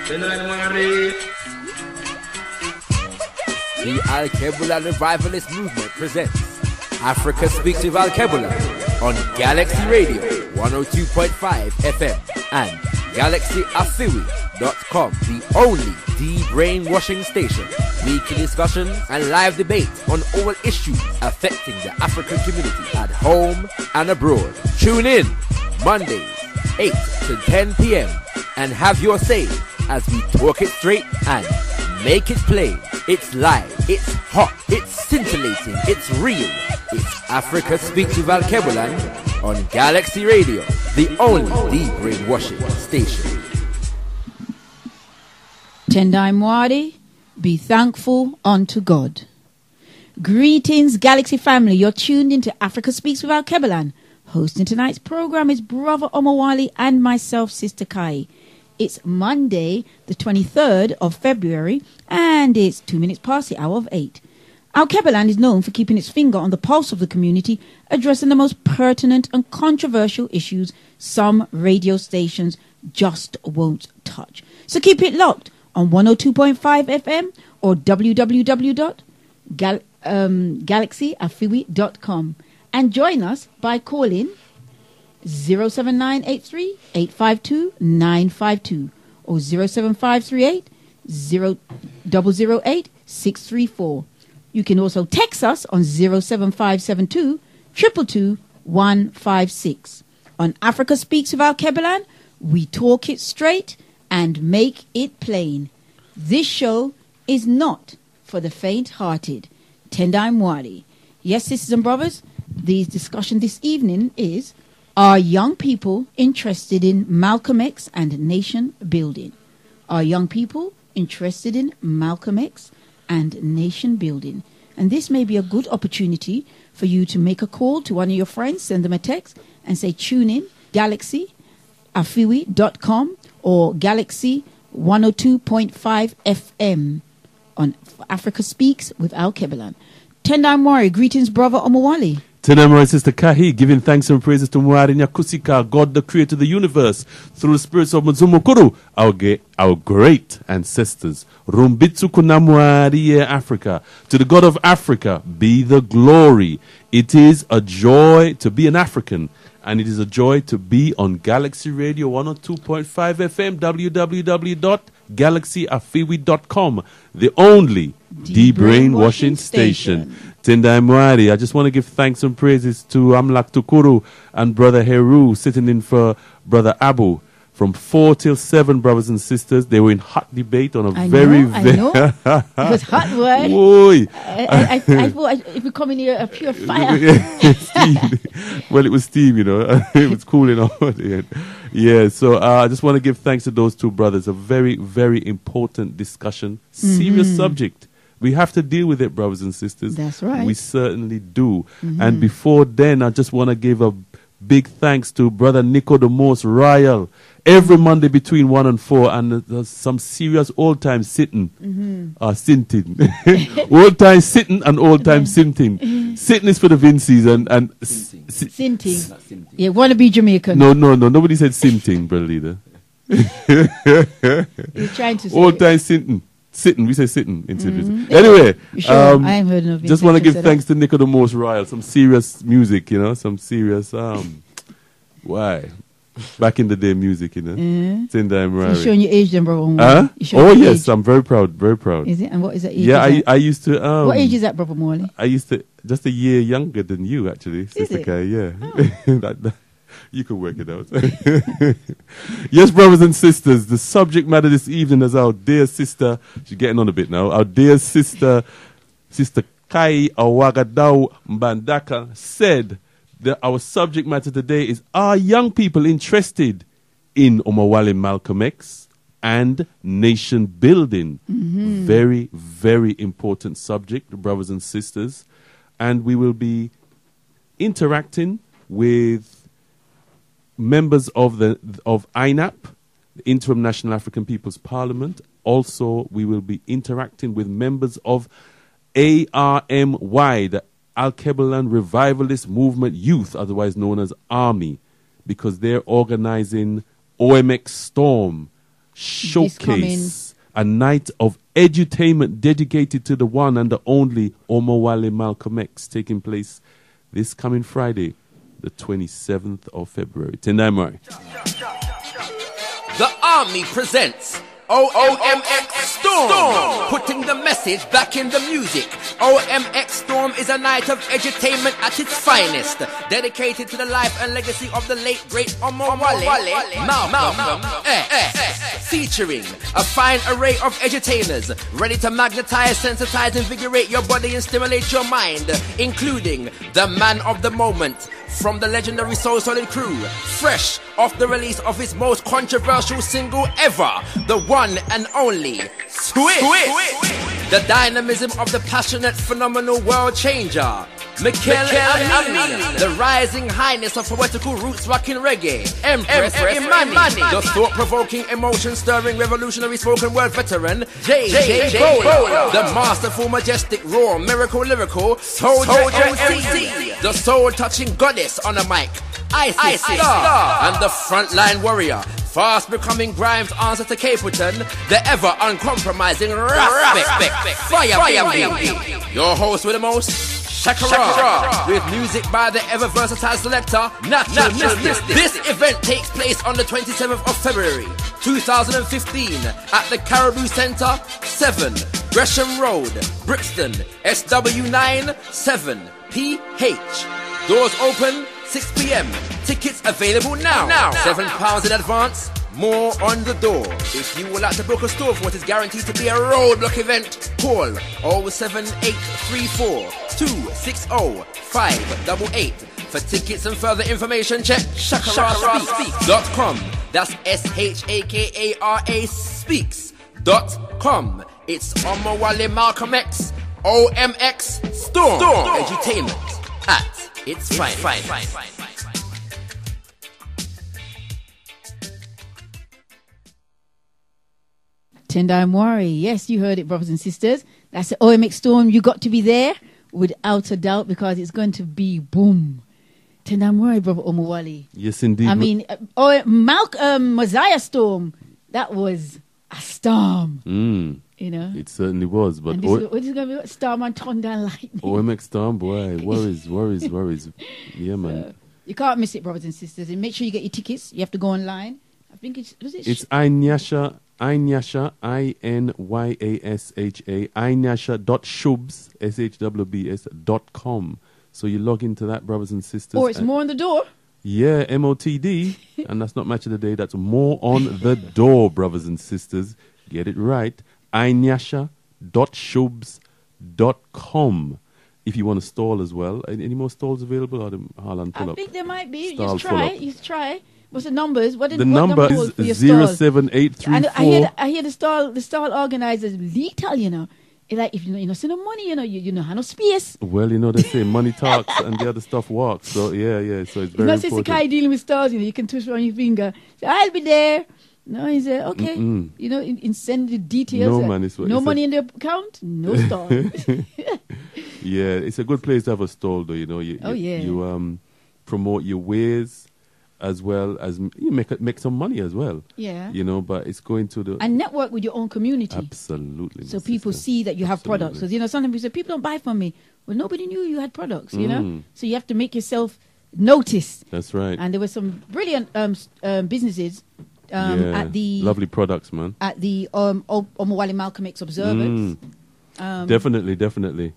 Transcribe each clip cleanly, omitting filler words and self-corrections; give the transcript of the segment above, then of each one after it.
The Alkebu-Lan Revivalist Movement presents Africa Speaks with Alkebu-Lan on Galaxy Radio 102.5 FM and GalaxyAfiwi.com, the only de-brainwashing station. Weekly discussions and live debate on all issues affecting the African community at home and abroad. Tune in Mondays 8 to 10 p.m. and have your say as we talk it straight and make it plain. It's live, it's hot, it's scintillating, it's real. It's Africa Speaks with Alkebu-Lan on Galaxy Radio, the only de-brainwashing station. Tendai Mwadi, be thankful unto God. Greetings, Galaxy family. You're tuned into Africa Speaks with Alkebu-Lan. Hosting tonight's program is Brother Omowale and myself, Sister Kai. It's Monday, the 23rd of February, and it's 2 minutes past the hour of 8. Alkebu-Lan is known for keeping its finger on the pulse of the community, addressing the most pertinent and controversial issues some radio stations just won't touch. So keep it locked on 102.5 FM or www.galaxyafiwi.com and join us by calling 07983 852 952 or 07538 0008 634. You can also text us on 07572 222 156. On Africa Speaks with Alkebu-Lan, we talk it straight and make it plain. This show is not for the faint-hearted. Tendai Mwadi. Yes, sisters and brothers, the discussion this evening is, are young people interested in Malcolm X and nation building? Are young people interested in Malcolm X and nation building? And this may be a good opportunity for you to make a call to one of your friends, send them a text and say, tune in, GalaxyAfiwi.com or Galaxy 102.5 FM on Africa Speaks with Alkebu-Lan. Tendai Mwari, greetings, Brother Omowale. Tendai Sister Kahi, giving thanks and praises to Mwari Nyakusika, God the creator of the universe, through the spirits of Mzumukuru, our great ancestors. Rumbitsu Kunamwari Africa. To the God of Africa be the glory. It is a joy to be an African, and it is a joy to be on Galaxy Radio 102.5 FM, www.galaxyafiwi.com, the only de-brainwashing station. Tendai Mwari, I just want to give thanks and praises to Amlak Tukuru and Brother Heru, sitting in for Brother Abu. From 4 till 7, brothers and sisters, they were in hot debate on a I very... know. It was hot word. I thought it would come in here a pure fire. Steam. Well, it was steam, you know. It was cooling off. Yeah, so I just want to give thanks to those two brothers. A very, very important discussion. Serious subject. We have to deal with it, brothers and sisters. That's right. We certainly do. And before then, I just want to give a big thanks to Brother Nico the Most Royal. Every Monday between 1 and 4, and there's some serious old-time sitting. Sinting. Old-time sitting and old-time sinting. Sitting is for the Vin season and... Sinting. Yeah, want to be Jamaican. No. Nobody said sinting, Brother Leader. You're trying to say... Old-time sinting. Sitting, we say sitting in cities. Anyway, sure, I haven't heard of it. Just want to give thanks to Nico the Most Royal. Some serious music, you know, some serious, why? Back in the day music, you know. Tendai Mwari. You're showing your age then, Brother Huh? Oh, yes, age? I'm very proud. Is it? And what is that age? Yeah, I used to... what age is that, Brother Morley? I used to... Just a year younger than you, actually, Sister Kay, yeah. Oh. You can work it out. Yes, brothers and sisters, the subject matter this evening is our dear sister, she's getting on a bit now, our dear sister, Sister Kai Awagadao Mbandaka, said that our subject matter today is, are young people interested in Omowale Malcolm X and nation building? Very, very important subject, brothers and sisters. And we will be interacting with members of INAP, the Interim National African People's Parliament. Also, we will be interacting with members of ARMY, the Alkebu-Lan Revivalist Movement Youth, otherwise known as ARMY, because they're organizing OMX Storm, showcase, a night of edutainment dedicated to the one and the only Omowale Malcolm X, taking place this coming Friday, the 27th of February. Tendai Murray. The Army presents OMX Storm, putting the message back in the music. OMX Storm is a night of edutainment at its finest, dedicated to the life and legacy of the late great Omowale Malcolm X. Featuring a fine array of edutainers ready to magnetize, sensitize, invigorate your body and stimulate your mind, including the man of the moment from the legendary Soul Solid crew, fresh off the release of his most controversial single ever, the one and only Switch. The dynamism of the passionate, phenomenal world changer, Mikel Ameen, the rising highness of poetical roots rocking reggae, Empress Imani, the thought-provoking, emotion-stirring, revolutionary spoken word veteran, Bola, the masterful, majestic, raw, miracle, lyrical, Souljah MC, the soul-touching goddess on a mic, Eyesis Star, and the frontline warrior, fast becoming Grimes' answer to Capleton, the ever uncompromising Respect Fire. Your host with the most, ShakaRa, with music by the ever versatile selector, Natural Mystic. This event takes place on the 27th of February 2015 at the Karibu Centre, 7 Gresham Road, Brixton SW9 7PH. Doors open 6 p.m. Tickets available now. £7 in advance. More on the door. If you would like to book a store for what is guaranteed to be a roadblock event, call 07834 260 588. For tickets and further information, check ShakaRa.com. That's SHAKARA speaks.com. It's Omowale Malcolm X, OMX Storm. Edutainment at its finest. Tendai Mwari. Yes, you heard it, brothers and sisters. That's the OMX Storm. You got to be there without a doubt because it's going to be boom. Tendai Mwari, brother Omowale. Yes, indeed. I mean, Mosiah Storm. That was a storm. You know, it certainly was. But what is going to be? Storm and thunder and lightning. OMX Storm, boy, worries. Yeah, man. You can't miss it, brothers and sisters. And make sure you get your tickets. You have to go online. I think it's Inyasha, Inyasha, Inyasha.shubs, SHWBS.com. So you log into that, brothers and sisters. Or it's more on the door. Yeah, MOTD. And that's not match of the day. That's more on the door, brothers and sisters. Get it right. Inyasha.shubs.com. If you want to stall as well. Any more stalls available? Or Harlan pull up? I think there might be. Just try. What's the numbers? What number is 07834. I hear the stall organizers lethal, you know. It's like if you know see no money, you know have no space. Well, they say money talks and the other stuff walks. So yeah. So it's very important. It's not just dealing with stalls, you can twist on your finger. So I'll be there. No, he said, okay. Send the details. No, man, no money in the account, no stall. Yeah, it's a good place to have a stall, though. You promote your wares as well as you make some money as well. Yeah. But it's going to and network with your own community. Absolutely. So people see that you have products. Because sometimes you say people don't buy from me. Well, nobody knew you had products. So you have to make yourself noticed. That's right. And there were some brilliant businesses. At the lovely products, man. At the Omowale Malcolm X observance. Definitely.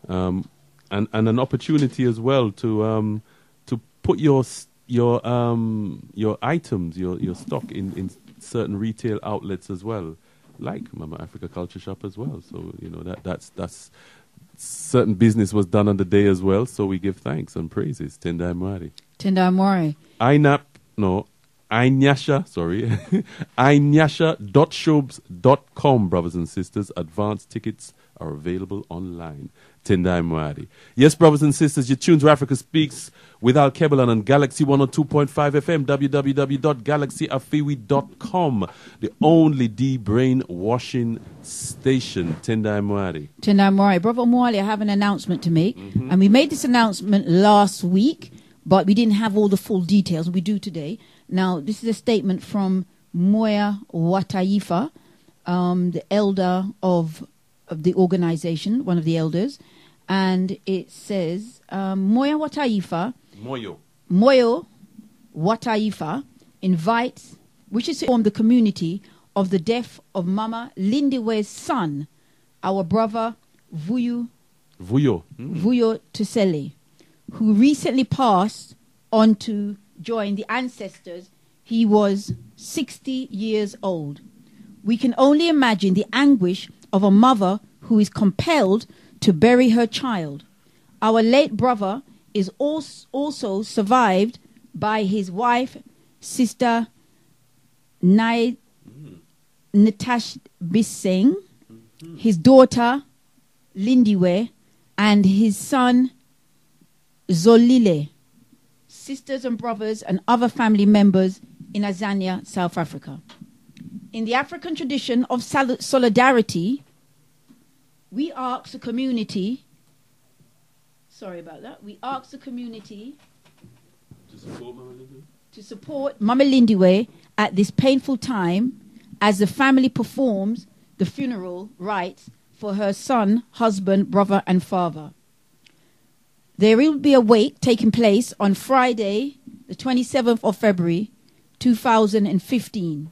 And an opportunity as well to put your items, your stock in certain retail outlets as well, like Mama Africa Culture Shop as well. So that's certain business was done on the day as well. So we give thanks and praises. Tendai Mwari. Inyasha.shubs.com, brothers and sisters. Advanced tickets are available online. Tendai Mwari. Yes, brothers and sisters, you're tuned to Africa Speaks with Alkebu-Lan on Galaxy 102.5 FM, www.galaxyafiwi.com, the only de-brainwashing station. Tendai Mwari. Brother Omowale, I have an announcement to make. And we made this announcement last week, but we didn't have all the full details. We do today. Now, this is a statement from Moya Wataifa, the elder of the organization, one of the elders. And it says, Moya Wataifa, Moyo Wataifa invites, which is to inform the community of the death of Mama Lindiwe's son, our brother Vuyo Tusele, who recently passed on to join the ancestors. He was 60 years old. We can only imagine the anguish of a mother who is compelled to bury her child. Our late brother is also survived by his wife, Sister Natash Biseng, his daughter Lindiwe, and his son Zolile, sisters and brothers and other family members in Azania, South Africa. In the African tradition of solidarity, we ask the community, to support Mama Lindiwe at this painful time as the family performs the funeral rites for her son, husband, brother, and father. There will be a wake taking place on Friday, the 27th of February, 2015.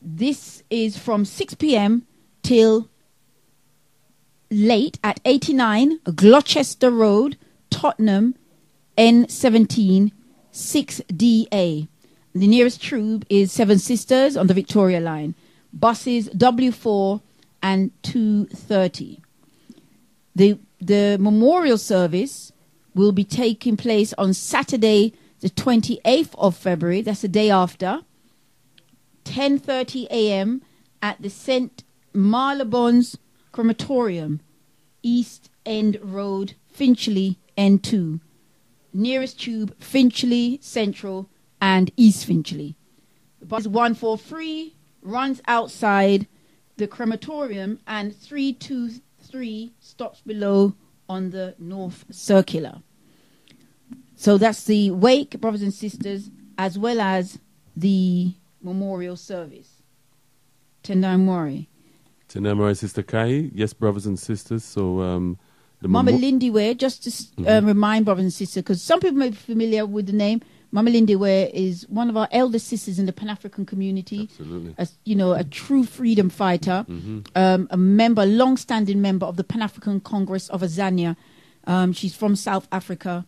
This is from 6 p.m. till late at 89 Gloucester Road, Tottenham, N17, 6DA. The nearest tube is Seven Sisters on the Victoria Line. Buses W4 and 230. The memorial service will be taking place on Saturday, the 28th of February. That's the day after. 10:30 a.m. at the St. Marylebon's Crematorium, East End Road, Finchley, N2. Nearest tube, Finchley Central and East Finchley. The bus 143 runs outside the crematorium, and 323 stops below on the North Circular. So that's the wake, brothers and sisters, as well as the memorial service. Tendai Mori. Tendai Mori, Sister Kai. Yes, brothers and sisters. So, Mama Lindiwe, just to remind brothers and sisters, because some people may be familiar with the name. Mama Lindiwe is one of our elder sisters in the Pan-African community. Absolutely. As, you know, a true freedom fighter, a member, long-standing member of the Pan-African Congress of Azania. She's from South Africa.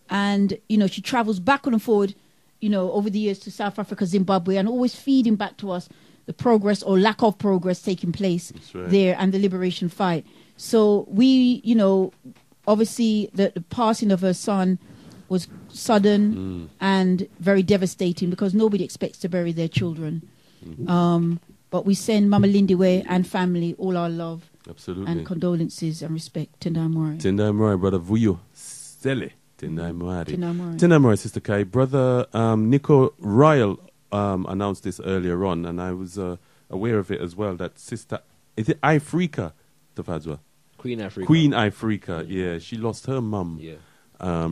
And, you know, she travels backward and forward, you know, over the years to South Africa, Zimbabwe, and always feeding back to us the progress or lack of progress taking place there and the liberation fight. So we, you know, obviously the passing of her son was sudden and very devastating because nobody expects to bury their children. But we send Mama Lindiwe and family all our love and condolences and respect. Tendai Mori. Tendai Mori, Brother Vuyo Sele. Tendai Mori. Tendai Mori, Sister Kai. Brother Nico Royal announced this earlier on, and I was aware of it as well, that Sister, is it Afrika, Tafadzwa? Queen Afrika. Queen Afrika, yeah. She lost her mum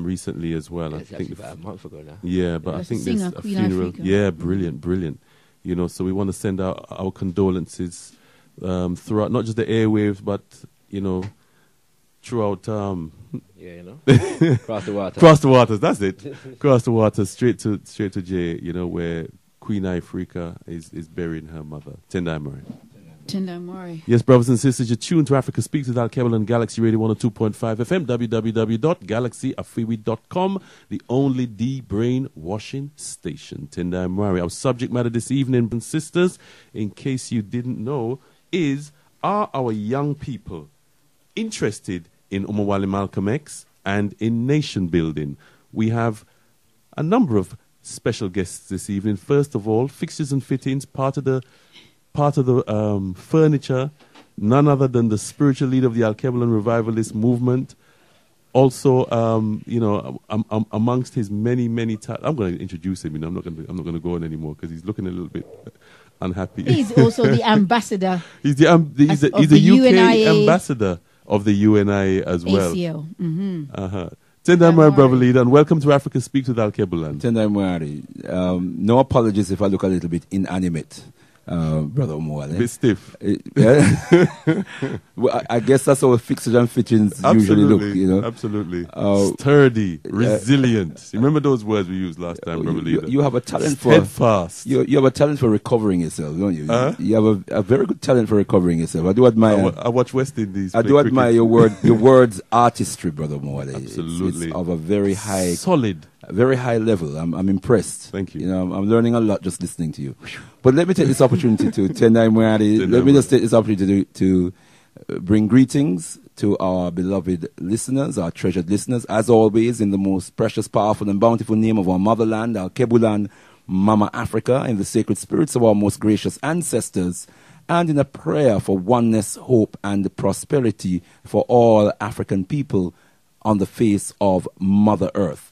recently as well. Yeah, I think about a month ago now. Yeah, but I think there's a Queen funeral. Afrika. Yeah, brilliant. You know, so we want to send out our condolences throughout, not just the airwaves, but, you know, throughout. You know, cross the water. Cross the waters, that's it. Cross the waters, straight to J, you know, where Queen Afrika is burying her mother. Tendai Mori. Tendai Mori. Yes, brothers and sisters, you're tuned to Africa Speaks with Alkebu-Lan Galaxy Radio 102.5 FM, www.galaxyafriwi.com, the only de-brainwashing station. Tendai Mori. Our subject matter this evening, brothers and sisters, in case you didn't know, is, are our young people interested in Omowale Malcolm X and in nation building? We have a number of special guests this evening. First of all, fixtures and fittings, part of the furniture, none other than the spiritual leader of the Alkebu-Lan Revivalist Movement. Also, you know, amongst his many I'm going to introduce him. You know, I'm not going to go on anymore because he's looking a little bit unhappy. He's also the ambassador. He's a UK ambassador of the UNI as well. ACL. Tendai Mwari, brother leader, and welcome to Africa Speaks with Alkebu-Lan. Tendai Mwari. No apologies if I look a little bit inanimate, brother Omowale. A bit stiff. Well, I guess that's how fixtures and fittings usually look, you know. Absolutely. Sturdy, resilient. You remember those words we used last time, brother leader? You have a talent Steadfast. You have a talent for recovering yourself, don't you? You have a very good talent for recovering yourself. I do admire. I watch West Indies. I do admire your words artistry, brother Omowale. Absolutely. It's of a very high, solid, very high level. I'm impressed. Thank you. You know, I'm learning a lot just listening to you. But let me take this opportunity to Tendai Mwari. Let me just take this opportunity to bring greetings to our beloved listeners, our treasured listeners, as always, in the most precious, powerful, and bountiful name of our motherland, Alkebu-Lan, Mama Africa, in the sacred spirits of our most gracious ancestors, and in a prayer for oneness, hope, and prosperity for all African people on the face of Mother Earth.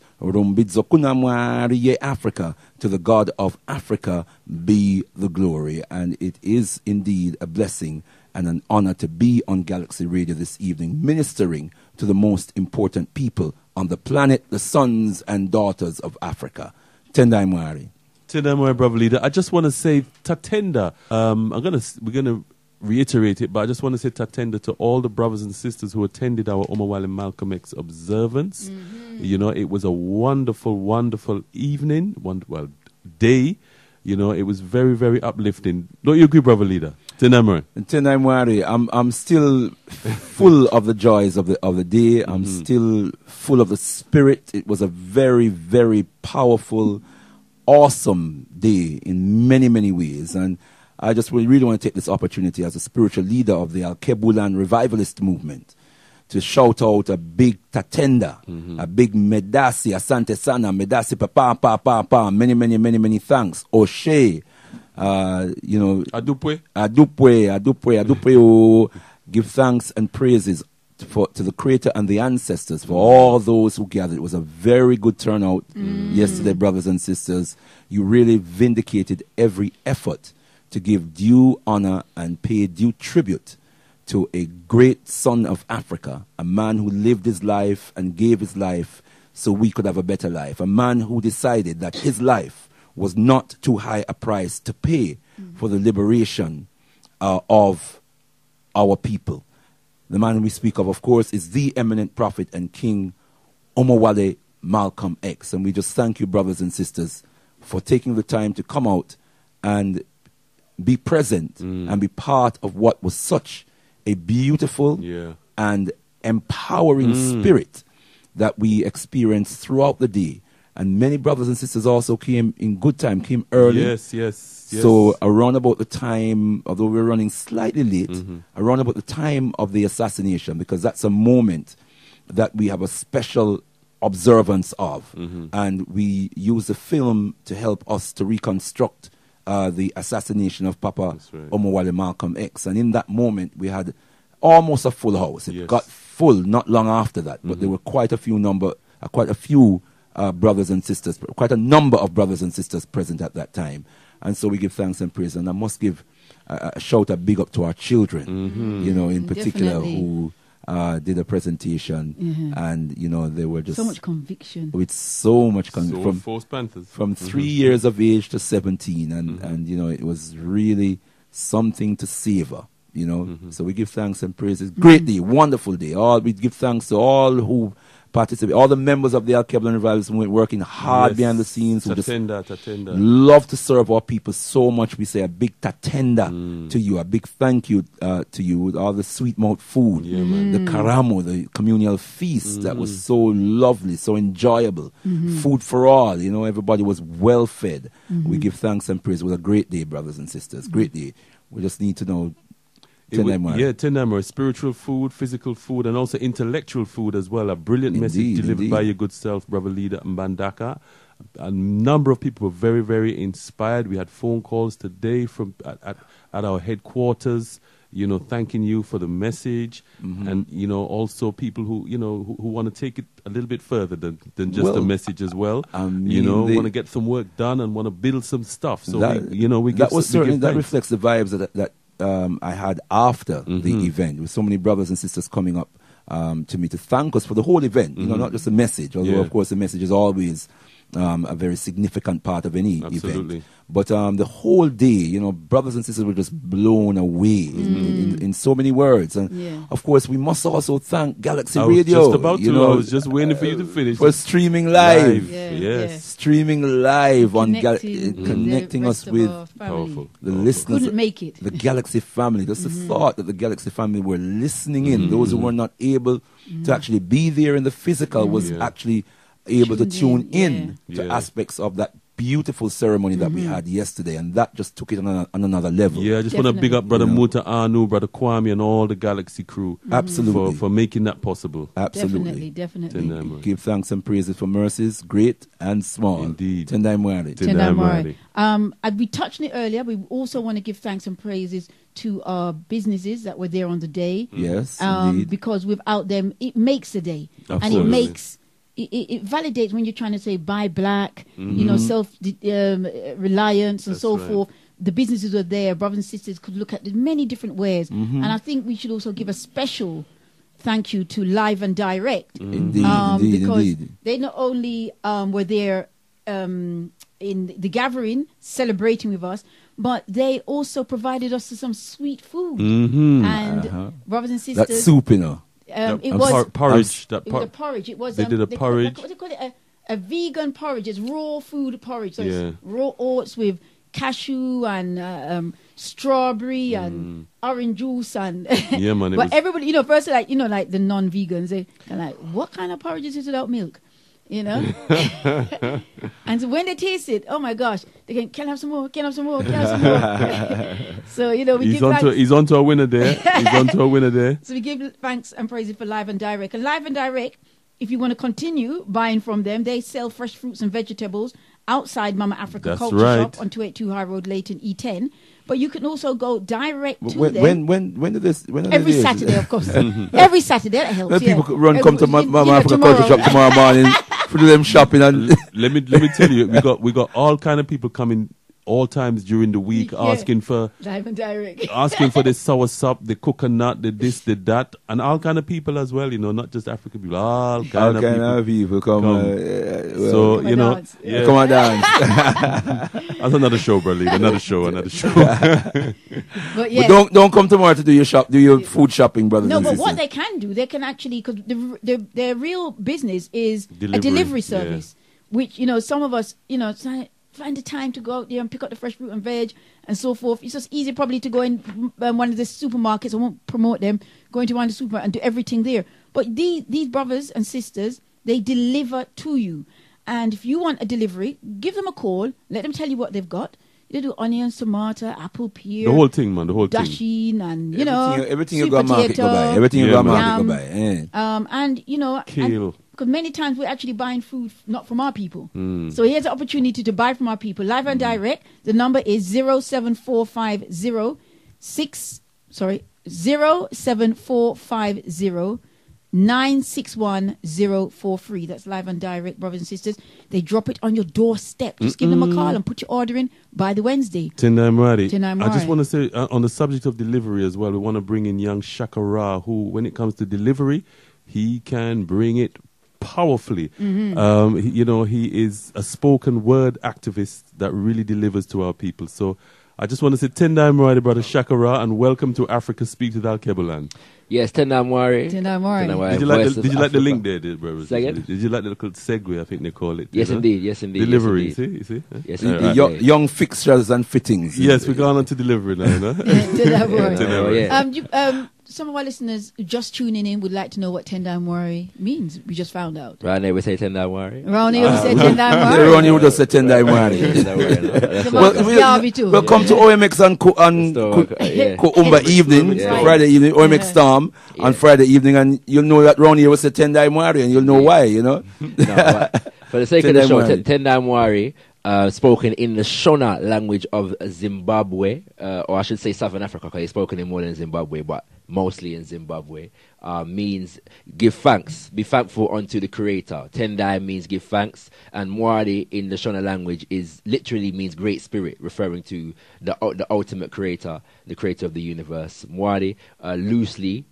Africa, to the God of Africa be the glory. And it is indeed a blessing and an honor to be on Galaxy Radio this evening, ministering to the most important people on the planet, the sons and daughters of Africa. Tendai Mwari. Tendai Mwari, brother leader. I just want to say Tatenda. We're gonna reiterate it, but I just want to say Tatenda to all the brothers and sisters who attended our Omowale Malcolm X observance. You know, it was a wonderful, wonderful evening, day. You know, it was very, very uplifting. Don't you agree, brother leader? Tendai Mwari, I'm still full of the joys of the day. I'm still full of the spirit. It was a very, very powerful, awesome day in many, many ways. And I just really want to take this opportunity as a spiritual leader of the Alkebu-Lan Revivalist Movement to shout out a big tatenda, a big medasi, asante sana, medasi pa, many thanks. Oshe, you know, adupwe, give thanks and praises to the Creator and the ancestors for all those who gathered. It was a very good turnout yesterday, brothers and sisters. You really vindicated every effort to give due honor and pay due tribute to a great son of Africa, a man who lived his life and gave his life so we could have a better life, a man who decided that his life was not too high a price to pay for the liberation of our people. The man we speak of course, is the Eminent Prophet and King, Omowale Malcolm X. And we just thank you, brothers and sisters, for taking the time to come out and be present and be part of what was such a beautiful and empowering spirit that we experienced throughout the day. And many brothers and sisters also came in good time, came early. Yes. So around about the time, although we're running slightly late, around about the time of the assassination, because that's a moment that we have a special observance of. And we use the film to help us to reconstruct the assassination of Papa Omowale Malcolm X. And in that moment, we had almost a full house. It got full not long after that, but there were quite a few brothers and sisters, quite a number of brothers and sisters present at that time. And so we give thanks and praise. And I must give a shout, a big up to our children, you know, in particular, who did a presentation, and you know they were just so much conviction, with so much conviction from 3 years of age to 17, and you know it was really something to savor, you know. So we give thanks and praises. Great day, wonderful day. We give thanks to all who participate, all the members of the Alkebu-Lan Revivalist Movement working hard behind the scenes, who just love to serve our people so much. We say a big tatenda to you, a big thank you to you, with all the sweet mouth food, the karamo, the communal feast that was so lovely, so enjoyable, food for all, you know, everybody was well fed. We give thanks and praise. It was a great day, brothers and sisters, great day. We just need to know Tendai, spiritual food, physical food, and also intellectual food as well. A brilliant message delivered by your good self, brother leader Mbandaka. A number of people were very, very inspired. We had phone calls today from at our headquarters, you know, thanking you for the message, and you know, also people who who want to take it a little bit further than just the message as well. You know, want to get some work done and want to build some stuff. So that reflects the vibes that I had after the event, with so many brothers and sisters coming up to me to thank us for the whole event. You know, not just a message, although of course the message is always a very significant part of any event. But the whole day, you know, brothers and sisters were just blown away in so many words. And of course, we must also thank Galaxy Radio. Just about to. I was just waiting for you to finish. For streaming live. Yes. Streaming live on connecting us with powerful the listeners. Couldn't make it. The Galaxy family. Just the thought that the Galaxy family were listening in. Those who were not able to actually be there in the physical was actually able to tune in to aspects of that beautiful ceremony that we had yesterday, and that just took it on another level. Yeah, I just want to big up Brother Muta Anu, Brother Kwame, and all the Galaxy crew. Absolutely. For making that possible. Absolutely. Definitely. Give thanks and praises for mercies, great and small. Indeed. Tendai Mwari. We touched on it earlier. We also want to give thanks and praises to our businesses that were there on the day. Yes, indeed. Because without them, it makes the day. Absolutely. And it makes... It validates when you're trying to say buy black, you know, self-reliance and so forth. The businesses were there. Brothers and sisters could look at it many different ways. And I think we should also give a special thank you to Live and Direct. Because they not only were there in the gathering, celebrating with us, but they also provided us with some sweet food. And brothers and sisters... That soup, you know. It was porridge. It was a porridge. It was they did a porridge. What do they call it? A vegan porridge. It's raw food porridge. So it's raw oats with cashew and strawberry and orange juice and. Yeah, man. But everybody, you know, first like the non-vegans, they kind of like, what kind of porridge is it without milk? You know. And so when they taste it, oh my gosh, they can I have some more? Can I have some more? Can I have some more? So you know, he's onto a winner there. So we give thanks and praises for Live and Direct. And Live and Direct, if you want to continue buying from them, they sell fresh fruits and vegetables outside Mama Africa Culture Shop on 282 High Road, Leighton, E10. But you can also go direct to them. When did this? Every Saturday, of course. Every Saturday, that helps. People come to Mama Africa Culture Shop tomorrow morning for them shopping. And let me tell you, we got all kind of people coming all times during the week asking for Live and Direct, asking for the sour sop, the coconut, the this, the that, and all kind of people as well. You know, not just African people, all kind of people come. So you know, come on down. That's another show, brother. Another show. But yeah, don't come tomorrow to do your food shopping, brothers. No, and but sisters. what they can do, they can actually, because their real business is a delivery service, which you know some of us, you know. Find the time to go out there and pick up the fresh fruit and veg and so forth. It's just easy probably to go in one of the supermarkets. I won't promote them. Go into one of the supermarkets and do everything there. But these brothers and sisters, they deliver to you. And if you want a delivery, give them a call. Let them tell you what they've got. They do onions, tomato, apple, pear. The whole thing, man. The whole thing. Dasheen and, you know, everything you got market go buy. Everything you got market go buy. And, you know, kale. Because many times we're actually buying food not from our people. So here's the opportunity to buy from our people. Live and Direct, the number is 07450 961-043. That's Live and Direct, brothers and sisters. They drop it on your doorstep. Just give them a call and put your order in by the Wednesday. Tendai Mwari. I just want to say, on the subject of delivery as well, we want to bring in young ShakaRa, who, when it comes to delivery, he can bring it powerfully. You know, he is a spoken word activist that really delivers to our people. So I just want to say Tendai Mwari, brother ShakaRa, and welcome to Africa Speaks with Alkebu-Lan. Yes, Tendai Mwari. Did you like the link there, brothers? Second? Did you like the little segue, I think they call it? Yes, indeed. Yes, indeed. Delivery, yes, indeed. you see? Yes, indeed. Young fixtures and fittings. Yes, we're going on to delivery now, no? Tendai Mwari. Some of our listeners just tuning in would like to know what Tendai Mwari means. We just found out. Ronnie would say Tendai Mwari. Ronnie would say Tendai Mwari. Ronnie would just say Tendai Mwari. Welcome to OMX and Kuumba evening, Friday evening, OMX Storm on Friday evening, and you'll know that Ronnie will say Tendai Mwari, and you'll know why, you know. For the sake of the show, Tendai Mwari spoken in the Shona language of Zimbabwe, or I should say Southern Africa, because it's spoken in more than Zimbabwe, but mostly in Zimbabwe, means give thanks, be thankful unto the Creator. Tendai means give thanks, and Mwari in the Shona language literally means great spirit, referring to the ultimate Creator, the Creator of the universe. Mwari, loosely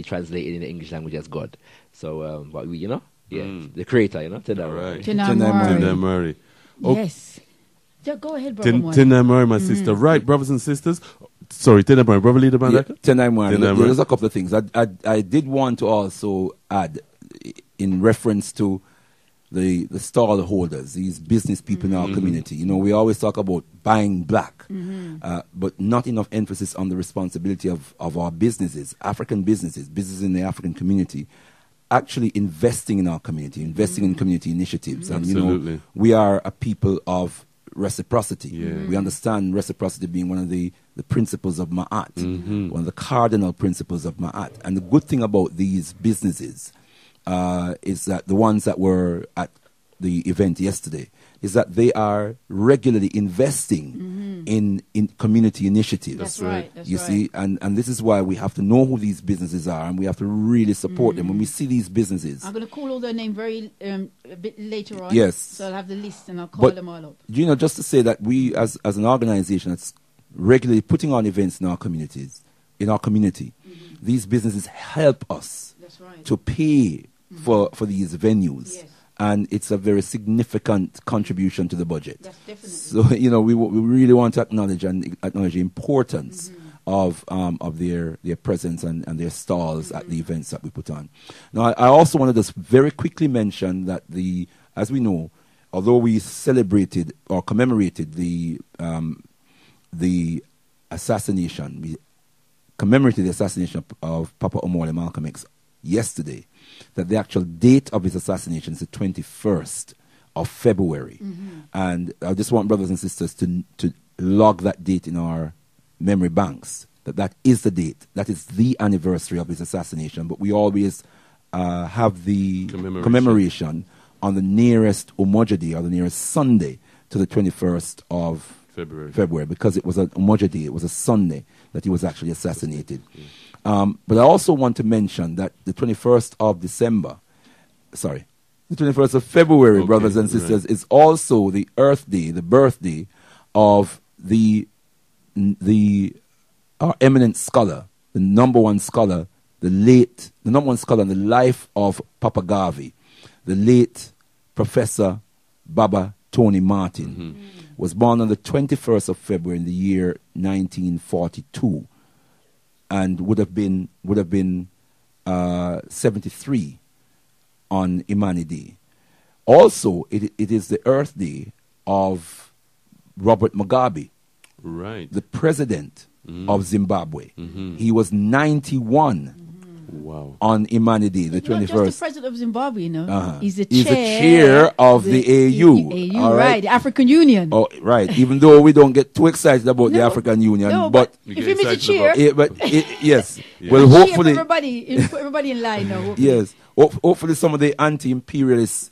translated in the English language as God. So, but we, the Creator, Tendai. Right. Tendai Mwari. Yes. Go ahead, Brother Mwari. Tendai Mwari, my sister. Right, brothers and sisters. Sorry, Tendai Mwari. Brother Leader Mandaka? Tendai Mwari. There's a couple of things. I did want to also add, in reference to the stall holders, these business people in our community. We always talk about buying black, but not enough emphasis on the responsibility of our businesses, African businesses in the African community, actually investing in our community, investing in community initiatives. And, Absolutely. we are a people of reciprocity. Yeah. We understand reciprocity being one of the principles of Ma'at, one of the cardinal principles of Ma'at. And the good thing about these businesses is that the ones that were at the event yesterday is that they are regularly investing in community initiatives. That's right. That's You right. see, and this is why we have to know who these businesses are, and we have to really support them. When we see these businesses, I'm going to call all their name a bit later on. Yes. So I'll have the list and I'll call But, them all up. just to say that we, as an organization that's regularly putting on events in our community, these businesses help us That's right. to pay for these venues. Yes. And it's a very significant contribution to the budget. That's definitely. So, we really want to acknowledge the importance of their presence and their stalls at the events that we put on. Now, I also want to just very quickly mention that as we know, although we celebrated or commemorated the assassination, we commemorated the assassination of Papa Omowale Malcolm X yesterday, that the actual date of his assassination is the 21st of February. And I just want brothers and sisters to log that date in our memory banks, that is the date, that is the anniversary of his assassination. But we always have the commemoration on the nearest Umoja Day, or the nearest Sunday to the 21st of February, because it was an Umoja Day, it was a Sunday that he was actually assassinated. But I also want to mention that the 21st of February, brothers and sisters, is also the Earth Day, the birthday of our eminent scholar, the number one scholar in the life of Papa Garvey, the late Professor Baba Tony Martin, was born on the 21st of February in the year 1942. And would have been 73 on Imani Day. Also, it is the Earth Day of Robert Mugabe, right, the president of Zimbabwe. He was 91 wow. on Imani Day, the 21st. Not just the president of Zimbabwe, He's the He's chair, the chair of the AU. All right, the African Union. Oh, right. Even though we don't get too excited about the African Union, No, but if he meets a chair, yes. Yeah. Well, hopefully, put everybody in line now. Hopefully. yes. Hopefully, some of the anti-imperialist,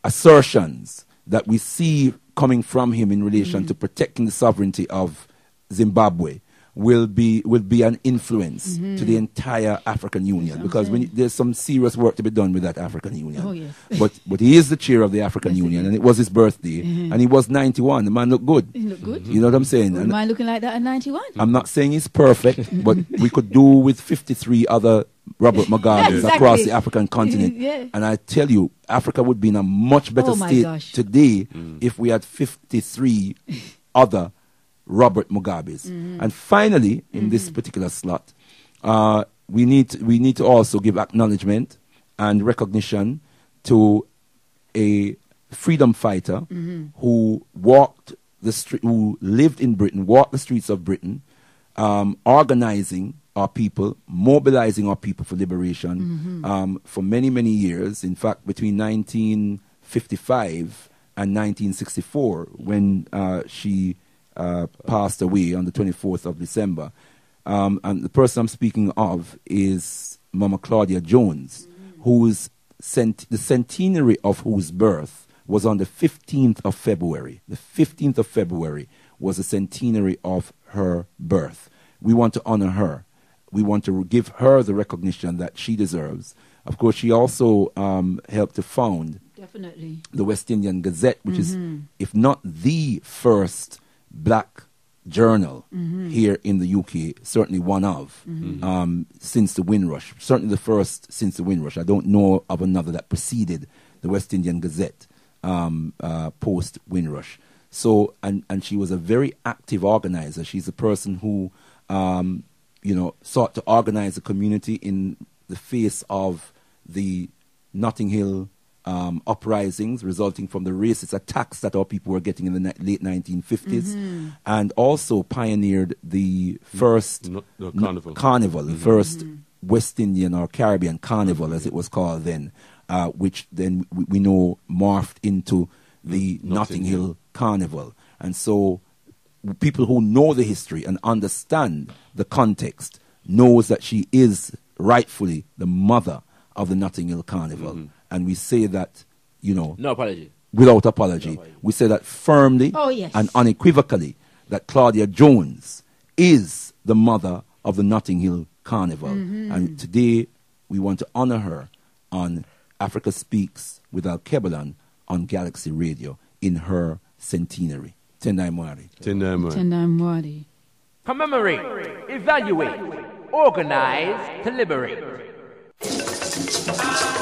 assertions that we see coming from him in relation to protecting the sovereignty of Zimbabwe will be an influence to the entire African Union, because there's some serious work to be done with that African Union. Oh, yes. But he is the chair of the African Union, and it was his birthday, and he was 91. The man looked good. He looked good. You know what I'm saying? Am I looking like that at 91? I'm not saying he's perfect, but we could do with 53 other Robert Mugabes Exactly. across the African continent. Yeah. And I tell you, Africa would be in a much better Oh, my state gosh. today if we had 53 other Robert Mugabes. And finally, in this particular slot, we need to also give acknowledgement and recognition to a freedom fighter who who lived in Britain, walked the streets of Britain, organizing our people, mobilizing our people for liberation for many, many years. In fact, between 1955 and 1964, when she passed away on the 24th of December. And the person I'm speaking of is Mama Claudia Jones, whose the centenary of whose birth was on the 15th of February. The 15th of February was the centenary of her birth. We want to honor her. We want to give her the recognition that she deserves. Of course, she also helped to found Definitely the West Indian Gazette, which is, if not the first black journal here in the UK, certainly one of, since the Windrush. Certainly the first since the Windrush. I don't know of another that preceded the West Indian Gazette post Windrush. So, and she was a very active organizer. She's a person who, sought to organize the community in the face of the Notting Hill uprisings resulting from the racist attacks that our people were getting in the late 1950s, and also pioneered the first carnival, the first West Indian or Caribbean carnival, as it was called then, which then we know morphed into the Notting Hill Carnival. And so people who know the history and understand the context knows that she is rightfully the mother of the Notting Hill Carnival. And we say that, no apology. Without apology. We say that firmly and unequivocally that Claudia Jones is the mother of the Notting Hill Carnival. And today we want to honor her on Africa Speaks with Alkebu-Lan on Galaxy Radio in her centenary. Tendai Mwari. Tendai Mwari. Commemorate, evaluate, organize to liberate.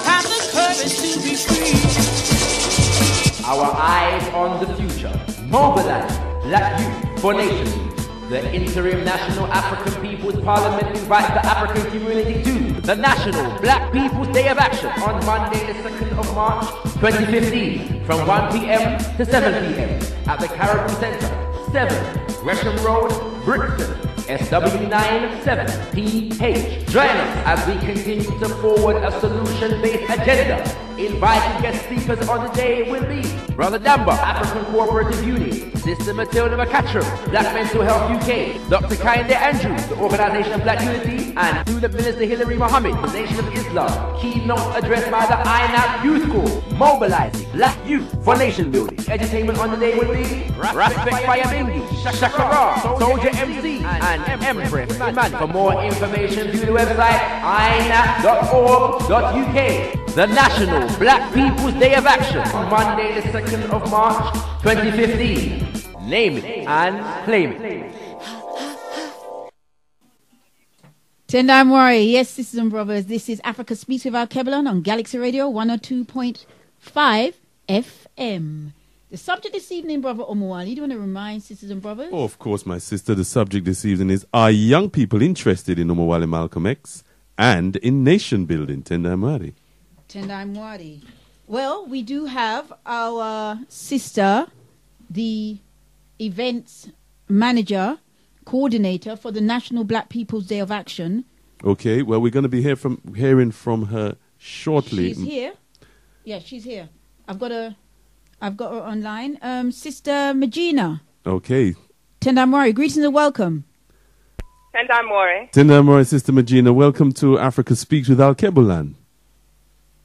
Have the courage to be free. Our eyes on the future. Mobilize Black Youth for Nations. The Interim National African People's Parliament invites the African community to the National Black People's Day of Action on Monday the 2nd of March 2015 from 1 p.m. to 7 p.m. at the Karibu Centre, 7 Gresham Road, Brixton SW9 7PH. Join us as we continue to forward a solution-based agenda. Invited guest speakers on the day will be Brother Damba, African Cooperative Union, Sister Matilda McCatcham, Black Mental Health UK, Dr. Kainde Andrews, the Organization of Black Unity, and Student Minister Hilary Muhammad, the Nation of Islam. Keynote addressed by the INAP Youth Corps, mobilizing Black Youth for Nation Building. Entertainment on the day will be Rastafari Movement, ShakaRa, Souljah MC, and Empress Imani. For more information, view the website inap.org.uk. The National Black People's Day of Action on Monday the 2nd of March 2015. Name it and claim it. Tendai Mwari, yes, sisters and brothers, this is Africa Speaks with Alkebu-Lan on Galaxy Radio 102.5 FM. The subject this evening, Brother Omowale, do you want to remind sisters and brothers? Oh, of course, my sister. The subject this evening is, are young people interested in Omowale Malcolm X and in nation building? Tendai Mwari. Tendai Mwari. Well, we do have our sister, the events manager, coordinator for the National Black People's Day of Action. Okay, well, we're going to be hearing from her shortly. She's here. Yeah, she's here. I've got her online. Sister Magina. Okay. Tendai Mwari, greetings and welcome. Tendai Mwari. Tendai Mwari, Sister Magina, welcome to Africa Speaks with Alkebu-Lan.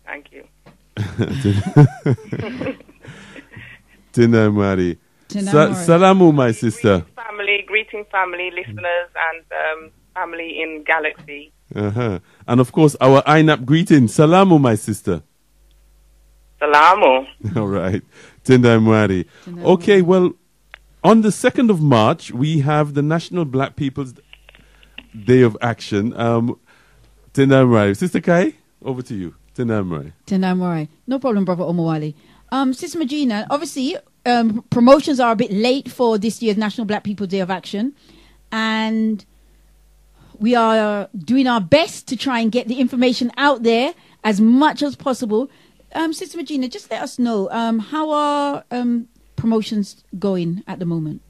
Thank you. Tendai Mwari. Salamu, my sister. Greeting family, listeners, and family in Galaxy. And of course, our INAP greeting. Salamu, my sister. Salamu. All right. Tendai Mwari. Okay, well, on the 2nd of March, we have the National Black People's Day of Action. Tendai Mwari. Sister Kai, over to you. Tendai Mwari. Tendai Mwari. No problem, Brother Omowale. Sister Magina, obviously, promotions are a bit late for this year's National Black People's Day of Action, and we are doing our best to try and get the information out there as much as possible. Sister Magina, just let us know, how are promotions going at the moment?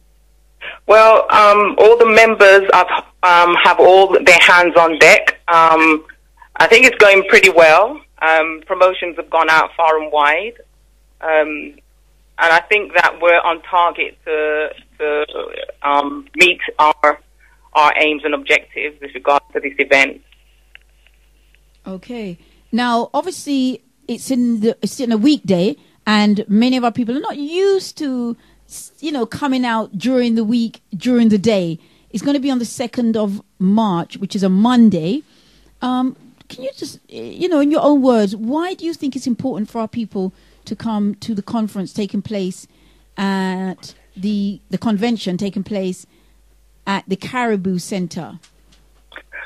Well, all the members have all their hands on deck. I think it's going pretty well. Promotions have gone out far and wide. And I think that we're on target to meet our aims and objectives with regard to this event. Okay. Now, obviously, it's in a weekday, and many of our people are not used to, coming out during the week, during the day. It's going to be on the 2nd of March, which is a Monday. Can you just, in your own words, why do you think it's important for our people to come to the conference taking place at the convention taking place at the Karibu Centre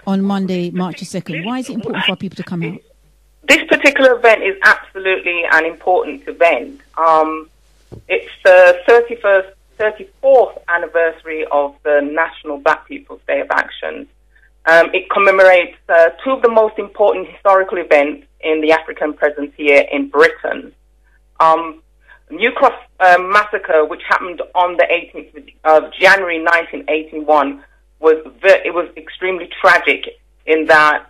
on Monday, March the 2nd? Why is it important for our people to come out? This particular event is absolutely an important event. It's the 34th anniversary of the National Black People's Day of Action. It commemorates two of the most important historical events in the African presence here in Britain. New Cross massacre, which happened on the 18th of January 1981, was extremely tragic in that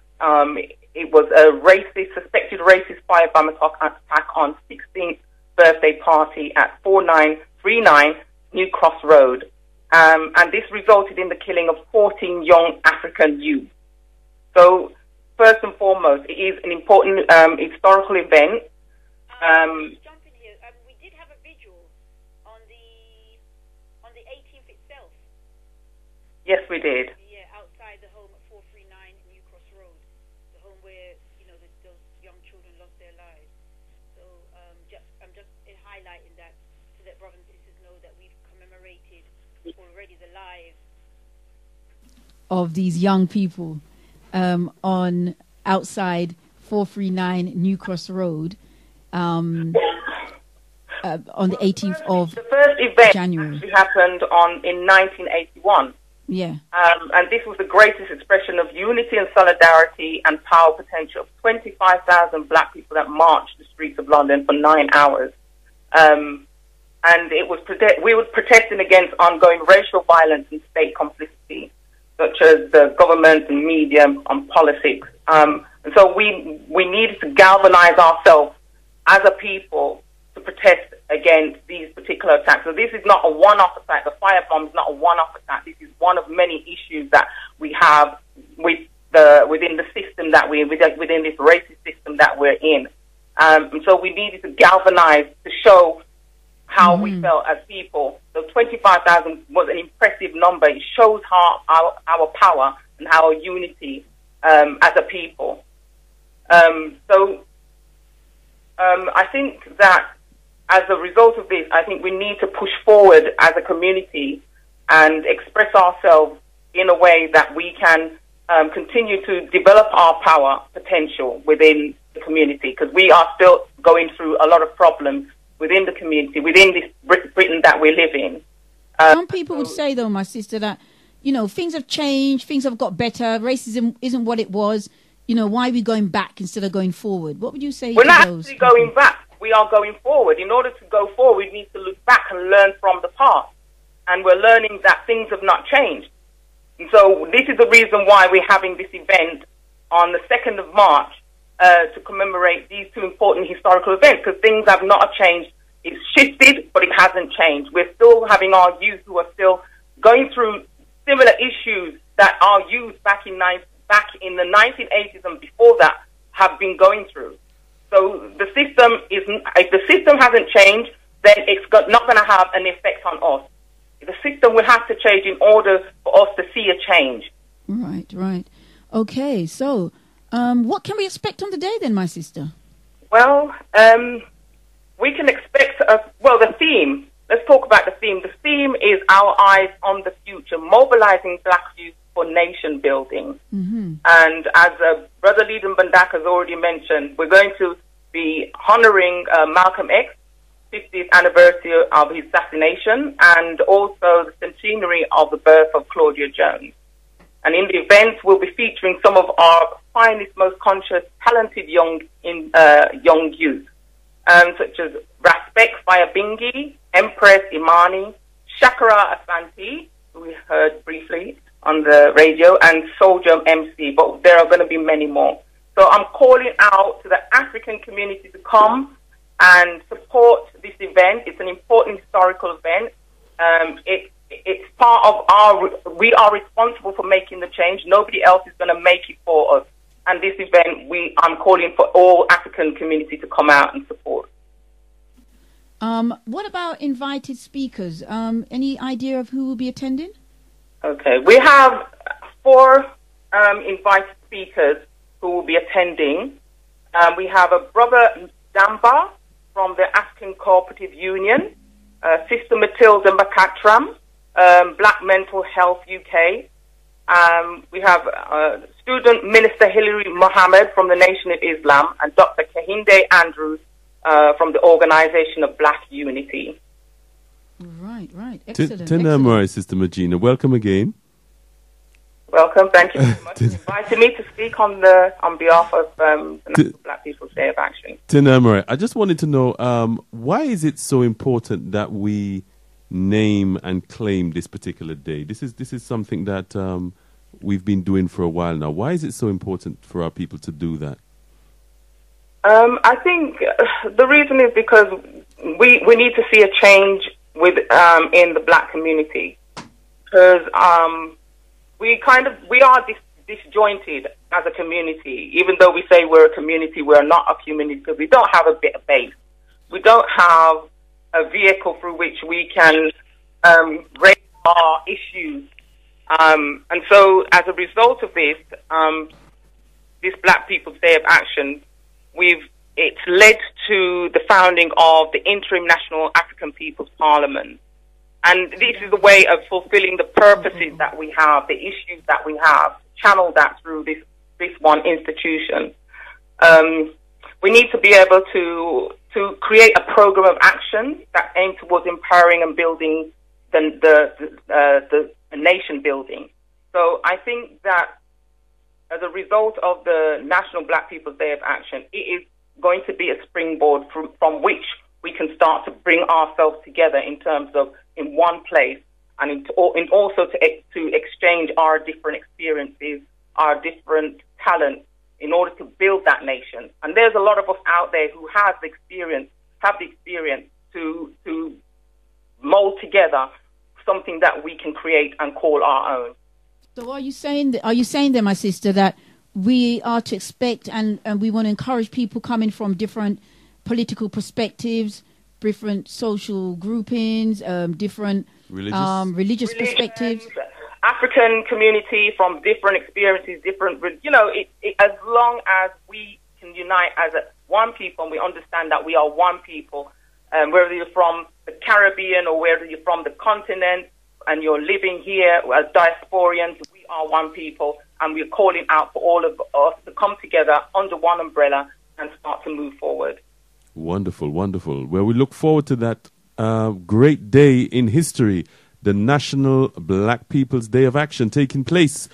it was a suspected racist firebomb attack on 16th birthday party at 4939 New Cross Road. And this resulted in the killing of 14 young African youth. So, first and foremost, it is an important historical event. Jump in here. We did have a vigil on the 18th itself. Yes, we did. Yeah, outside the home at 439 New Cross Road, the home where those young children lost their lives. So I'm just highlighting that so that brothers and sisters know that we've commemorated already the lives of these young people on outside 439 New Cross Road on the 18th of the first event January. Actually happened in 1981. Yeah. And this was the greatest expression of unity and solidarity and power potential of 25,000 black people that marched the streets of London for 9 hours. And it was we were protesting against ongoing racial violence and state complicity, such as the government and media and politics. And so we needed to galvanize ourselves as a people to protest against these particular attacks. So this is not a one-off attack. The firebomb is not a one-off attack. This is one of many issues that we have within the system within this racist system that we're in. And so we needed to galvanize to show how we felt as people. So 25,000 was an impressive number. It shows our power and our unity as a people. I think that as a result of this, I think we need to push forward as a community and express ourselves in a way that we can continue to develop our power potential within the community, because we are still going through a lot of problems within the community, within this Britain that we live in. Some people would say, though, my sister, that, things have changed, things have got better, racism isn't what it was. Why are we going back instead of going forward? What would you say We're to not those actually going back. We are going forward. In order to go forward, we need to look back and learn from the past. And we're learning that things have not changed. And so this is the reason why we're having this event on the 2nd of March to commemorate these two important historical events, because things have not changed. It's shifted, but it hasn't changed. We're still having our youth who are still going through similar issues that our youth back in the 1980s and before that have been going through. So if the system hasn't changed, then it's not going to have an effect on us. The system will have to change in order for us to see a change. Right. Okay, so what can we expect on the day then, my sister? Well, we can expect, the theme. Let's talk about the theme. The theme is Our Eyes on the Future, mobilizing black youth for nation building. Mm-hmm. And as Brother Leedon Bandak has already mentioned, we're going to be honoring Malcolm X, 50th anniversary of his assassination, and also the centenary of the birth of Claudia Jones. And in the event, we'll be featuring some of our finest, most conscious, talented young youth, such as Raspek Fayabingi, Empress Imani, ShakaRa Asante, who we heard briefly on the radio, and Souljah MC, but there are going to be many more. So I'm calling out to the African community to come and support this event. It's an important historical event. It's part of we are responsible for making the change. Nobody else is going to make it for us. And this event, I'm calling for all African community to come out and support. What about invited speakers? Any idea of who will be attending? Okay, we have 4 invited speakers who will be attending. We have a brother Damba from the African Cooperative Union, Sister Matilda Makatram, Black Mental Health UK. We have student Minister Hilary Mohammed from the Nation of Islam, and Dr. Kehinde Andrews from the Organization of Black Unity. Right. Excellent. Tendamwari, Sister Magina. Welcome again. Welcome. Thank you very much for inviting me to speak on behalf of the National Black People's Day of Action. Tendamwari, I just wanted to know, why is it so important that we name and claim this particular day? This is something that we've been doing for a while now. Why is it so important for our people to do that? I think the reason is because we need to see a change in the black community, because we are disjointed as a community. Even though we say we're a community, we're not a community because we don't have a base. We don't have a vehicle through which we can raise our issues. And so as a result of this Black People's Day of Action, it's led to the founding of the Interim National African People's Parliament. And this is a way of fulfilling the purposes that we have, the issues that we have, channel that through this one institution. We need to be able to create a program of action that aims towards empowering and building the nation building. So I think that as a result of the National Black People's Day of Action, it is going to be a springboard from which we can start to bring ourselves together in terms of in one place, and also to exchange our different experiences, our different talents, in order to build that nation. And there's a lot of us out there who have the experience to mold together something that we can create and call our own. So are you saying then, my sister, that we are to expect and we want to encourage people coming from different political perspectives, different social groupings, different religious perspectives? African community from different experiences, as long as we can unite as one people and we understand that we are one people, whether you're from the Caribbean or whether you're from the continent and you're living here as diasporians, we are one people, and we're calling out for all of us to come together under one umbrella and start to move forward. Wonderful, wonderful. Well, we look forward to that great day in history, the National Black People's Day of Action, taking place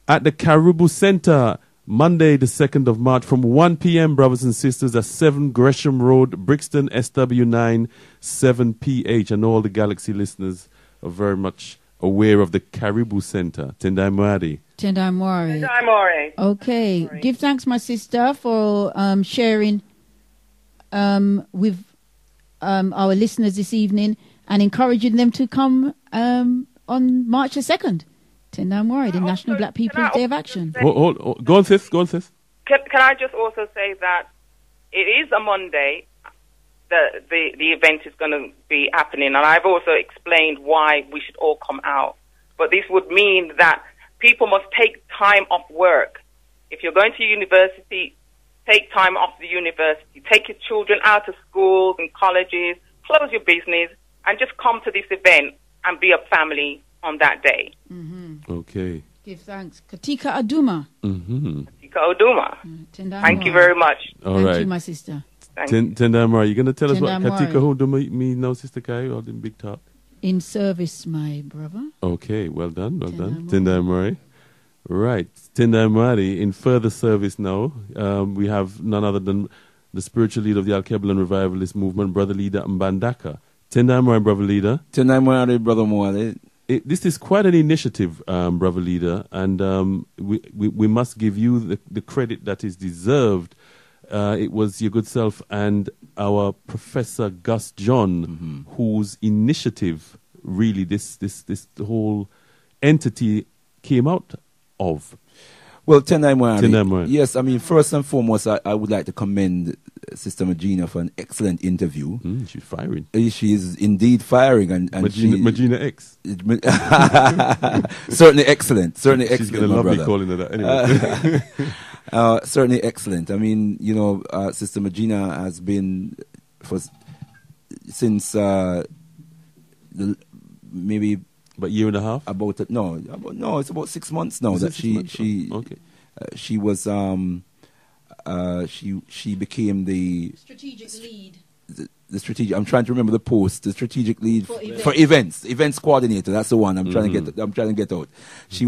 at the Karibu Centre, Monday, the 2nd of March, from 1 p.m., brothers and sisters, at 7 Gresham Road, Brixton SW9, 7PH. And all the Galaxy listeners are very much aware of the Karibu Centre. Tendai Mwari. Tendai Mwari. Tendai Mwari. Okay. Mwari. Give thanks, my sister, for sharing with our listeners this evening and encouraging them to come on March the 2nd. Tendai Mwari, the National Black People's Day of Action. Go on, sis. Can I just also say that it is a Monday that the event is going to be happening, and I've also explained why we should all come out. But this would mean that people must take time off work. If you're going to university, take time off the university. Take your children out of schools and colleges, close your business, and just come to this event and be a family on that day. Mm-hmm. Okay. Give thanks. Katika Aduma. Mm-hmm. Katika Aduma. Thank you very much. Thank you, my sister. Tendai Mwari, you going to tell us what Tendai Mwari. Katika Aduma means now, Sister Kai, or in big talk? In service, my brother. Okay, well done. Tendai Mwari. Right. Tendai Mwari, in further service now, we have none other than the spiritual leader of the Alkebu-Lan Revivalist Movement, Brother Leader Mbandaka. Tendai Mwari, Brother Leader. Tendai Mwari, Brother Mwale. This is quite an initiative, Brother Leader, and we must give you the credit that is deserved. It was your good self and our Professor Gus John, whose initiative really this whole entity came out of. Well, Tendai Mwari. Tendai Mwari. Yes, I mean, first and foremost, I would like to commend Sister Magina for an excellent interview. She's firing. She is indeed firing. And Magina X. Certainly excellent. Certainly She's excellent. She's going to love me calling her that anyway. Certainly excellent. I mean, you know, Sister Magina has been since maybe about a year and a half. No, it's about 6 months now that she was she became the strategic lead. The strategic. I'm trying to remember the post. The strategic lead for events coordinator. That's the one I'm trying to get out. She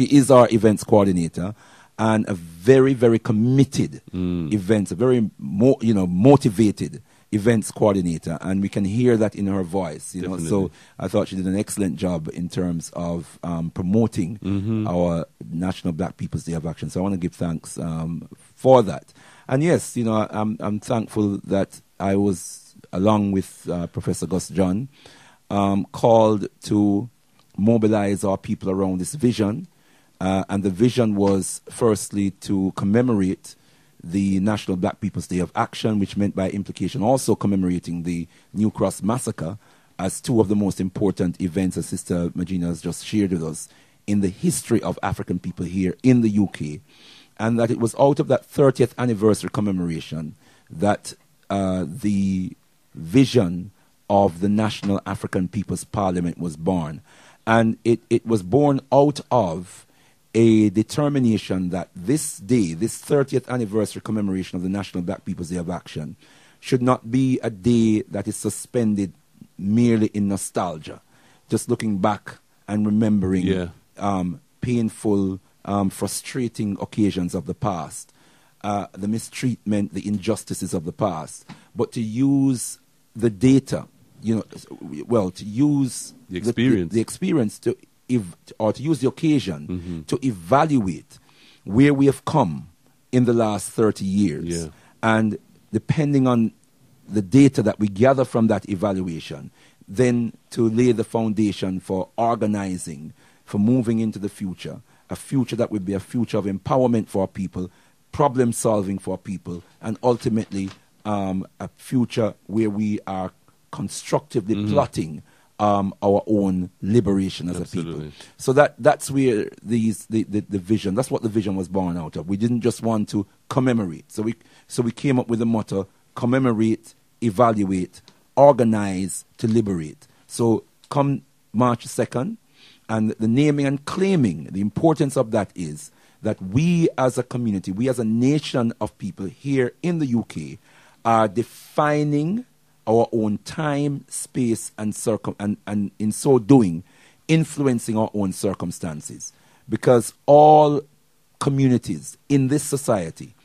is our events coordinator, and a very, very committed events, a very motivated events coordinator, and we can hear that in her voice. You know, so I thought she did an excellent job in terms of promoting our National Black People's Day of Action. So I want to give thanks for that. And yes, you know, I'm thankful that I was, along with Professor Gus John, called to mobilize our people around this vision. And the vision was firstly to commemorate the National Black People's Day of Action, which meant by implication also commemorating the New Cross Massacre as two of the most important events, as Sister Magina has just shared with us, in the history of African people here in the UK. And that it was out of that 30th anniversary commemoration that the vision of the National African People's Parliament was born. And it was born out of a determination that this day, this 30th anniversary commemoration of the National Black People's Day of Action, should not be a day that is suspended merely in nostalgia, just looking back and remembering painful, frustrating occasions of the past, the mistreatment, the injustices of the past, but to use the data, to use the experience to use the occasion to evaluate where we have come in the last 30 years. Yeah. And depending on the data that we gather from that evaluation, then to lay the foundation for organizing, for moving into the future, a future that would be a future of empowerment for our people, problem solving for our people, and ultimately a future where we are constructively plotting our own liberation as a people. So that's where the vision, that's what the vision was born out of. We didn't just want to commemorate. So we came up with the motto: commemorate, evaluate, organize to liberate. So come March 2nd, and the naming and claiming, the importance of that is that we as a community, we as a nation of people here in the UK are defining our own time, space, and in so doing, influencing our own circumstances. Because all communities in this society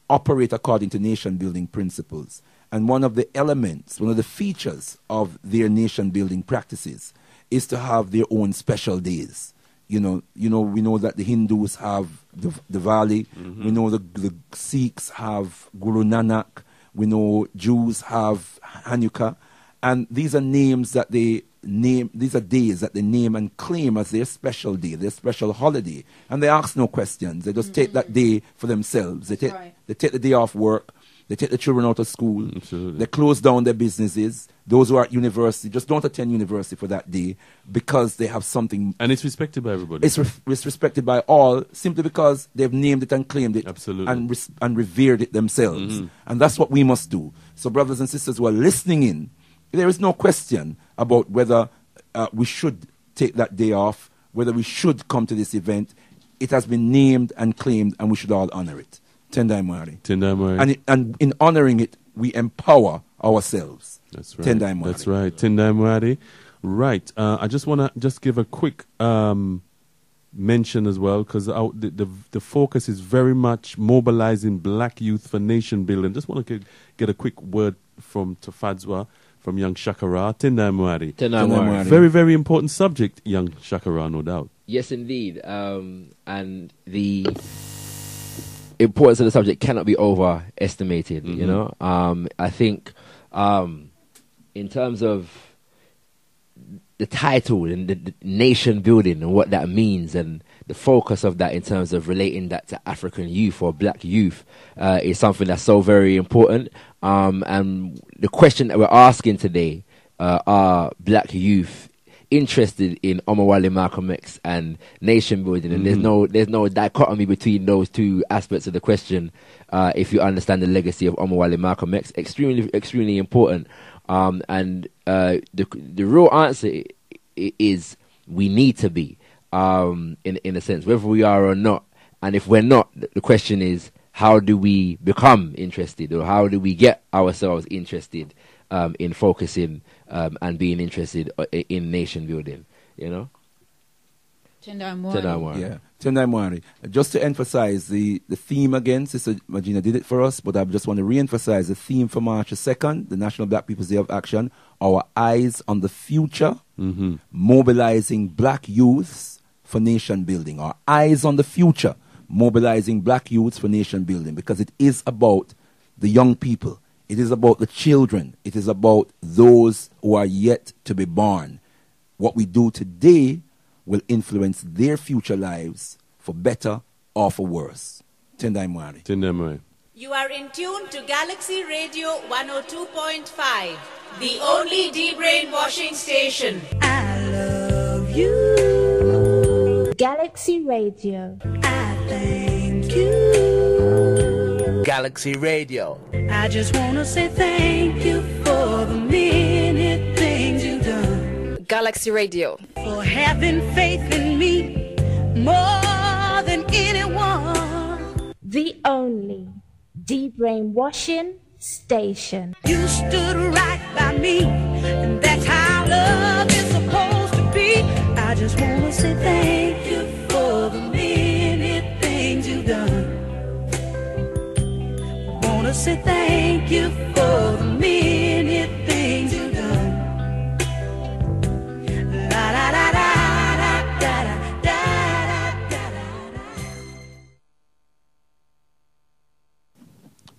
operate according to nation-building principles. And one of the elements, one of the features of their nation-building practices is to have their own special days. We know that the Hindus have Diwali. We know the Sikhs have Guru Nanak. We know Jews have Hanukkah, and these are names that they name. These are days that they name and claim as their special day, their special holiday, and they ask no questions. They just take that day for themselves. They take the day off work. They take the children out of school. Absolutely. They close down their businesses. Those who are at university just don't attend university for that day because they have something. And it's respected by everybody. It's respected by all simply because they've named it and claimed it. Absolutely. And revered it themselves. And that's what we must do. So brothers and sisters who are listening in, there is no question about whether we should take that day off, whether we should come to this event. It has been named and claimed, and we should all honor it. Tendai Mwari. And in honoring it, we empower ourselves. That's right. Tendai Mwari. That's right. Tendai Mwari. Right. I just want to give a quick mention as well, because the focus is very much mobilizing black youth for nation building. Just want to get a quick word from Tafadzwa, from young ShakaRa. Tendai Mwari. Tendai Mwari. Very, very important subject, young ShakaRa, no doubt. Yes, indeed. And the importance of the subject cannot be overestimated. I think in terms of the title and the nation building and what that means, and the focus of that in terms of relating that to African youth or black youth is something that's so very important. And the question that we're asking today, are black youth interested in Omowale Malcolm X and nation building? And there's no dichotomy between those two aspects of the question. If you understand the legacy of Omowale Malcolm X, extremely important. And the real answer is we need to be, in a sense, whether we are or not. And if we're not, the question is, how do we become interested, or how do we get ourselves interested in focusing and being interested in nation building, you know? Tendai Mwari. Yeah, Tendai Mwari. Just to emphasize the theme again, Sister Magina did it for us, but I just want to re-emphasize the theme for March 2nd, the National Black People's Day of Action, our eyes on the future, mobilizing black youths for nation building. Our eyes on the future, mobilizing black youths for nation building, because it is about the young people. It is about the children. It is about those who are yet to be born. What we do today will influence their future lives for better or for worse. Tendai Mwari. Tendai Mwari. You are in tune to Galaxy Radio 102.5, the only de-brainwashing station. I love you. Galaxy Radio. I thank you. Galaxy Radio. I just want to say thank you for the many things you've done. Galaxy Radio. For having faith in me more than anyone. The only de-brainwashing station. You stood right by me, and that's how love is supposed to be. I just want to say thank you for the many things you've done. Want to say thank you for the many things you've done. La la la la da da da da da.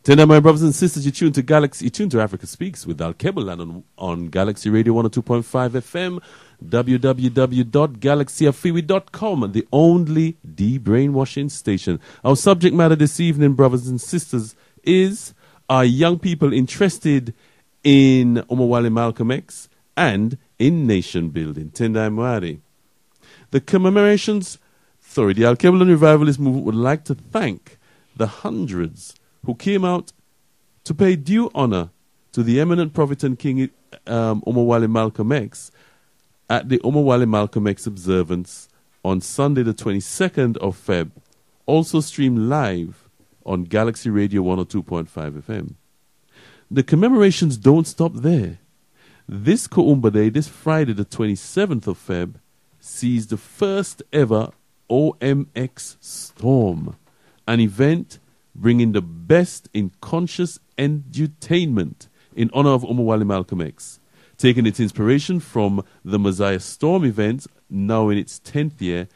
Tonight, my brothers and sisters, you tune to Africa Speaks with Alkebu-Lan on Galaxy Radio 102.5 FM, www.galaxyafiwi.com, the only de-brainwashing station. Our subject matter this evening, brothers and sisters, is, are young people interested in Omowale Malcolm X and in nation building? Tendai Mwari. The commemorations, the Alkebu-Lan Revivalist Movement would like to thank the hundreds who came out to pay due honor to the Eminent Prophet and King Omowale Malcolm X at the Omowale Malcolm X observance on Sunday the 22nd of Feb, also streamed live on Galaxy Radio 102.5 FM. The commemorations don't stop there. This Kuumba-day, this Friday the 27th of Feb, sees the first ever OMX Storm, an event bringing the best in conscious edutainment in honor of Omowale Malcolm X. Taking its inspiration from the Mosiah Storm event, now in its 10th year,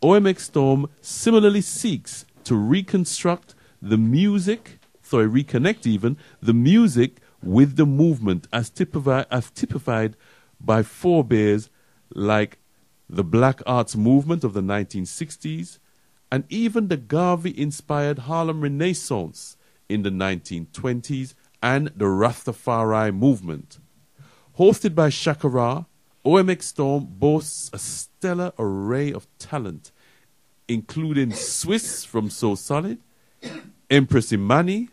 OMX Storm similarly seeks to reconstruct the music, reconnect even, the music with the movement as typified by forebears like the Black Arts movement of the 1960s, and even the Garvey-inspired Harlem Renaissance in the 1920s and the Rastafari Movement. Hosted by ShakaRa, OMX Storm boasts a stellar array of talent, including Swiss from So Solid, Empress Imani,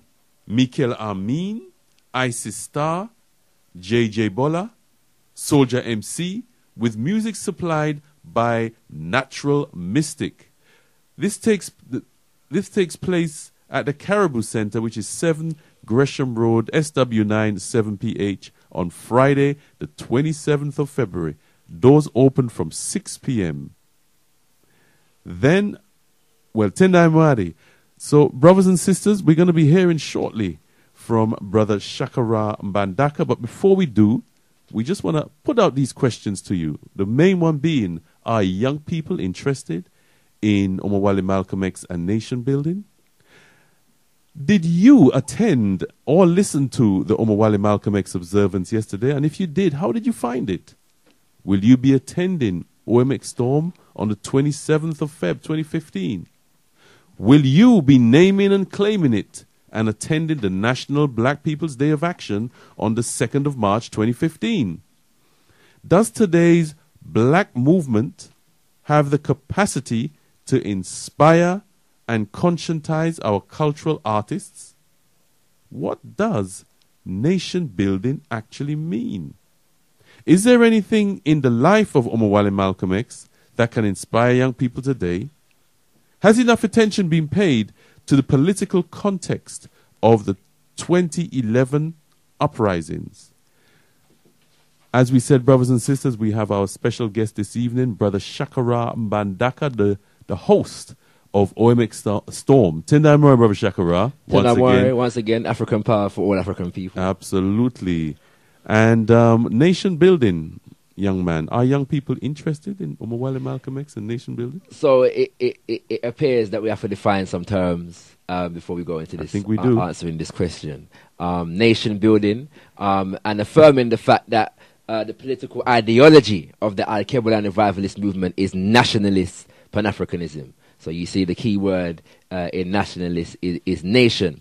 Mikel Ameen, Eyesis Star, JJ Bola, Souljah MC, with music supplied by Natural Mystic. This takes place at the Karibu Centre, which is 7 Gresham Road, SW9 7PH, on Friday, the 27th of February. Doors open from 6 p.m. Then, Tendai Mwari. So, brothers and sisters, we're going to be hearing shortly from Brother ShakaRa Mbandaka. But before we do, we just want to put out these questions to you. The main one being, are young people interested in Omowale Malcolm X and nation building? Did you attend or listen to the Omowale Malcolm X observance yesterday? And if you did, how did you find it? Will you be attending OMX Storm on the 27th of Feb 2015? Will you be naming and claiming it and attending the National Black People's Day of Action on the 2nd of March 2015? Does today's black movement have the capacity to inspire and conscientize our cultural artists? What does nation building actually mean? Is there anything in the life of Omowale Malcolm X that can inspire young people today? Has enough attention been paid to the political context of the 2011 uprisings? As we said, brothers and sisters, we have our special guest this evening, Brother ShakaRa Mbandaka, the host of OMX Storm. Tendai Mori, Brother ShakaRa. Once again, African power for all African people. Absolutely. And nation building, young man. Are young people interested in Omowale Malcolm X and nation building? So it appears that we have to define some terms before we go into this. I think we do. Answering this question. Nation building and affirming the fact that the political ideology of the Alkebu-Lan Revivalist Movement is nationalist Pan-Africanism. So you see the key word in nationalist is nation.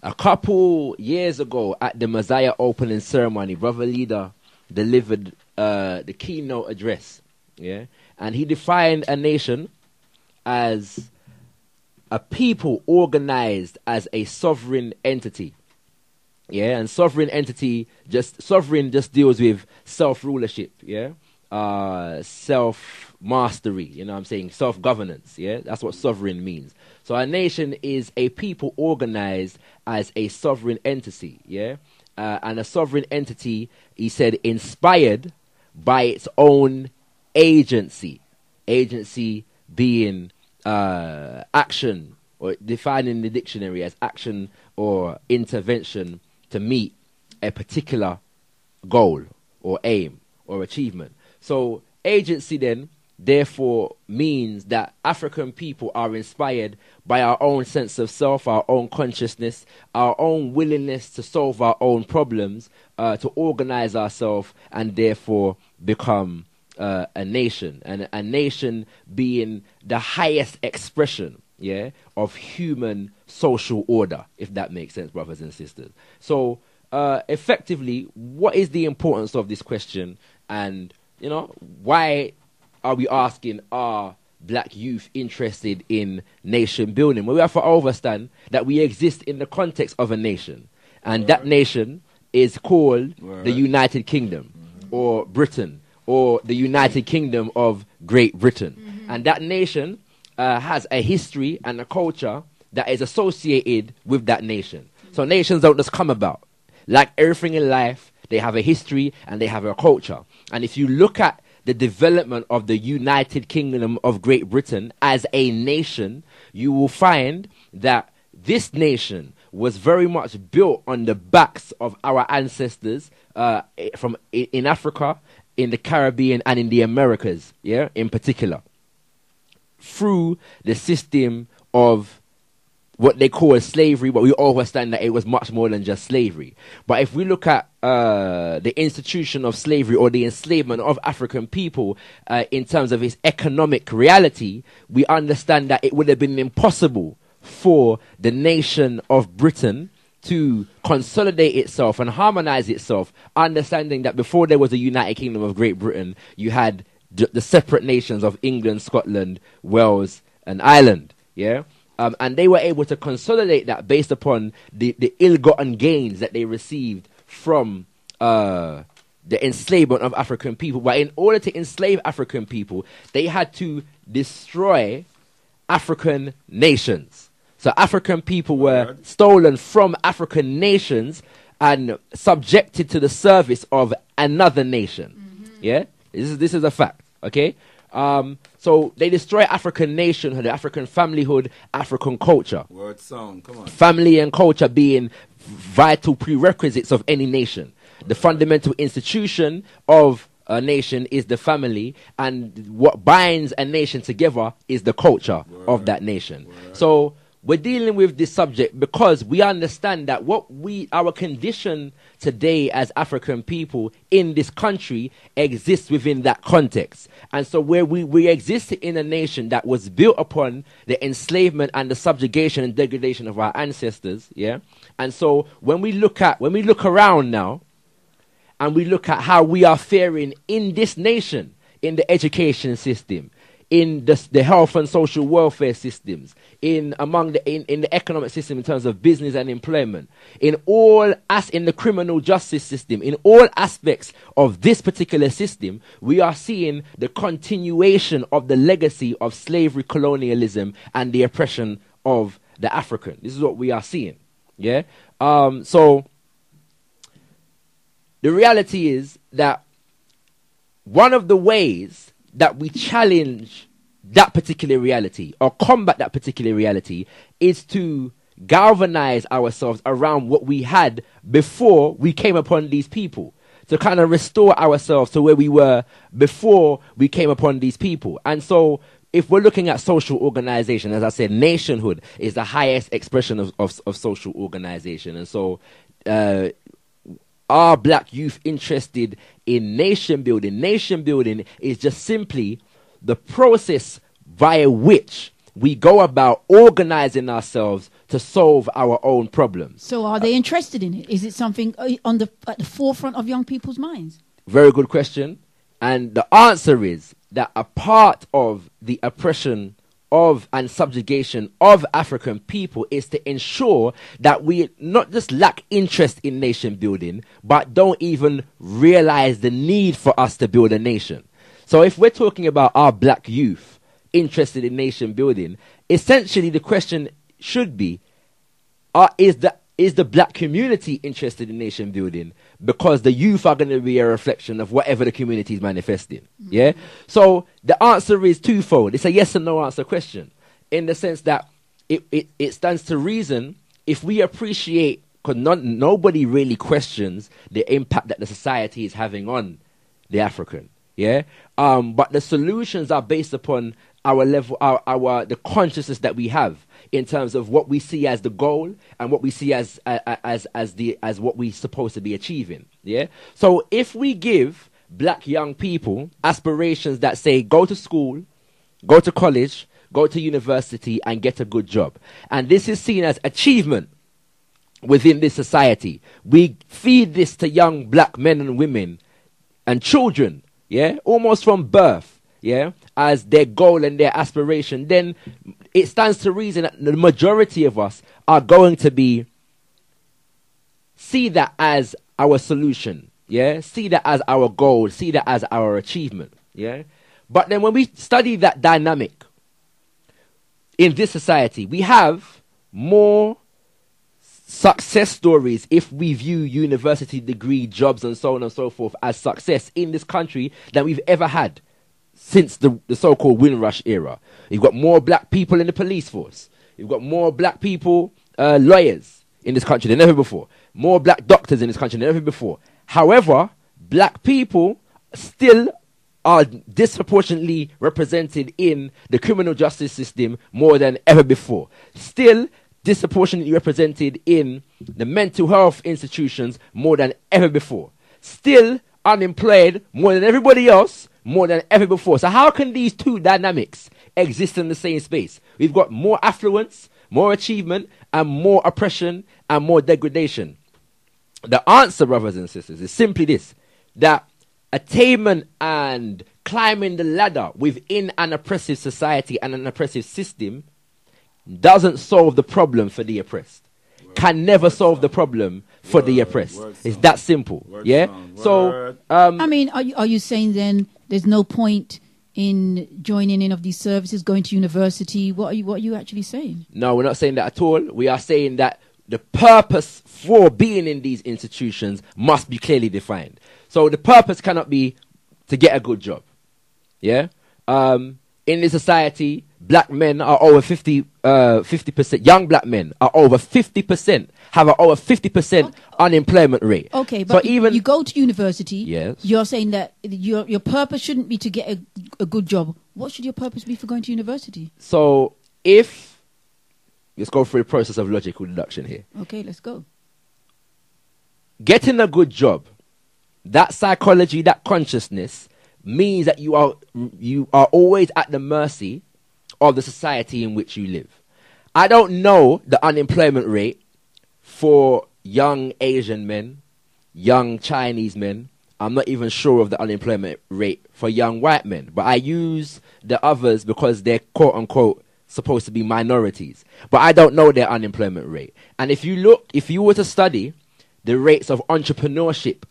A couple years ago at the Mosiah opening ceremony, Brother Leader delivered the keynote address. Yeah, and he defined a nation as a people organized as a sovereign entity. Yeah, and sovereign just deals with self-rulership, yeah? Self-mastery, you know what I'm saying? Self-governance, yeah? That's what sovereign means. So a nation is a people organized as a sovereign entity, yeah? And a sovereign entity, he said, inspired by its own agency. Agency being action, or defined in the dictionary as action or intervention to meet a particular goal or aim or achievement. So agency then therefore means that African people are inspired by our own sense of self, our own consciousness, our own willingness to solve our own problems, to organize ourselves and therefore become a nation. And a nation being the highest expression, yeah, of human social order, if that makes sense, brothers and sisters. So effectively, what is the importance of this question? And, you know, why are we asking, are black youth interested in nation building? Well, we have to understand that we exist in the context of a nation. And that nation is called the United Kingdom, or Britain, or the United Kingdom of Great Britain. And that nation has a history and a culture that is associated with that nation. So nations don't just come about. Like everything in life, they have a history and they have a culture. And if you look at the development of the United Kingdom of Great Britain as a nation, you will find that this nation was very much built on the backs of our ancestors in Africa, in the Caribbean, and in the Americas, yeah, in particular, through the system of what they call slavery, but we all understand that it was much more than just slavery. But if we look at the institution of slavery or the enslavement of African people in terms of its economic reality, we understand that it would have been impossible for the nation of Britain to consolidate itself and harmonize itself, understanding that before there was a United Kingdom of Great Britain, you had the separate nations of England, Scotland, Wales, and Ireland, yeah? And they were able to consolidate that based upon the ill-gotten gains that they received from the enslavement of African people. But in order to enslave African people, they had to destroy African nations. So African people were stolen from African nations and subjected to the service of another nation. Yeah? This is a fact, okay? So they destroy African nationhood, African familyhood, African culture. Word sound, come on. Family and culture being vital prerequisites of any nation. The fundamental institution of a nation is the family, and what binds a nation together is the culture of that nation. So we're dealing with this subject because we understand that our condition today as African people in this country exists within that context. And so where we exist in a nation that was built upon the enslavement and the subjugation and degradation of our ancestors, yeah? And so when we look around now, and we look at how we are faring in this nation, in the education system, in the health and social welfare systems, in the economic system in terms of business and employment, in the criminal justice system, in all aspects of this particular system, we are seeing the continuation of the legacy of slavery, colonialism, and the oppression of the African. This is what we are seeing. Yeah. So the reality is that one of the ways that we challenge that particular reality or combat that particular reality is to galvanize ourselves around what we had before we came upon these people, to kind of restore ourselves to where we were before we came upon these people. And so if we're looking at social organization, as I said, nationhood is the highest expression of social organization. And so are black youth interested in nation building? Nation building is just simply the process via which we go about organizing ourselves to solve our own problems. So are they interested in it? Is it something at the forefront of young people's minds? Very good question. And the answer is that a part of the oppression of and subjugation of African people is to ensure that we not just lack interest in nation building, but don't even realize the need for us to build a nation. So if we're talking about our black youth interested in nation building, essentially the question should be, is the black community interested in nation building? Because the youth are going to be a reflection of whatever the community is manifesting. Mm-hmm. Yeah. So the answer is twofold. It's a yes and no answer question, in the sense that it stands to reason if we appreciate, because nobody really questions the impact that the society is having on the African. Yeah. But the solutions are based upon our level, the consciousness that we have in terms of what we see as the goal and what we see as what we're supposed to be achieving. Yeah. So if we give black young people aspirations that say go to school, go to college, go to university and get a good job, and this is seen as achievement within this society, we feed this to young black men and women and children, yeah, almost from birth, yeah, as their goal and their aspiration, then it stands to reason that the majority of us are going to see that as our solution, yeah, see that as our goal, see that as our achievement, yeah. But then when we study that dynamic in this society, we have more success stories if we view university degree, jobs and so on and so forth as success in this country than we've ever had since the so-called Windrush era. You've got more black people in the police force. You've got more black people, lawyers in this country than ever before. More black doctors in this country than ever before. However, black people still are disproportionately represented in the criminal justice system more than ever before. Still disproportionately represented in the mental health institutions more than ever before. Still unemployed more than everybody else, more than ever before. So how can these two dynamics exist in the same space? We've got more affluence, more achievement, and more oppression and more degradation. The answer, brothers and sisters, is simply this, that attainment and climbing the ladder within an oppressive society and an oppressive system doesn't solve the problem for the oppressed. Can never solve the problem for the oppressed. It's that simple. Yeah. So, I mean, are you saying then there's no point in joining in of these services, going to university? What are you actually saying? No, we're not saying that at all. We are saying that the purpose for being in these institutions must be clearly defined. So the purpose cannot be to get a good job. Yeah. In this society, black men are over 50%. Young black men are over 50%. Have an over 50% unemployment rate. Okay, but so even you go to university. Yes. You're saying that your purpose shouldn't be to get a good job. What should your purpose be for going to university? So let's go through the process of logical deduction here. Okay, let's go. getting a good job, that psychology, that consciousness means that you are always at the mercy of the society in which you live. I don't know the unemployment rate for young Asian men, young Chinese men. I'm not even sure of the unemployment rate for young white men, but I use the others because they're quote unquote supposed to be minorities. But I don't know their unemployment rate. And if you were to study the rates of entrepreneurship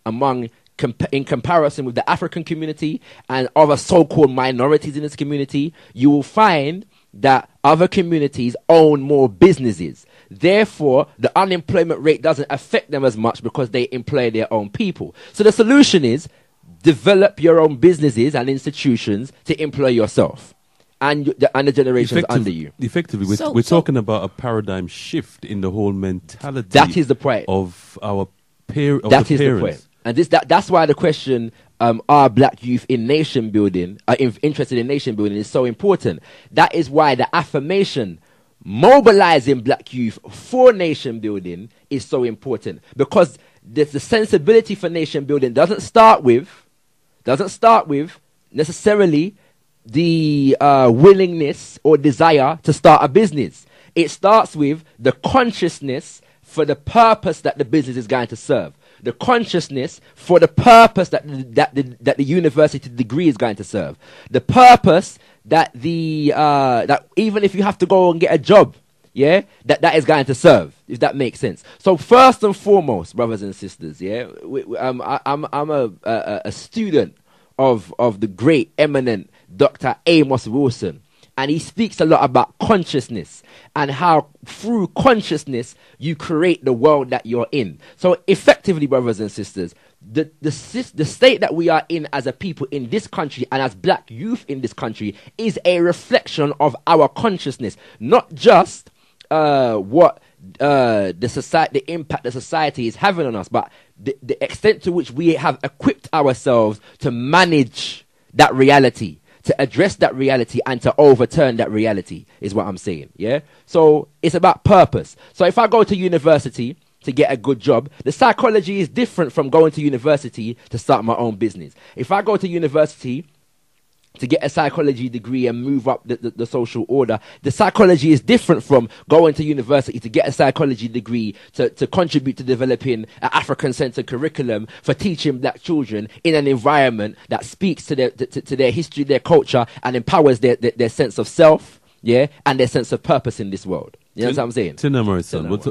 in comparison with the African community and other so-called minorities in this community, you will find that other communities own more businesses. Therefore, the unemployment rate doesn't affect them as much because they employ their own people. So the solution is develop your own businesses and institutions to employ yourself and the generations under you. Effectively, we're talking about a paradigm shift in the whole mentality. That is the point of our parents. That is the point. And that's why the question, are black youth in nation building, interested in nation building, is so important. That is why the affirmation mobilizing black youth for nation building is so important, because the sensibility for nation building doesn't start with necessarily the willingness or desire to start a business. It starts with the consciousness for the purpose that the business is going to serve, the consciousness for the purpose that the university degree is going to serve, the purpose that that even if you have to go and get a job, that is going to serve, if that makes sense. So first and foremost, brothers and sisters, I'm a student of the great eminent Dr. Amos Wilson, and he speaks a lot about consciousness and how through consciousness you create the world that you're in. So effectively, brothers and sisters, the state that we are in as a people in this country and as black youth in this country is a reflection of our consciousness, not just what the impact the society is having on us, but the extent to which we have equipped ourselves to manage that reality, to address that reality and to overturn that reality is what I'm saying. So it's about purpose. So if I go to university to get a good job, the psychology is different from going to university to start my own business. If I go to university to get a psychology degree and move up the social order, the psychology is different from going to university to get a psychology degree to contribute to developing an African-centered curriculum for teaching black children in an environment that speaks to their history, their culture, and empowers their sense of self, and their sense of purpose in this world. You know what I'm saying?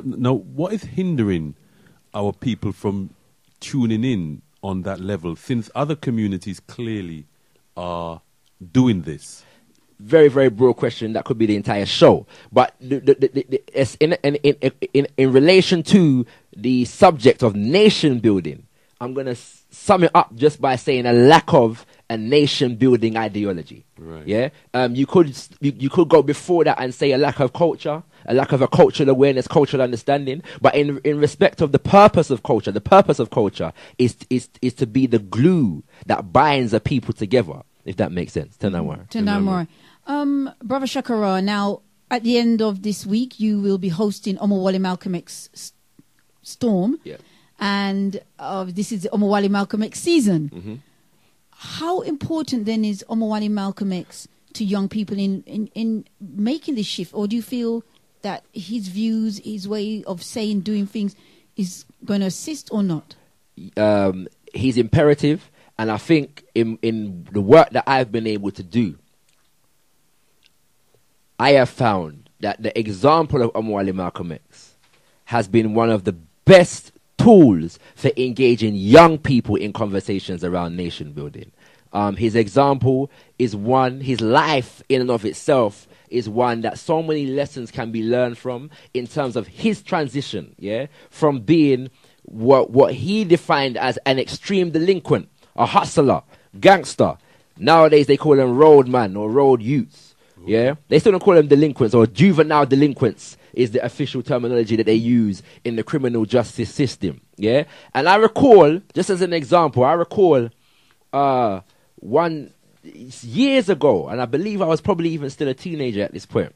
Now, what is hindering our people from tuning in on that level, since other communities clearly are doing this? Very, very broad question. That could be the entire show. But in relation to the subject of nation building, I'm going to sum it up just by saying a lack of a nation building ideology. Right. You could go before that and say a lack of culture, a lack of a cultural awareness, cultural understanding. But in respect of the purpose of culture is to be the glue that binds a people together, if that makes sense. Brother ShakaRa, now at the end of this week, you will be hosting Omowale Malcolm X Storm. Yeah. And this is the Omowale Malcolm X season. Mm-hmm. How important then is Omowale Malcolm X to young people in making this shift? Or do you feel that his views, his way of saying, doing things is going to assist or not? He's imperative. And I think in the work that I've been able to do, I have found that the example of Omowale Malcolm X has been one of the best tools for engaging young people in conversations around nation building. His example is one, his life in and of itself is one that so many lessons can be learned from in terms of his transition, from being what he defined as an extreme delinquent, a hustler, gangster. Nowadays they call them roadman or road youths. They still don't call them delinquents, or juvenile delinquents is the official terminology that they use in the criminal justice system. And I recall, just as an example, one years ago, and I believe I was probably even still a teenager at this point,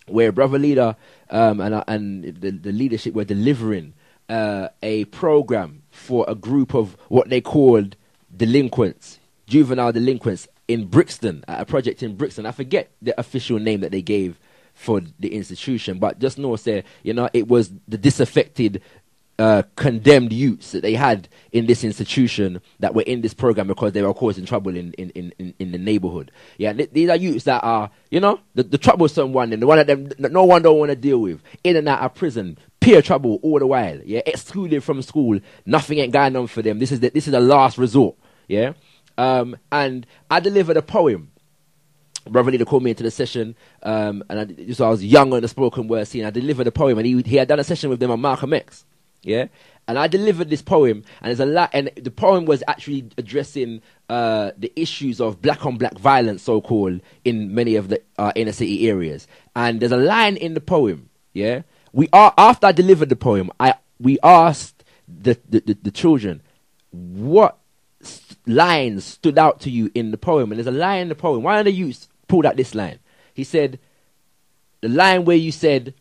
where Brother Leader and the leadership were delivering a program for a group of what they called delinquents, juvenile delinquents in Brixton, at a project in Brixton. I forget the official name that they gave for the institution, but just know, say, you know, it was the disaffected, condemned youths that they had in this institution that were in this program because they were causing trouble in the neighborhood. Yeah, these are youths that are, you know, the troublesome one, and the one that them that no one don't want to deal with, in and out of prison, peer trouble all the while. Yeah, excluded from school, nothing ain't going on for them. This is the last resort. Yeah, and I delivered a poem. Brother Leader called me into the session, and I was young on the spoken word scene. I delivered a poem, and he had done a session with them on Malcolm X. Yeah, and I delivered this poem, and there's a lot, and the poem was actually addressing the issues of black on black violence, so called, in many of the inner city areas. And there's a line in the poem. Yeah, after I delivered the poem, we asked the children what lines stood out to you in the poem, and there's a line in the poem. One of the youths pulled out this line. He said, the line where you said,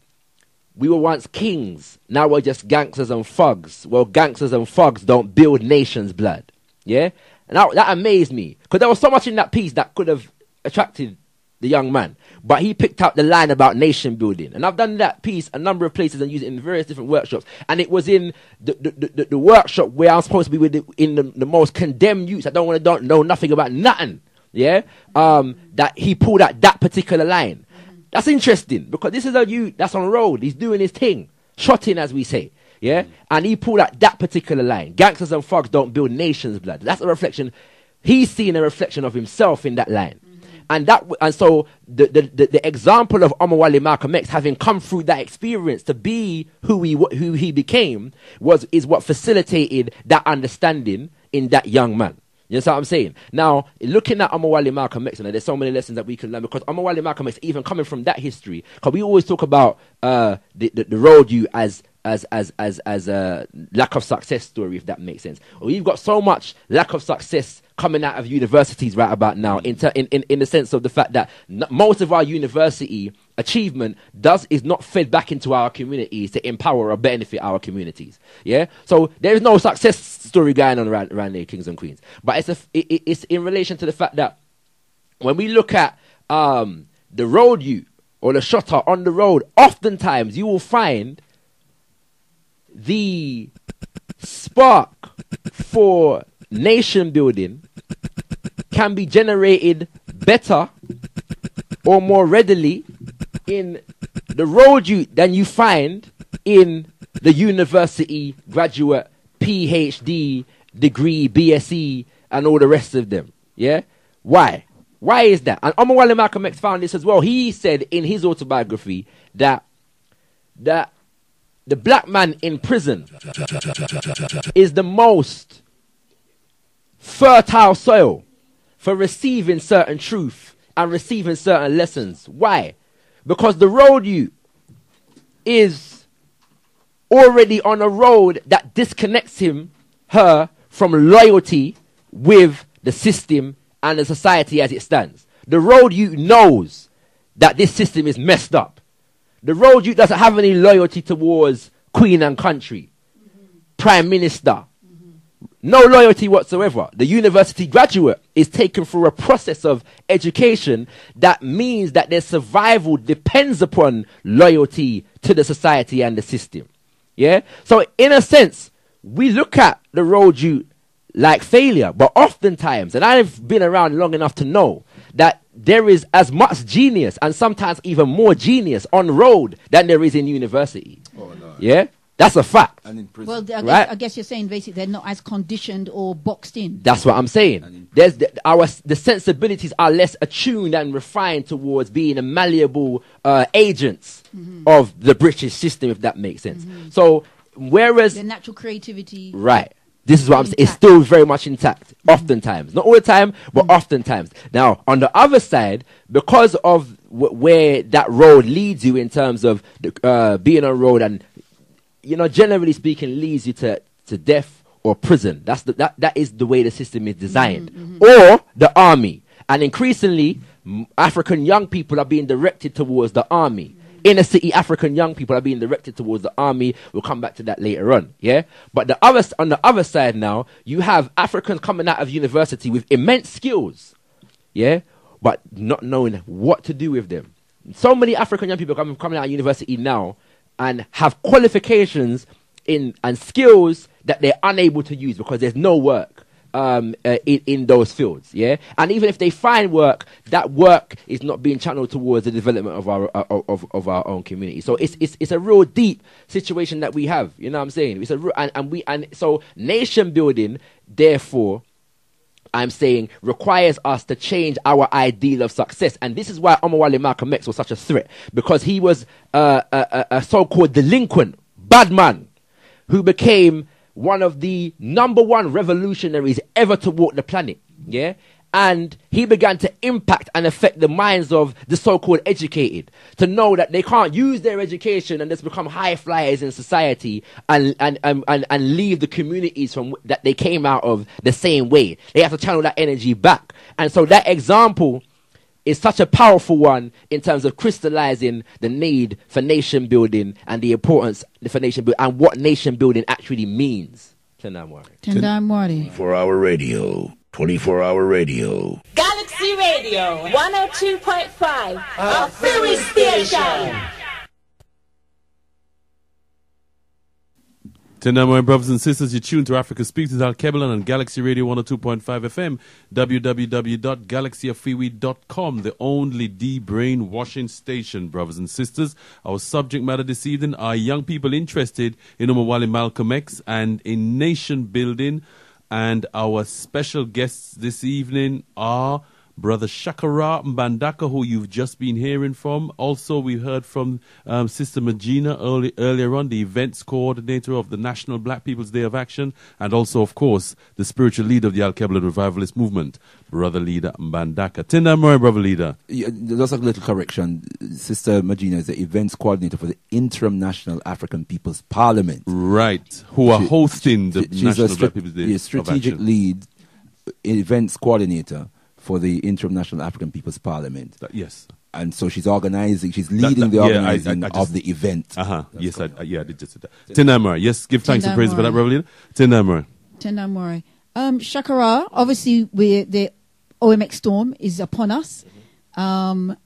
"We were once kings, now we're just gangsters and thugs." Well, gangsters and thugs don't build nations' blood. Yeah? And that amazed me, because there was so much in that piece that could have attracted the young man. But he picked up the line about nation building. And I've done that piece a number of places and used it in various different workshops. And it was in the workshop where I'm supposed to be with in the most condemned youths that don't know nothing about nothing. Yeah? That he pulled out that particular line. That's interesting, because this is a youth that's on the road. He's doing his thing, shotting, as we say. Yeah? And he pulled out that particular line. Gangsters and thugs don't build nations' blood. That's a reflection. He's seeing a reflection of himself in that line. And so the example of Omowale Malcolm X having come through that experience to be who he became is what facilitated that understanding in that young man. You know what I'm saying? Now, looking at Omowale Malcolm X, and there's so many lessons that we can learn, because Omowale Malcolm X, even coming from that history, because we always talk about the road you as a lack of success story, if that makes sense. Well, you've got so much lack of success coming out of universities right about now, in the sense of the fact that most of our university achievement is not fed back into our communities to empower or benefit our communities. Yeah, so there is no success story going on around there, kings and queens. But it's in relation to the fact that when we look at the road youth or the shotter on the road, oftentimes you will find the spark for nation building can be generated better or more readily in the road youth than you find in the university graduate, PhD, degree, BSc, and all the rest of them. Yeah? Why? Why is that? And Omowale Malcolm X found this as well. He said in his autobiography that the black man in prison is the most fertile soil for receiving certain truth and receiving certain lessons. Why? Because the road youth is already on a road that disconnects her from loyalty with the system and the society as it stands. The road youth knows that this system is messed up. The road youth doesn't have any loyalty towards Queen and Country, Prime Minister. No loyalty whatsoever. The university graduate is taken through a process of education that means that their survival depends upon loyalty to the society and the system. Yeah? So in a sense, we look at the road youth like failure, but oftentimes, and I've been around long enough to know that there is as much genius and sometimes even more genius on road than there is in university. Oh, no. Yeah? That's a fact. And in prison. Well, I guess you're saying basically they're not as conditioned or boxed in. That's what I'm saying. There's the sensibilities are less attuned and refined towards being a malleable agents of the British system, if that makes sense. So whereas the natural creativity, right? This is what I'm saying. It's still very much intact. Oftentimes, not all the time, but oftentimes. Now, on the other side, because of where that road leads you in terms of being on road and, you know, generally speaking, leads you to death or prison. That is the way the system is designed. Or the army. And increasingly, African young people are being directed towards the army. inner city African young people are being directed towards the army. We'll come back to that later on, yeah? But on the other side now, you have Africans coming out of university with immense skills, yeah? But not knowing what to do with them. So many African young people coming out of university now and have qualifications and skills that they're unable to use because there's no work in those fields, yeah. And even if they find work, that work is not being channeled towards the development of our own community. So it's a real deep situation that we have. You know what I'm saying? It's a real, and so nation building, therefore, I'm saying, requires us to change our ideal of success. And this is why Omowale Malcolm X was such a threat, because he was a so-called delinquent, bad man, who became one of the #1 revolutionaries ever to walk the planet, yeah? And he began to impact and affect the minds of the so-called educated, to know that they can't use their education and just become high flyers in society and leave the communities from that they came out of the same way. They have to channel that energy back. And so that example is such a powerful one in terms of crystallizing the need for nation building and the importance for nation building and what nation building actually means. Tendai Mwari. 24-hour radio. 24-hour radio. Galaxy Radio 102.5, a Philly station. Tonight, my brothers and sisters, you're tuned to Africa Speaks with Alkebu-Lan on Galaxy Radio 102.5 FM, www.galaxyafiwi.com, the only de-brainwashing station, brothers and sisters. Our subject matter this evening are young people interested in Omowale Malcolm X and in nation building. And our special guests this evening are Brother ShakaRa Mbandaka, who you've just been hearing from. Also, we heard from Sister Magina earlier on, the events coordinator of the National Black People's Day of Action, and also, of course, the spiritual leader of the Alkebu-Lan Revivalist Movement, Brother Leader Mbandaka. Tenda Moy, Brother Leader. Yeah, just a little correction. Sister Magina is the events coordinator for the Interim National African People's Parliament. Right, who are hosting the National Black People's Day of Action. Strategic lead, events coordinator for the Interim National African People's Parliament. Yes. And so she's organizing, she's leading the organizing of the event. Yes, I did just say that. Tendai, yes, give thanks and praise for that, Brother Leader. Tendai. ShakaRa, obviously the OMX Storm is upon us. Do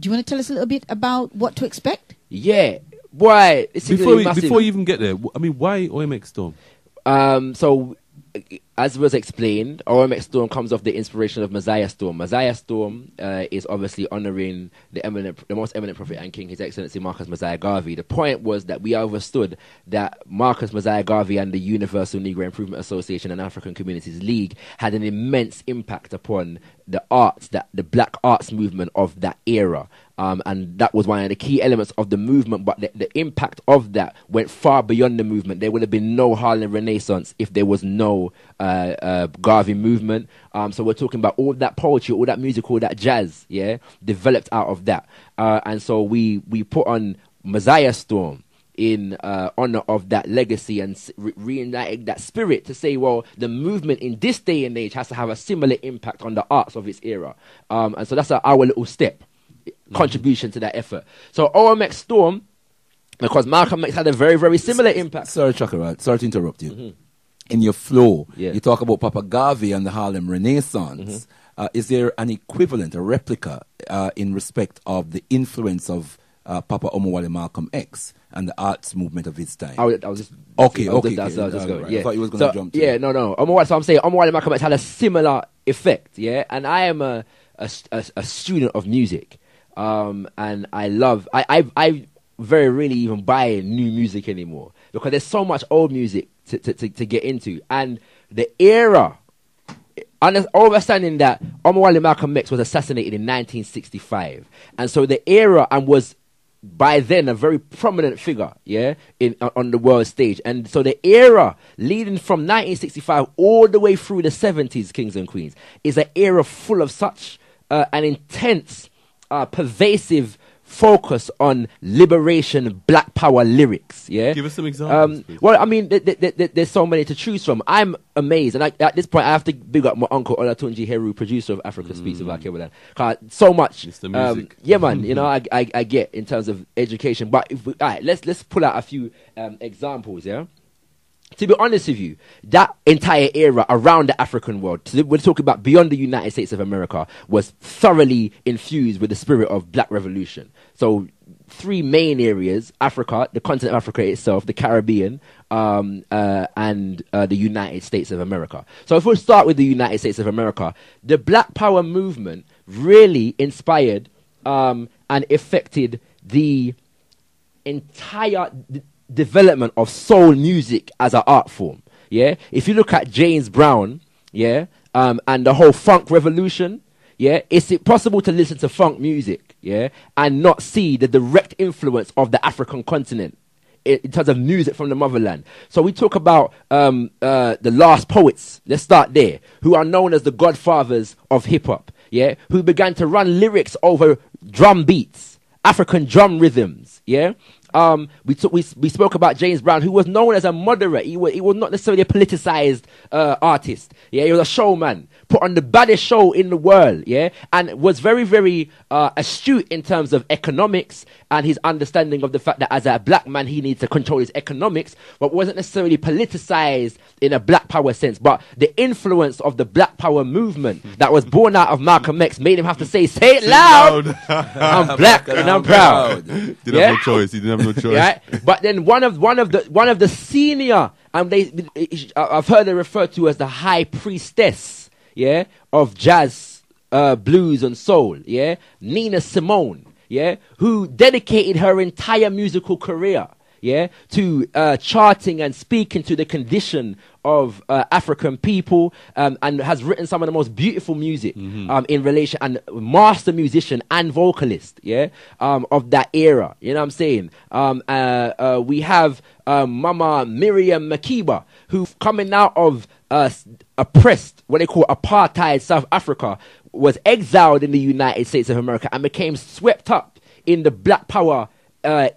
you want to tell us a little bit about what to expect? Yeah. Boy, before you even get there, I mean, why OMX Storm? So, as was explained, OMX Storm comes off the inspiration of Mosiah Storm. Mosiah Storm is obviously honouring the most eminent Prophet and King, His Excellency Marcus Mosiah Garvey. The point was that we understood that Marcus Mosiah Garvey and the Universal Negro Improvement Association and African Communities League had an immense impact upon the arts, the black arts movement of that era. And that was one of the key elements of the movement, but the impact of that went far beyond the movement. There would have been no Harlem Renaissance if there was no Garvey movement. So we're talking about all that poetry, all that music, all that jazz, yeah, developed out of that. And so we put on Mosiah Storm in honor of that legacy and reuniting that spirit to say, well, the movement in this day and age has to have a similar impact on the arts of its era. And so that's our little step. Contribution to that effort. So OMX Storm, because Malcolm X had a very, very similar impact. Sorry, ShakaRa, sorry to interrupt you. In your flow, you talk about Papa Garvey and the Harlem Renaissance. Is there an equivalent, a replica, in respect of the influence of Papa Omowale Malcolm X and the arts movement of his time? I was just okay. I thought you was going to jump to it. No. So I'm saying Omowale Malcolm X had a similar effect, yeah? And I am a student of music. And I very rarely even buy new music anymore because there's so much old music to get into. And the era, understanding that Omowale Malcolm X was assassinated in 1965. And so the era, and was by then a very prominent figure, yeah, on the world stage. And so the era leading from 1965 all the way through the 70s, kings and queens, is an era full of such an intense, pervasive focus on liberation, black power lyrics. Yeah, give us some examples. Well, I mean, there's so many to choose from. I'm amazed, and at this point, I have to big up my uncle Olatunji Heru, producer of Africa Speaks of Alkebu-Lan. So much, yeah, man. You know, I get in terms of education, but if all right, let's pull out a few examples. Yeah. To be honest with you, that entire era around the African world, we're talking about beyond the United States of America, was thoroughly infused with the spirit of Black Revolution. So 3 main areas: Africa, the continent of Africa itself, the Caribbean, and the United States of America. So if we start with the United States of America, the Black Power movement really inspired and affected the entire development of soul music as an art form. Yeah, if you look at James Brown, yeah, and the whole funk revolution, yeah, it's possible to listen to funk music, yeah, and not see the direct influence of the African continent in terms of music from the motherland. So we talk about the last poets. Let's start there, who are known as the godfathers of hip hop, yeah, who began to run lyrics over drum beats, African drum rhythms, yeah. We spoke about James Brown, who was known as a moderate. He was not necessarily a politicized artist. Yeah, he was a showman, put on the baddest show in the world. Yeah, and was very, very astute in terms of economics and his understanding of the fact that as a black man he needs to control his economics, but wasn't necessarily politicized in a black power sense. But the influence of the Black Power movement that was born out of Malcolm X made him have to say it loud. I'm black and I'm proud. Didn't have no choice. He didn't have no choice. Right? But then one of the senior, and I've heard her referred to as the high priestess, yeah, of jazz, blues and soul, yeah, Nina Simone, yeah, who dedicated her entire musical career, yeah, to charting and speaking to the condition of African people, and has written some of the most beautiful music in relation, and master musician and vocalist, yeah, of that era. You know what I'm saying? We have Mama Miriam Makeba, who coming out of oppressed, what they call apartheid South Africa, was exiled in the United States of America and became swept up in the Black Power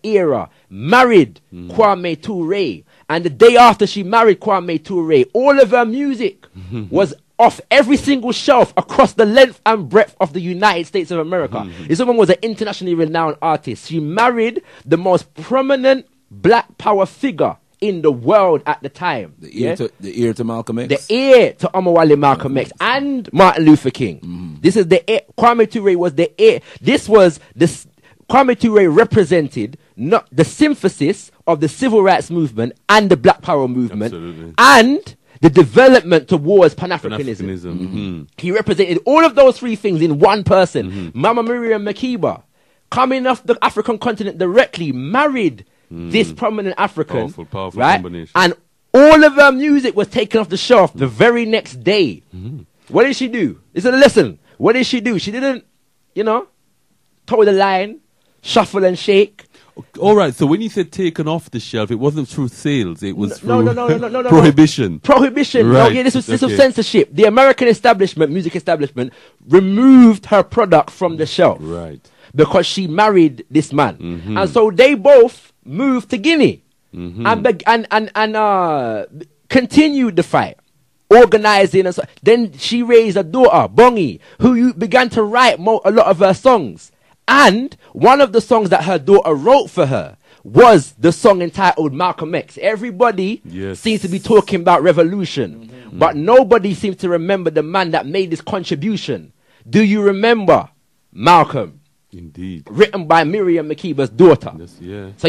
era, married Kwame Ture, and the day after she married Kwame Ture, all of her music was off every single shelf across the length and breadth of the United States of America. This woman was an internationally renowned artist. She married the most prominent Black Power figure in the world at the time. The ear to Malcolm X? The ear to Omowale Malcolm X and Martin Luther King. This is the ear. Kwame Ture was the ear. Kwame Ture represented not the synthesis of the civil rights movement and the Black Power movement. Absolutely. And the development towards Pan-Africanism. He represented all of those 3 things in one person. Mama Miriam Makeba, coming off the African continent directly, married this prominent African, powerful right? Combination. And all of her music was taken off the shelf the very next day. What did she do? It's a lesson. What did she do? She didn't, toe the line, shuffle and shake. All right, so when you said taken off the shelf, it wasn't through sales, it was through no, prohibition. Prohibition. Right. No, yeah, this was censorship. The American establishment, music establishment, removed her product from the shelf. Right. Because she married this man. And so they both moved to Guinea and continued the fight, organizing. And so, then she raised a daughter, Bongi, who began to write a lot of her songs. And one of the songs that her daughter wrote for her was the song entitled Malcolm X. Everybody seems to be talking about revolution, but nobody seems to remember the man that made this contribution. Do you remember Malcolm? Indeed. Written by Miriam Makeba's daughter. So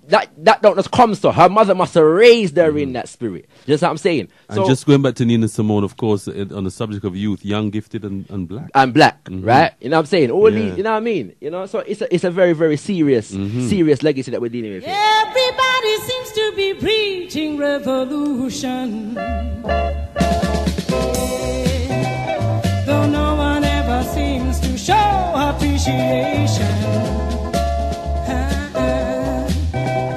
that don't just come to her. Mother must have raised her in that spirit. Just what I'm saying. And so, just going back to Nina Simone, of course, on the subject of youth, young, gifted, and black. And black, right? You know what I'm saying? All these, you know what I mean? So it's a very, very serious legacy that we're dealing with here. Everybody seems to be preaching revolution. Though no one ever seems to show appreciation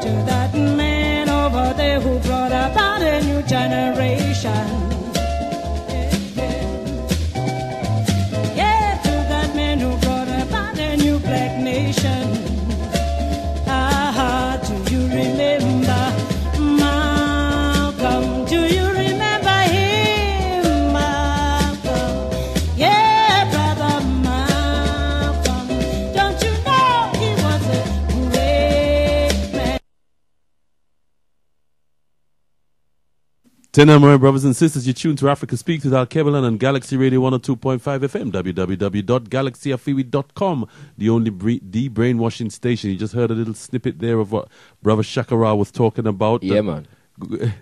to that man over there who brought about a new generation. Yeah, to that man who brought about a new black nation. generation. Ah, do you remember Malcolm? Do you remember him, Malcolm? Yeah, brother Malcolm. Don't you know he was a great man? Tena, my brothers and sisters, you're tuned to Africa Speaks with Alkebu-Lan on Galaxy Radio 102.5 FM, www.galaxyafiwi.com, the only de-brainwashing station. You just heard a little snippet there of what Brother ShakaRa was talking about. Yeah, man.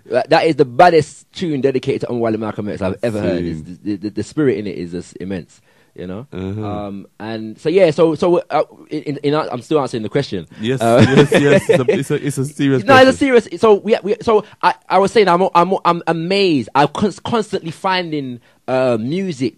That is the baddest tune dedicated to Omowale Malcolm X I've ever heard. The spirit in it is just immense, you know. And so yeah, so I'm still answering the question. Yes, yes. It's a serious. No, it's a serious. So I was saying I'm amazed. I'm constantly finding music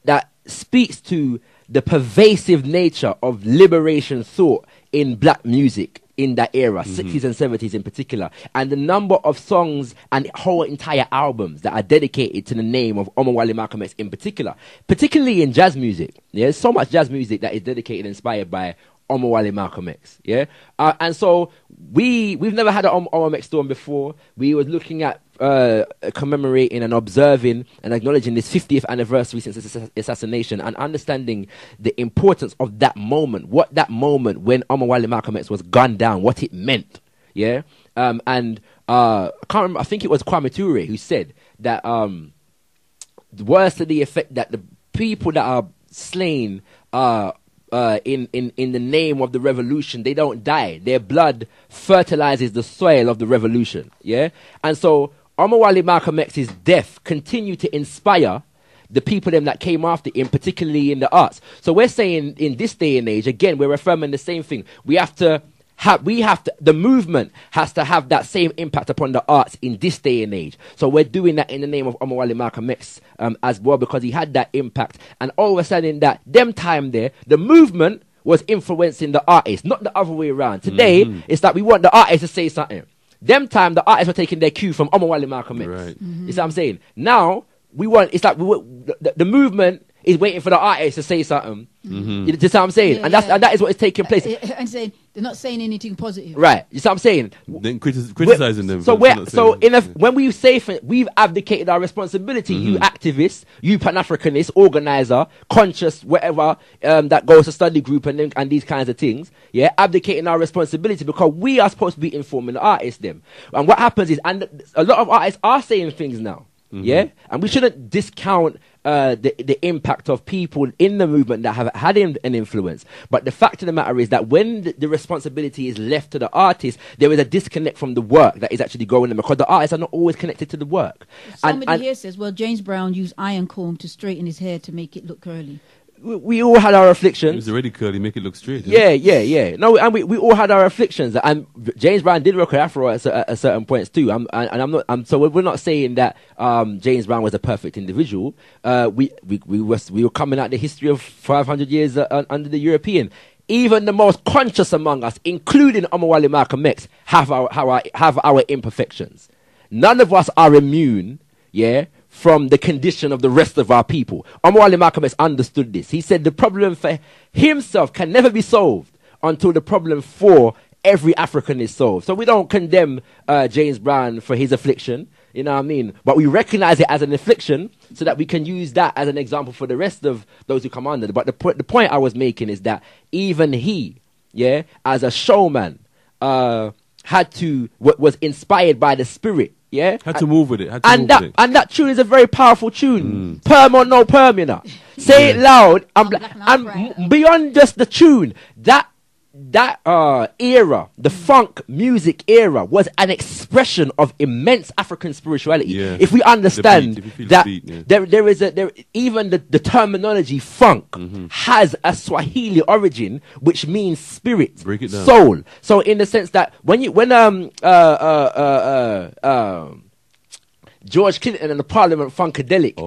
that speaks to the pervasive nature of liberation thought in black music in that era, 60s and 70s in particular, and the number of songs and whole entire albums that are dedicated to the name of Omowale Malcolm X in particular, particularly in jazz music. Yeah, there's so much jazz music that is dedicated and inspired by Omowale Malcolm X. Yeah, and so we've never had an OMX Storm before. We was looking at commemorating and observing and acknowledging this 50th anniversary since his assassination and understanding the importance of that moment, what that moment when Omowale Malcolm X was gunned down, what it meant. Yeah, and I can't remember. I think it was Kwame Ture who said that words to the effect that the people that are slain in the name of the revolution, they don't die. Their blood fertilizes the soil of the revolution. Yeah, and so Omowale Malcolm X's death continued to inspire the people them that came after him, particularly in the arts. So we're saying in this day and age, again, we're affirming the same thing. The movement has to have that same impact upon the arts in this day and age. So we're doing that in the name of Omowale Malcolm X as well, because he had that impact. And all of a sudden that them time there, the movement was influencing the artists, not the other way around. Today, it's that we want the artists to say something. Them time, the artists were taking their cue from Omowale Malcolm X. Right. You see what I'm saying? Now, the movement is waiting for the artists to say something. You see what I'm saying? Yeah, and that is what is taking place. And saying they're not saying anything positive. Right. You see what I'm saying? Then criticizing them. So when we say we've abdicated our responsibility, you activists, you Pan-Africanists, organizer, conscious, whatever, that goes to study group and these kinds of things, yeah, abdicating our responsibility because we are supposed to be informing the artists them. And what happens is, and a lot of artists are saying things now. Yeah, and we shouldn't discount the impact of people in the movement that have had an influence. But the fact of the matter is that when the responsibility is left to the artist, there is a disconnect from the work that is actually going on, because the artists are not always connected to the work. Somebody here says, well, James Brown used iron comb to straighten his hair to make it look curly. We all had our afflictions. It was already curly, make it look straight. Yeah. No, and we all had our afflictions. And James Brown did rock an afro at certain points too. So we're not saying that James Brown was a perfect individual. We were coming out the history of 500 years under the European. Even the most conscious among us, including Omowale Malcolm X, have our imperfections. None of us are immune. Yeah. From the condition of the rest of our people. Omowale Malcolm X understood this. He said the problem for himself can never be solved until the problem for every African is solved. So we don't condemn James Brown for his affliction, you know what I mean? But we recognize it as an affliction so that we can use that as an example for the rest of those who come under. But the point I was making is that even he, yeah, as a showman, was inspired by the spirit. Yeah, had to move with it. And that tune is a very powerful tune. Perm or no perm, you know. Say it loud. And beyond just the tune, that era, the funk music era, was an expression of immense African spirituality. Yeah. If we understand even the terminology funk has a Swahili origin, which means spirit, soul. So in the sense that when George Clinton and the Parliament Funkadelic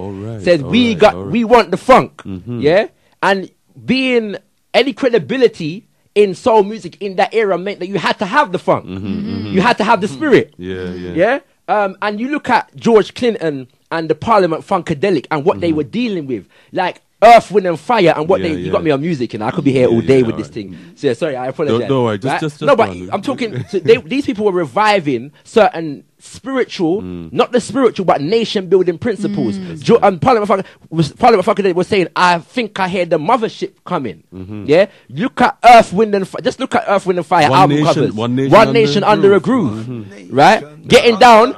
said we want the funk, yeah, and being any credibility in soul music in that era meant that you had to have the funk. You had to have the spirit. Yeah. And you look at George Clinton and the Parliament Funkadelic and what they were dealing with. Like, Earth, Wind and Fire, and what you got me on music, and I could be here all day with this thing. So sorry, I apologize. Don't worry, just no, but I'm talking. So these people were reviving certain spiritual, not the spiritual, but nation-building principles. Parliament Fakade was saying, "I think I hear the mothership coming." Yeah, look at Earth, Wind and Fire. Just look at Earth, Wind and Fire album covers. One nation under a groove, right? Getting down,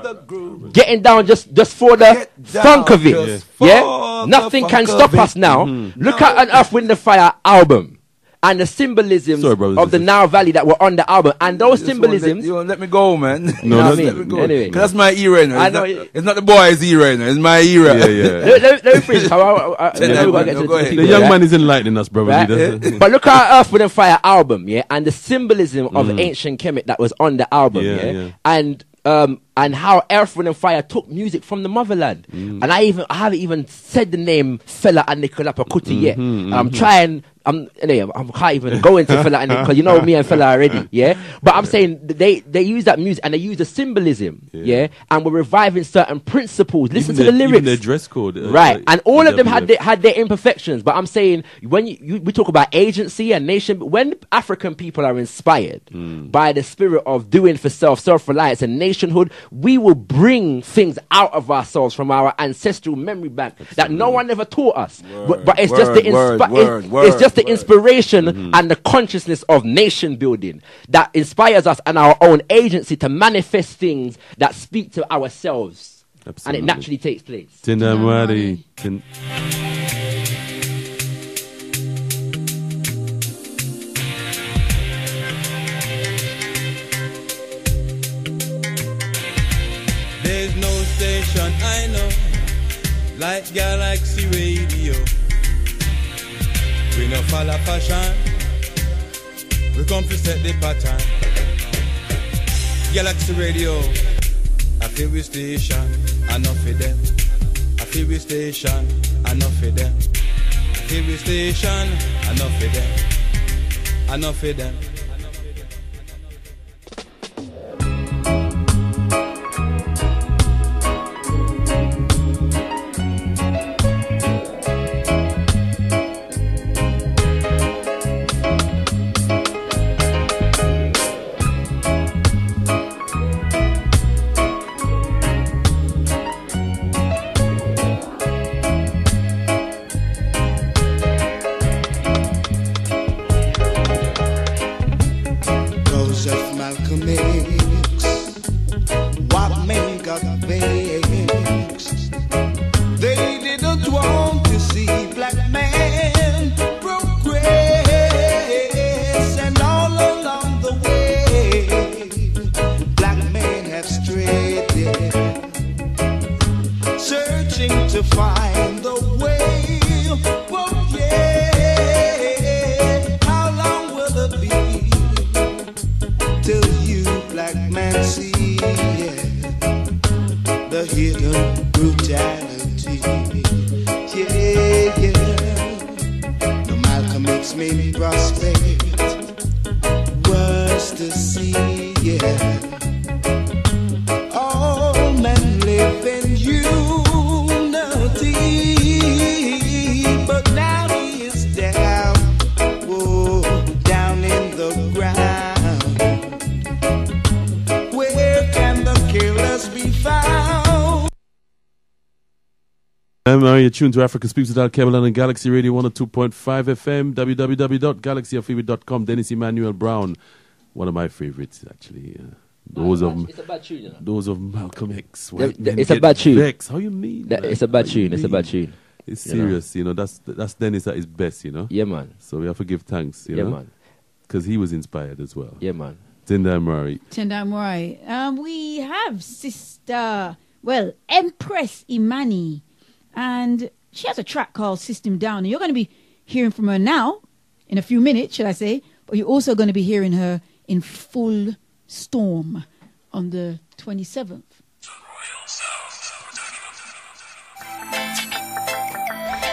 just for the funk of it. Yeah, nothing can stop us now. Look at an Earth, Wind and Fire album and the symbolisms of the Nile Valley that were on the album, and those symbolisms. You won't let me go, man. No, let me go. Anyway, that's my era. I know it's not the boys' era. It's my era. Let me finish. The young man is enlightening us, brother. Right? But look at Earth, Wind and Fire album, and the symbolism of ancient Kemet that was on the album, and how Earth, Wind and Fire took music from the motherland. And I haven't even said the name Fela and Nikolapa Kuti yet. I can't even go into Fela and because you know me and Fela already, but I'm saying they use that music and they use the symbolism, and we're reviving certain principles. Listen to the lyrics, even their dress code, right? And all of them had their imperfections. But I'm saying when we talk about agency and nation, when African people are inspired by the spirit of doing for self-reliance and nationhood, we will bring things out of ourselves from our ancestral memory bank that no one ever taught us. But it's just the inspiration and the consciousness of nation building that inspires us and our own agency to manifest things that speak to ourselves. Absolutely. And it naturally takes place. There's no station I know like Galaxy Radio. We no follow fashion, we come to set the pattern. Galaxy Radio, I feel we station, enough for them. I feel we station, enough for them. I feel we station, enough for them. Enough for them. Malcolm X, what make up vex? They didn't want to see black man progress, and all along the way, black men have strayed there, searching to find the way. Oh yeah, how long will it be till you black man see the hidden brutality? The Malcolm X made prospect was to see, all men live in unity, but now he is down, down in the ground. Where can the killers be found? You're tuned to Africa Speaks with Alkebu-Lan and Galaxy Radio 102.5 FM, www.galaxyofever.com. Dennis Emmanuel Brown, one of my favorites, actually. Those of Malcolm X. It's a bad tune. Vex. How you mean? It's a bad tune. It's a bad tune. It's serious, That's Dennis at his best, Yeah, man. So we have to give thanks, Yeah, man. Because he was inspired as well. Yeah, man. Tendai Murray. We have Sister, Empress Imani, and she has a track called System Down. And you're going to be hearing from her now, in a few minutes, should I say, but you're also going to be hearing her in full storm on the 27th.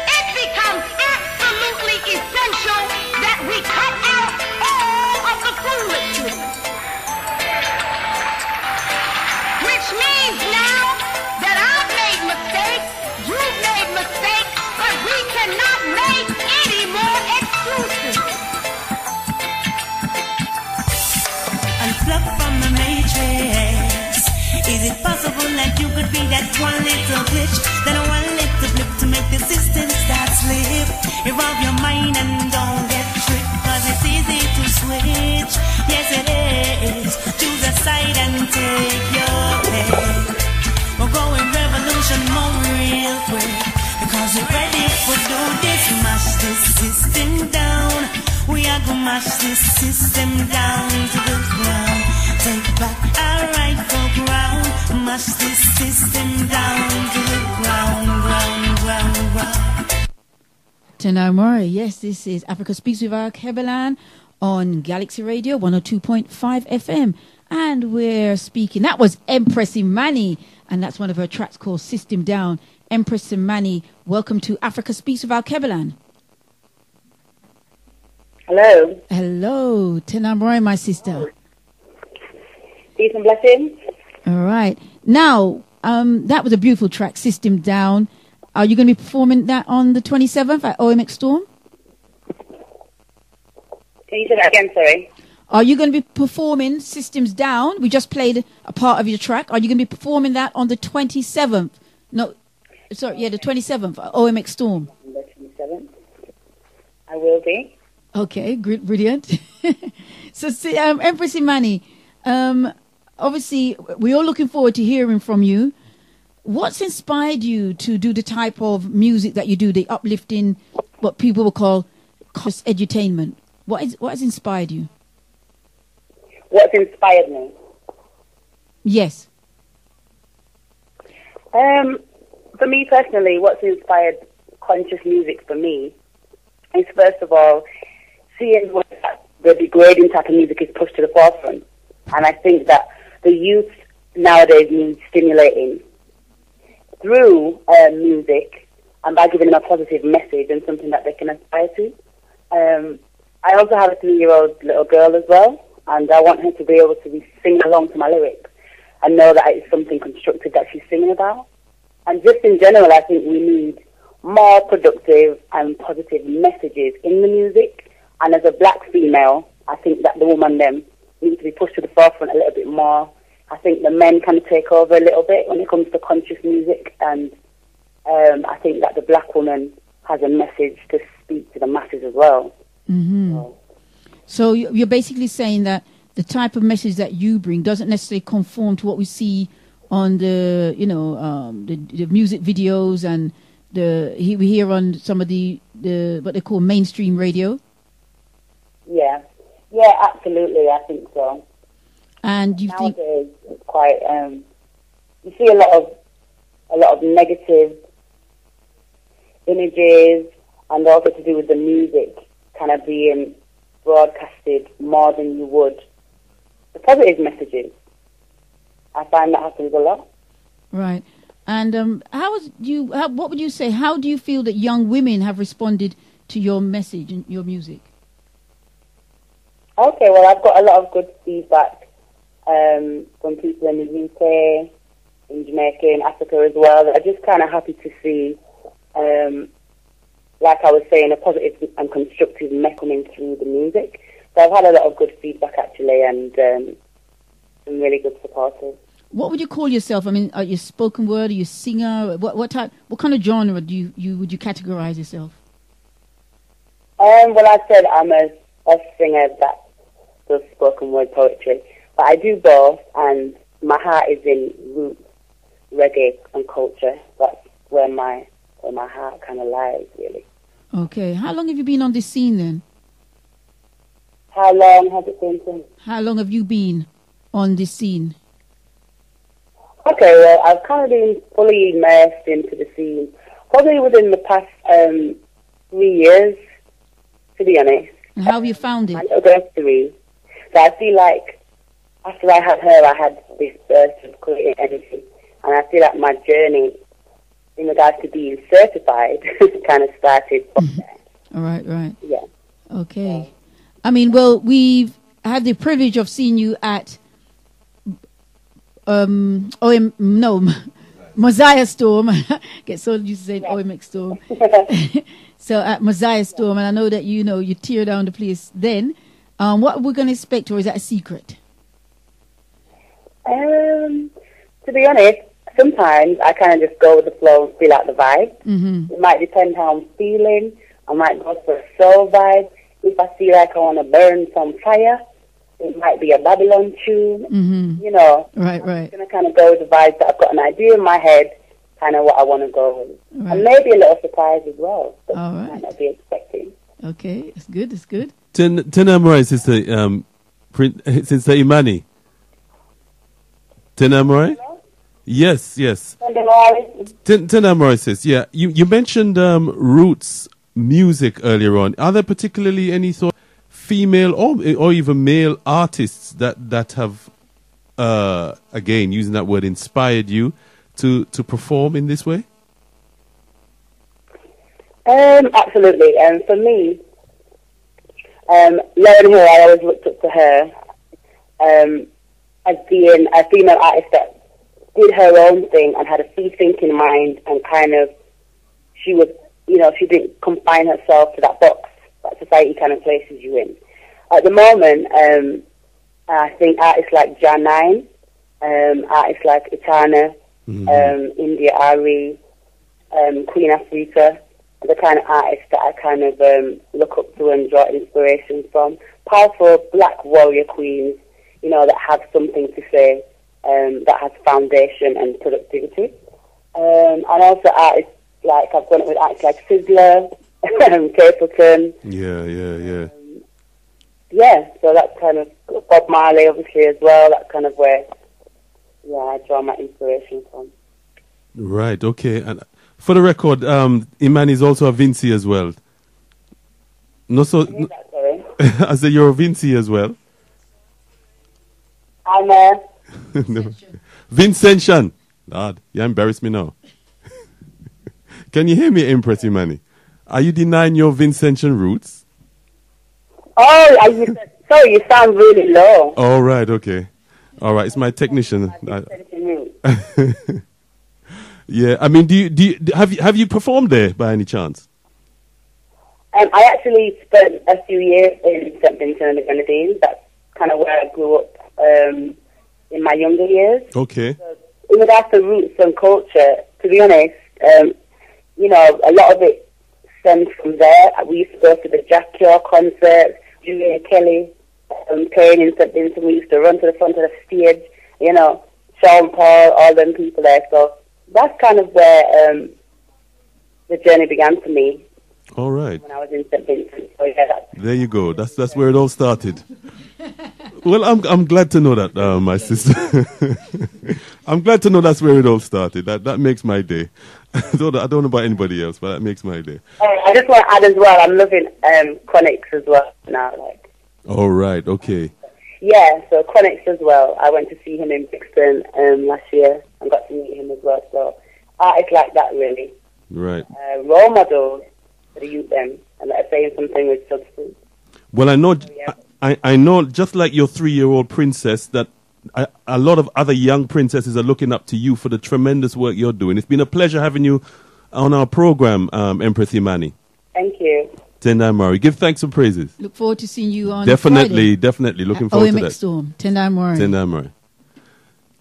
It becomes absolutely essential that we cut out all of the foolishness. Which means now that I've made mistakes, you've made mistakes, but we cannot make one little glitch, then one little blip to make the system start slip. Revolve your mind and don't get tricked, cause it's easy to switch. Yes it is. Choose a side and take your pick. We're going revolution mode real quick, because we're ready for do this. Mash this system down. We are gonna mash this system down to the ground. Take back our rightful ground. Mash this system down to the ground. Tenamori, yes, this is Africa Speaks with Alkebu-Lan on Galaxy Radio 102.5 FM. And we're speaking, that was Empress Imani, and that's one of her tracks called System Down. Empress Imani, welcome to Africa Speaks with Alkebu-Lan. Hello. Hello, Tenamori, my sister. Peace and blessings. All right. Now, that was a beautiful track, System Down. Are you going to be performing that on the 27th at OMX Storm? Can you say that again, sorry? Are you going to be performing Systems Down? We just played a part of your track. Are you going to be performing that on the 27th? No, sorry, yeah, the 27th at OMX Storm. On the 27th. I will be. Okay, great, brilliant. So, Empress Imani, obviously, we're all looking forward to hearing from you. What's inspired you to do the type of music that you do, the uplifting, what people will call Konscious Edutainment? What has inspired you? What's inspired me? Yes. For me personally, what's inspired conscious music for me is, first of all, seeing what the degrading type of music is pushed to the forefront. And I think that the youth nowadays need stimulating through music, and by giving them a positive message and something that they can aspire to. I also have a 3-year-old little girl as well, and I want her to be able to sing along to my lyrics and know that it's something constructive that she's singing about. And just in general, I think we need more productive and positive messages in the music. And as a black female, I think that the woman then needs to be pushed to the forefront a little bit more. I think the men kind of take over a little bit when it comes to conscious music, and I think that the black woman has a message to speak to the masses as well. Mm-hmm. So you're basically saying that the type of message that you bring doesn't necessarily conform to what we see on the, the music videos and we hear on some of the what they call mainstream radio. Yeah, absolutely. I think so. And you nowadays, think it's quite you see a lot of negative images, and also to do with the music kind of being broadcasted more than you would the positive messages. I find that happens a lot. Right. And what would you say? How do you feel that young women have responded to your message and your music? Okay, well, I've got a lot of good feedback from people in the UK, in Jamaica, in Africa as well. I'm just kind of happy to see, like I was saying, a positive and constructive message coming through the music. So I've had a lot of good feedback actually, and some really good supporters. What would you call yourself? I mean, are you spoken word? Are you a singer? What kind of genre would you categorize yourself? Well, I said I'm a singer that does spoken word poetry, but I do both, and my heart is in roots, reggae, and culture. That's where my heart kind of lies, really. Okay. How long have you been on this scene then? How long has it been since? How long have you been on this scene? Okay, well, I've kind of been fully immersed into the scene probably within the past 3 years, to be honest. And how have you found it? My little girl's 3. So I feel like after I had her, I had this burst of creative energy. And I feel like my journey in regards to being certified kind of started from there. All right. Yeah. Okay. Yeah. I mean, well, we've had the privilege of seeing you at Mosiah Storm. Get so used to saying OMX Storm. So at Mosiah Storm, and I know that you tear down the place then. What we're going to expect, or is that a secret? To be honest, sometimes I kind of just go with the flow and feel out the vibe. Mm-hmm. It might depend how I'm feeling. I might go for a soul vibe. If I feel like I want to burn some fire, it might be a Babylon tune. Mm-hmm. You know, Right. I'm going to kind of go with the vibes that I've got an idea in my head, kind of what I want to go with. Right. And maybe a little surprise as well. That All you right. might not be expecting. Okay, it's good. It's good. Tenamorai, Sister Imani. Tenamorai? Yes. Tenamorai says, yeah. You mentioned roots music earlier on. Are there particularly any sort of female or even male artists that have, again, using that word, inspired you to perform in this way? Absolutely. And for me, Lauren Hill, I always looked up to her as being a female artist that did her own thing and had a free thinking mind, and kind of, she was, she didn't confine herself to that box that society kind of places you in. At the moment, I think artists like Jan9, artists like Itana, India Ari, Queen Afrika, the kind of artists that I kind of look up to and draw inspiration from. Powerful black warrior queens, that have something to say, that has foundation and productivity. And also artists like, I've gone up with artists like Sizzler, Capleton. Yeah. Yeah, so that's kind of Bob Marley, obviously, as well. That's kind of where, I draw my inspiration from. Right, okay. And for the record, Imani is also a Vinci as well. No, so sorry. I said you're a Vinci as well. I'm no. Vincentian. Lord, you embarrass me now. Can you hear me, Empress Imani? Are you denying your Vincentian roots? Oh, sorry, you sound really low. All right, okay. All right, it's my technician. Yeah, I mean, have you performed there by any chance? I actually spent a few years in St. Vincent and the Grenadines. That's kind of where I grew up in my younger years. Okay. So, in regards to roots and culture, to be honest, a lot of it stems from there. We used to go to the Jack Cure concerts, Julia Kelly playing in St. Vincent. We used to run to the front of the stage, Sean Paul, all them people there. So that's kind of where the journey began for me. All right. When I was in St. Vincent. So yeah, there you go. That's where it all started. Well, I'm glad to know that, my sister. I'm glad to know that's where it all started. That makes my day. I don't know about anybody else, but that makes my day. I just want to add as well, I'm loving Chronics as well now. All right, okay. Yeah, so Chronics as well. I went to see him in Brixton last year and got to meet him as well. So artists like that, really. Right. Role models for the youth then, and that are saying something with substance. Well, I know, I know, just like your 3-year-old princess, that a lot of other young princesses are looking up to you for the tremendous work you're doing. It's been a pleasure having you on our program, Empress Imani. Thank you. Tendai Murray. Give thanks and praises. Look forward to seeing you on Definitely. Friday Looking forward to that. OMX Storm. Tendai Murray. Tendai Murray.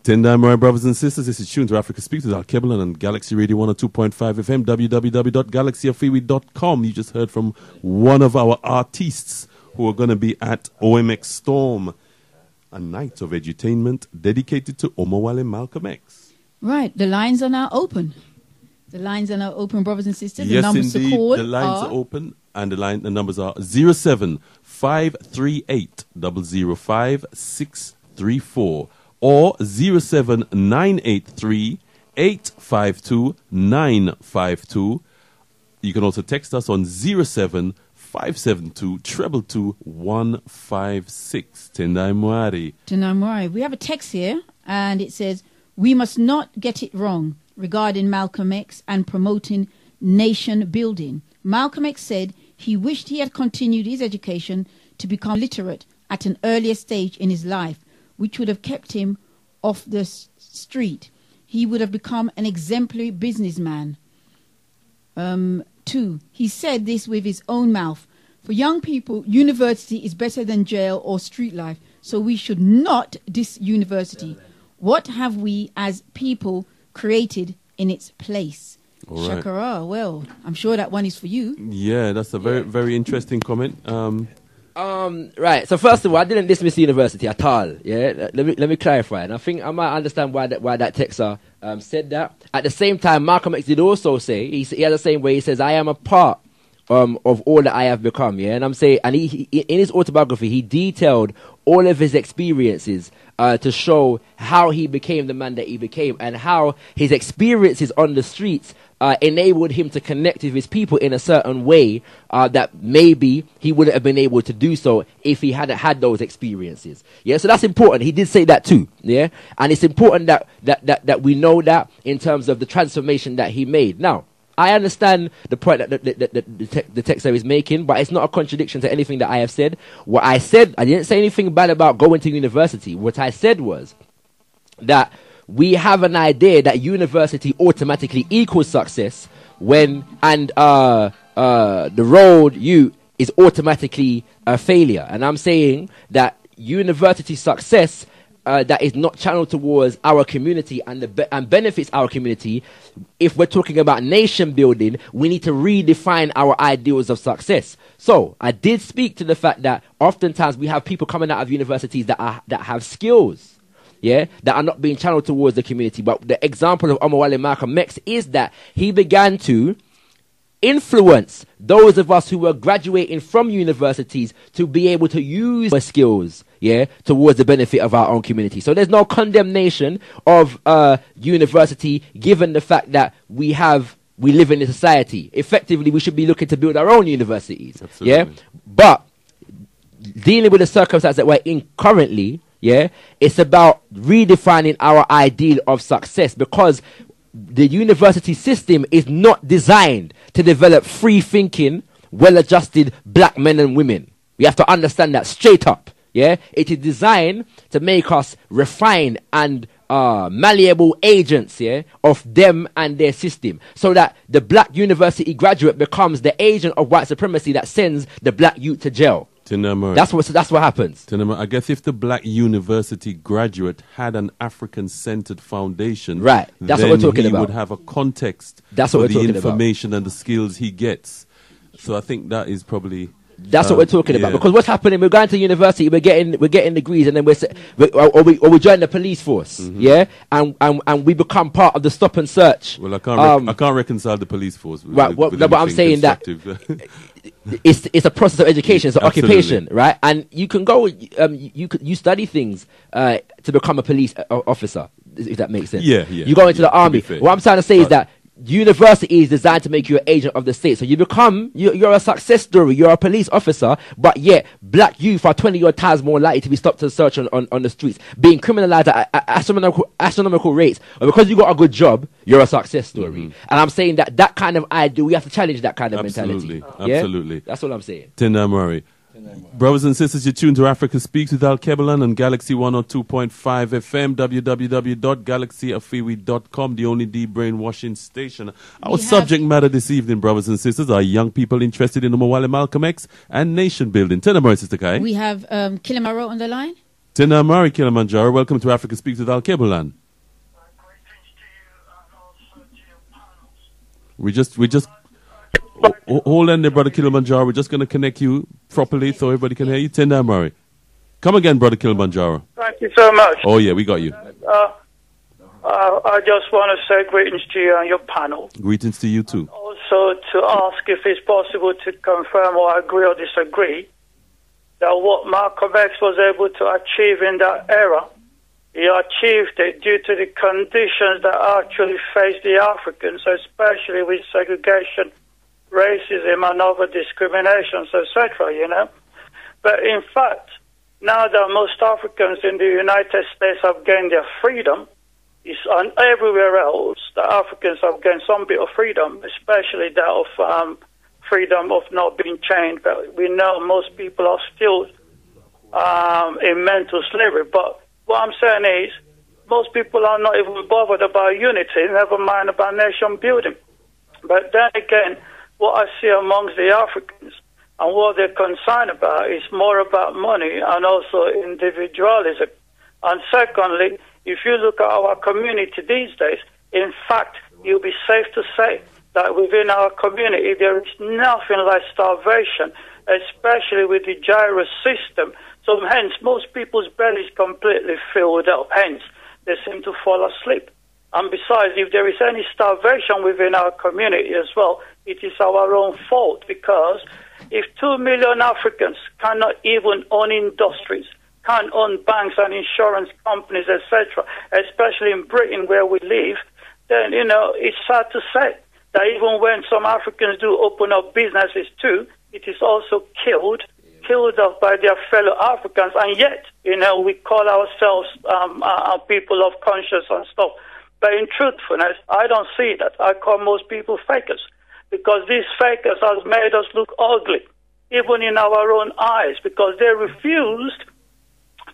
Tendai Murray, brothers and sisters. This is Tune to Africa Speaks with Alkebu-Lan on Galaxy Radio 102.5 FM, www.galaxyafreeweek.com. You just heard from one of our artists who are going to be at OMX Storm, a night of edutainment dedicated to Omowale Malcolm X. Right. The lines are now open. The lines are now open, brothers and sisters. Yes, the numbers indeed. to call The lines are open, and the numbers are 07538 005 634 or 07983 852 952. You can also text us on 07572 222 156. Tendai Mwari. Tendai Mwari. We have a text here, and it says, "We must not get it wrong regarding Malcolm X and promoting nation building. Malcolm X said he wished he had continued his education to become literate at an earlier stage in his life, which would have kept him off the street. He would have become an exemplary businessman." 2. He said this with his own mouth. For young people, university is better than jail or street life, so we should not diss university. What have we as people created in its place. All right. ShakaRa, well, I'm sure that one is for you. Yeah, that's a very, very interesting comment. Right. So first of all, I didn't dismiss the university at all. Yeah. Let me clarify, and I think I might understand why that texter said that. At the same time, Malcolm X did also say he had the same way. He says, "I am a part of all that I have become." Yeah, and I'm saying, and he in his autobiography he detailed all of his experiences to show how he became the man that he became, and how his experiences on the streets enabled him to connect with his people in a certain way that maybe he wouldn't have been able to do so if he hadn't had those experiences. Yeah, so that's important. He did say that too. Yeah, and it's important that we know that in terms of the transformation that he made. Now, I understand the point that the texter is making, but it's not a contradiction to anything that I have said. What I said, I didn't say anything bad about going to university. What I said was that we have an idea that university automatically equals success when, and the road is automatically a failure. And I'm saying that university success that is not channeled towards our community and benefits our community. If we're talking about nation building, we need to redefine our ideals of success. So I did speak to the fact that oftentimes we have people coming out of universities that have skills, yeah, that are not being channeled towards the community. But the example of Omowale Malcolm X is that he began to influence those of us who were graduating from universities to be able to use our skills, yeah, towards the benefit of our own community. So there's no condemnation of university, given the fact that we live in a society. Effectively, we should be looking to build our own universities. Absolutely. Yeah, but dealing with the circumstance that we're in currently, yeah, it's about redefining our ideal of success, because the university system is not designed to develop free-thinking, well-adjusted black men and women. We have to understand that straight up. Yeah, it is designed to make us refined and malleable agents, yeah, of them and their system, so that the black university graduate becomes the agent of white supremacy that sends the black youth to jail. That's what happens. I guess if the black university graduate had an African-centered foundation, right, that's what we're talking about. He would have a context that's what for we're the talking information about. And the skills he gets. So I think that is probably... That's what we're talking about. Because what's happening, we're going to university, we're getting degrees, and then we join the police force, yeah, and we become part of the stop and search. Well, I can't reconcile the police force. Right. But I'm saying that it's a process of education, it's an occupation, right? And you can go, you study things to become a police officer, if that makes sense. Yeah. You go into the army. What I'm trying to say is that university is designed to make you an agent of the state. So you're a success story, you're a police officer, but yet black youth are 20 odd times more likely to be stopped and searched on the streets, being criminalized at astronomical rates. But because you got a good job, you're a success story. And I'm saying that kind of idea, we have to challenge that kind of mentality. Absolutely. That's what I'm saying. Tina Murray. Brothers and sisters, you're tuned to Africa Speaks with Alkebu-Lan on Galaxy 102.5 FM, www.galaxyafiwi.com, the only brainwashing station. Our subject matter this evening, brothers and sisters, are young people interested in Omowale Malcolm X and nation building. Tina Murray, Sister Kai. We have Kilimanjaro on the line. Tina Murray, Kilimanjaro, welcome to Africa Speaks with Alkebu-Lan. We just hold on there, Brother Kilimanjaro. We're just going to connect you properly so everybody can hear you. Tenda Murray. Come again, Brother Kilimanjaro. Thank you so much. Oh, yeah, we got you. I just want to say greetings to you and your panel. Greetings to you, too. Also to ask if it's possible to confirm or agree or disagree that what Malcolm X was able to achieve in that era, he achieved it due to the conditions that actually faced the Africans, especially with segregation, racism and other discriminations, etc., you know. But in fact, now that most Africans in the United States have gained their freedom, and everywhere else, the Africans have gained some bit of freedom, especially that of freedom of not being chained. But we know most people are still in mental slavery. But what I'm saying is, most people are not even bothered about unity, never mind about nation building. But then again, what I see amongst the Africans and what they're concerned about is more about money and also individualism. And secondly, if you look at our community these days, In fact, you'll be safe to say that within our community there is nothing like starvation, especially with the gyro system. So hence, most people's bellies completely filled up. Hence, they seem to fall asleep. And besides, if there is any starvation within our community as well, it is our own fault, because if 2 million Africans cannot even own industries, can't own banks and insurance companies, etc., especially in Britain where we live, then, it's sad to say that even when some Africans do open up businesses too, it is also killed off by their fellow Africans. And yet, we call ourselves people of conscience and stuff. But in truthfulness, I don't see that. I call most people fakers, because these fakers have made us look ugly, even in our own eyes, because they refused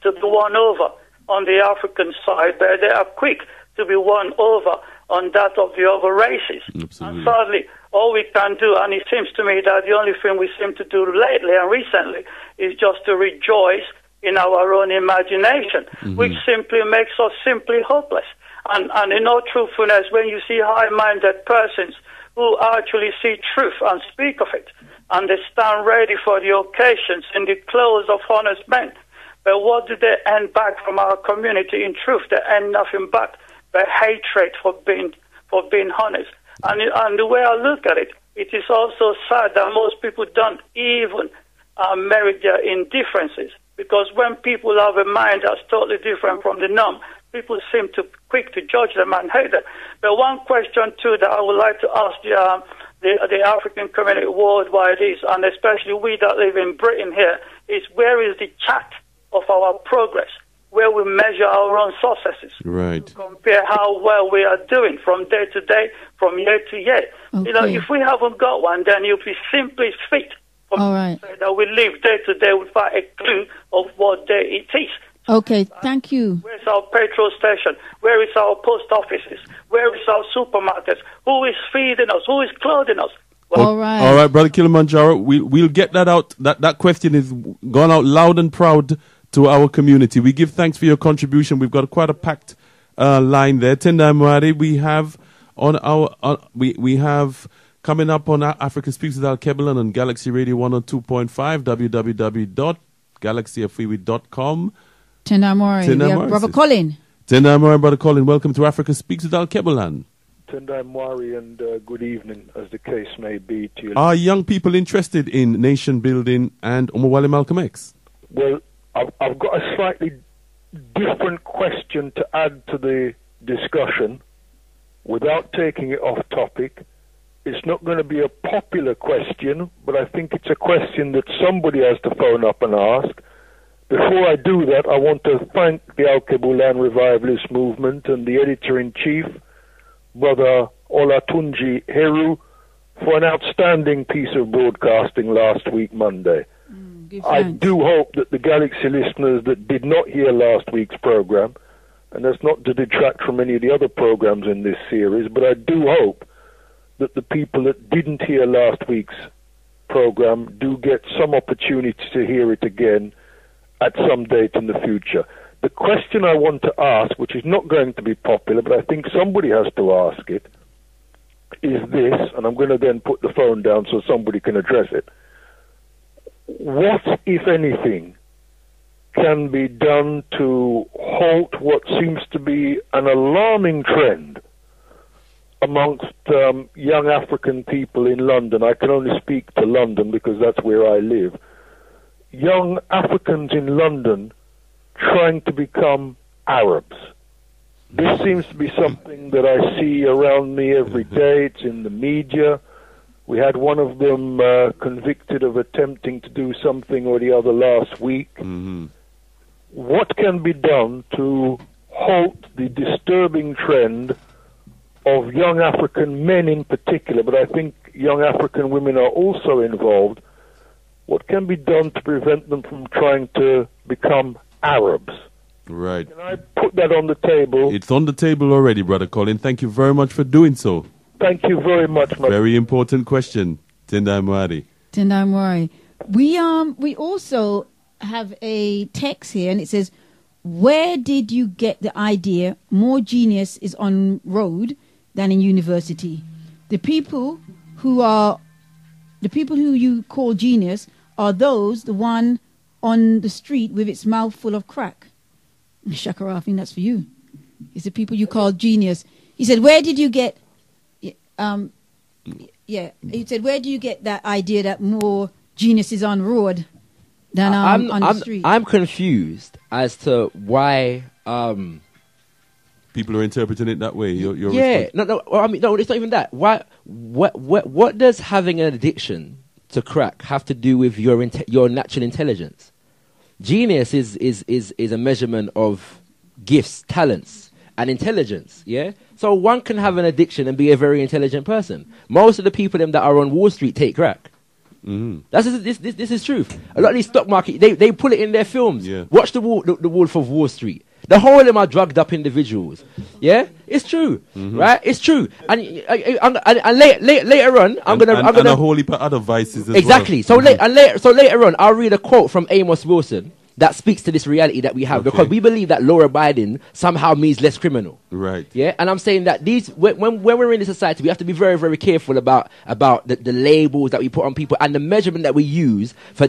to be won over on the African side, but they are quick to be won over on that of the other races. Absolutely. And sadly, all we can do, and it seems to me that the only thing we seem to do lately and recently is just to rejoice in our own imagination, which simply makes us simply hopeless. And in all truthfulness, when you see high-minded persons who actually see truth and speak of it, and they stand ready for the occasions in the clothes of honest men, but what do they earn back from our community? In truth, they earn nothing back but hatred for being honest. And the way I look at it, it is also sad that most people don't even merit their indifferences, because when people have a mind that's totally different from the norm, people seem to quick to judge them and hate them. But one question too that I would like to ask the African community worldwide is, and especially we that live in Britain here, is where is the chart of our progress, where we measure our own successes, right, to compare how well we are doing from day to day, from year to year. Okay. If we haven't got one, then you'll be simply fit for All right. say that we live day to day without a clue of what day it is. Okay, thank you. Where's our petrol station? Where is our post offices? Where is our supermarkets? Who is feeding us? Who is clothing us? All right. All right, Brother Kilimanjaro, we'll get that out. That question is gone out loud and proud to our community. We give thanks for your contribution. We've got quite a packed line there. Tendai Mwari, we have on our we have coming up on Africa Speaks with Alkebu-Lan on Galaxy Radio 102.5, www.galaxyfreeway.com. Tendai Mwari. We have Brother Colin. Tendai Mwari, Brother Colin. Welcome to Africa Speaks with Alkebu-Lan. Tendai Mwari, and good evening, as the case may be to you. Are young people interested in nation building and Omowale Malcolm X? Well, I've got a slightly different question to add to the discussion without taking it off topic. It's not going to be a popular question, but I think it's a question that somebody has to phone up and ask. Before I do that, I want to thank the Alkebu-Lan Revivalist Movement and the Editor-in-Chief, Brother Olatunji Heru, for an outstanding piece of broadcasting last week, Monday. I do hope that the Galaxy listeners that did not hear last week's program, and that's not to detract from any of the other programs in this series, but I do hope that the people that didn't hear last week's program do get some opportunity to hear it again at some date in the future. The question I want to ask, which is not going to be popular, but I think somebody has to ask it, is this, and I'm going to then put the phone down so somebody can address it. What, if anything, can be done to halt what seems to be an alarming trend amongst young African people in London? I can only speak to London because that's where I live. Young Africans in London trying to become Arabs. This seems to be something that I see around me every day. It's in the media. We had one of them convicted of attempting to do something or the other last week. What can be done to halt the disturbing trend of young African men in particular, but I think young African women are also involved? What can be done to prevent them from trying to become Arabs? Right. Can I put that on the table? It's on the table already, Brother Colin. Thank you very much for doing so. Thank you very much. Very important question, Tendai Mwari. Tendai Mwari. We also have a text here, and it says, "Where did you get the idea more genius is on road than in university. The people who you call genius are the one on the street with its mouth full of crack. ShakaRa, I think that's for you. It's the people you call genius. He said, where did you get... he said, where do you get that idea that more genius is on road than on the street? I'm confused as to why... people are interpreting it that way. You're no. Well, I mean, no. It's not even that. What does having an addiction to crack have to do with your natural intelligence? Genius is a measurement of gifts, talents, and intelligence. Yeah. So one can have an addiction and be a very intelligent person. Most of the people that are on Wall Street take crack. This is truth. A lot of these stock market they put it in their films. Yeah. Watch the Wolf of Wall Street. The whole of them are drugged up individuals. Yeah, it's true, right? It's true. And later on, I'm gonna and a whole heap of other vices as exactly. well. So later on, I'll read a quote from Amos Wilson that speaks to this reality that we have, because we believe that law abiding somehow means less criminal. Right. Yeah, and I'm saying that when we're in this society, we have to be very, very careful about the labels that we put on people and the measurement that we use for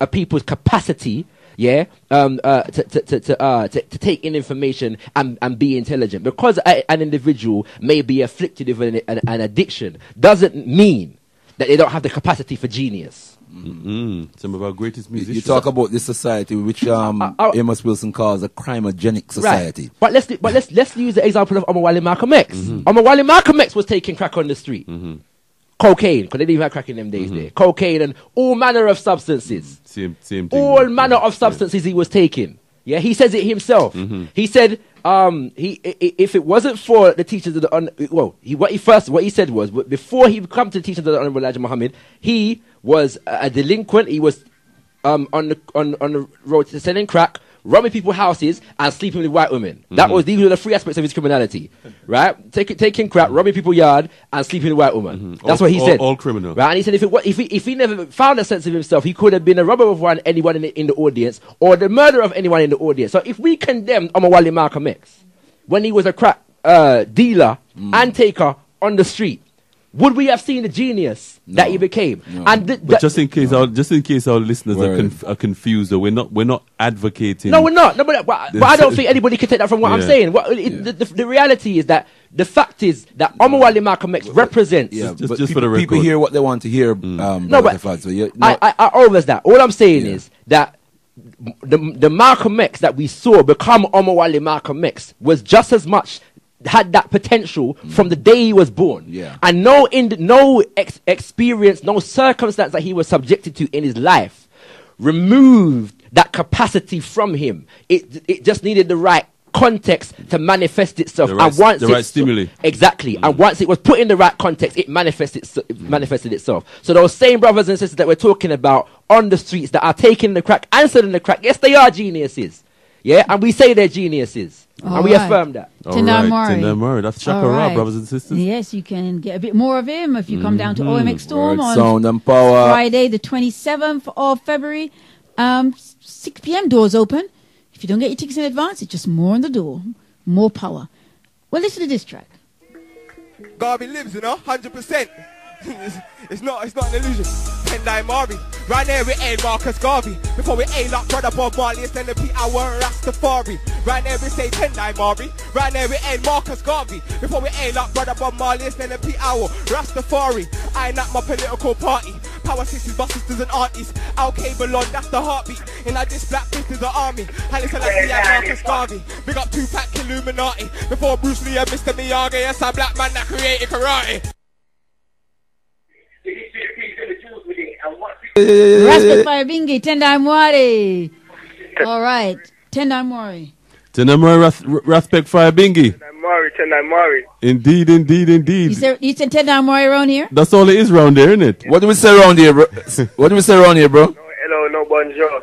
people's capacity. Yeah, to take in information and be intelligent. Because an individual may be afflicted with an addiction doesn't mean that they don't have the capacity for genius. Some of our greatest musicians. You talk about this society, which Amos Wilson calls a crimogenic society. Right. But let's use the example of Omowale Malcolm X. Omowale Malcolm X was taking crack on the street. Cocaine, because they didn't even have crack in them days there. Cocaine and all manner of substances. Same thing. All manner of substances he was taking. Yeah, he says it himself. He said, if it wasn't for the teachings of what he said was, before he come to the teachings of the Honorable Elijah Muhammad, he was a delinquent. He was on the road to selling crack, robbing people's houses and sleeping with white women. These were the three aspects of his criminality, right? Taking crack, robbing people's yard, and sleeping with white women. That's what he said. All criminal, right? And he said if he never found a sense of himself, he could have been a robber of anyone in the audience, or the murderer of anyone in the audience. So if we condemned Omowale Malcolm X when he was a crack dealer and taker on the street, would we have seen the genius that he became? No. But just in case our listeners are confused, we're not advocating. No, we're not. No, but I don't think anybody can take that from what I'm saying. The reality is that the fact is that Omowale Malcolm X represents. Yeah, just for the record. People hear what they want to hear. I always that. All I'm saying is that the Malcolm X that we saw become Omowale Malcolm X was just as much. Had that potential from the day he was born, and no experience, no circumstance that he was subjected to in his life removed that capacity from him. It just needed the right context to manifest itself, and once the right stimuli, exactly, and once it was put in the right context, it manifested itself. So those same brothers and sisters that we're talking about on the streets that are taking the crack, answering the crack, yes, they are geniuses. Yeah, and we say they're geniuses. And we affirm that. Tendai Murray. That's ShakaRa, brothers and sisters. Yes, you can get a bit more of him if you come down to OMX Storm on Sound and Power. Friday, the 27th of February. 6 p.m. doors open. If you don't get your tickets in advance, it's just more on the door. More power. Well, listen to this track. Garvey lives, 100%. It's not an illusion. Tendai Mari. Right there we ain't Marcus Garvey. Before we ain't like brother Bob Marley, it's NP our Rastafari. Right there we say Tendai Mari. Right there we ain't Marcus Garvey. Before we ain't like brother Bob Marley, it's NP our Rastafari. I ain't at my political party. Power sisters, my sisters and aunties. Alkebu-Lan, that's the heartbeat. In this black fist is the army. And it's like Marcus Garvey. Big up Tupac, Illuminati. Before Bruce Lee and Mr. Miyagi, yes, a black man that created karate. Rastafari Bingi, Tendai Mwari. All right, Tendai Mwari. Tendai Mwari, Rastafari Bingi. Tendai Mwari. Indeed. You said Tendai Mwari around here? That's all it is around there, isn't it? What do we say around here, bro? Hello, no bonjour.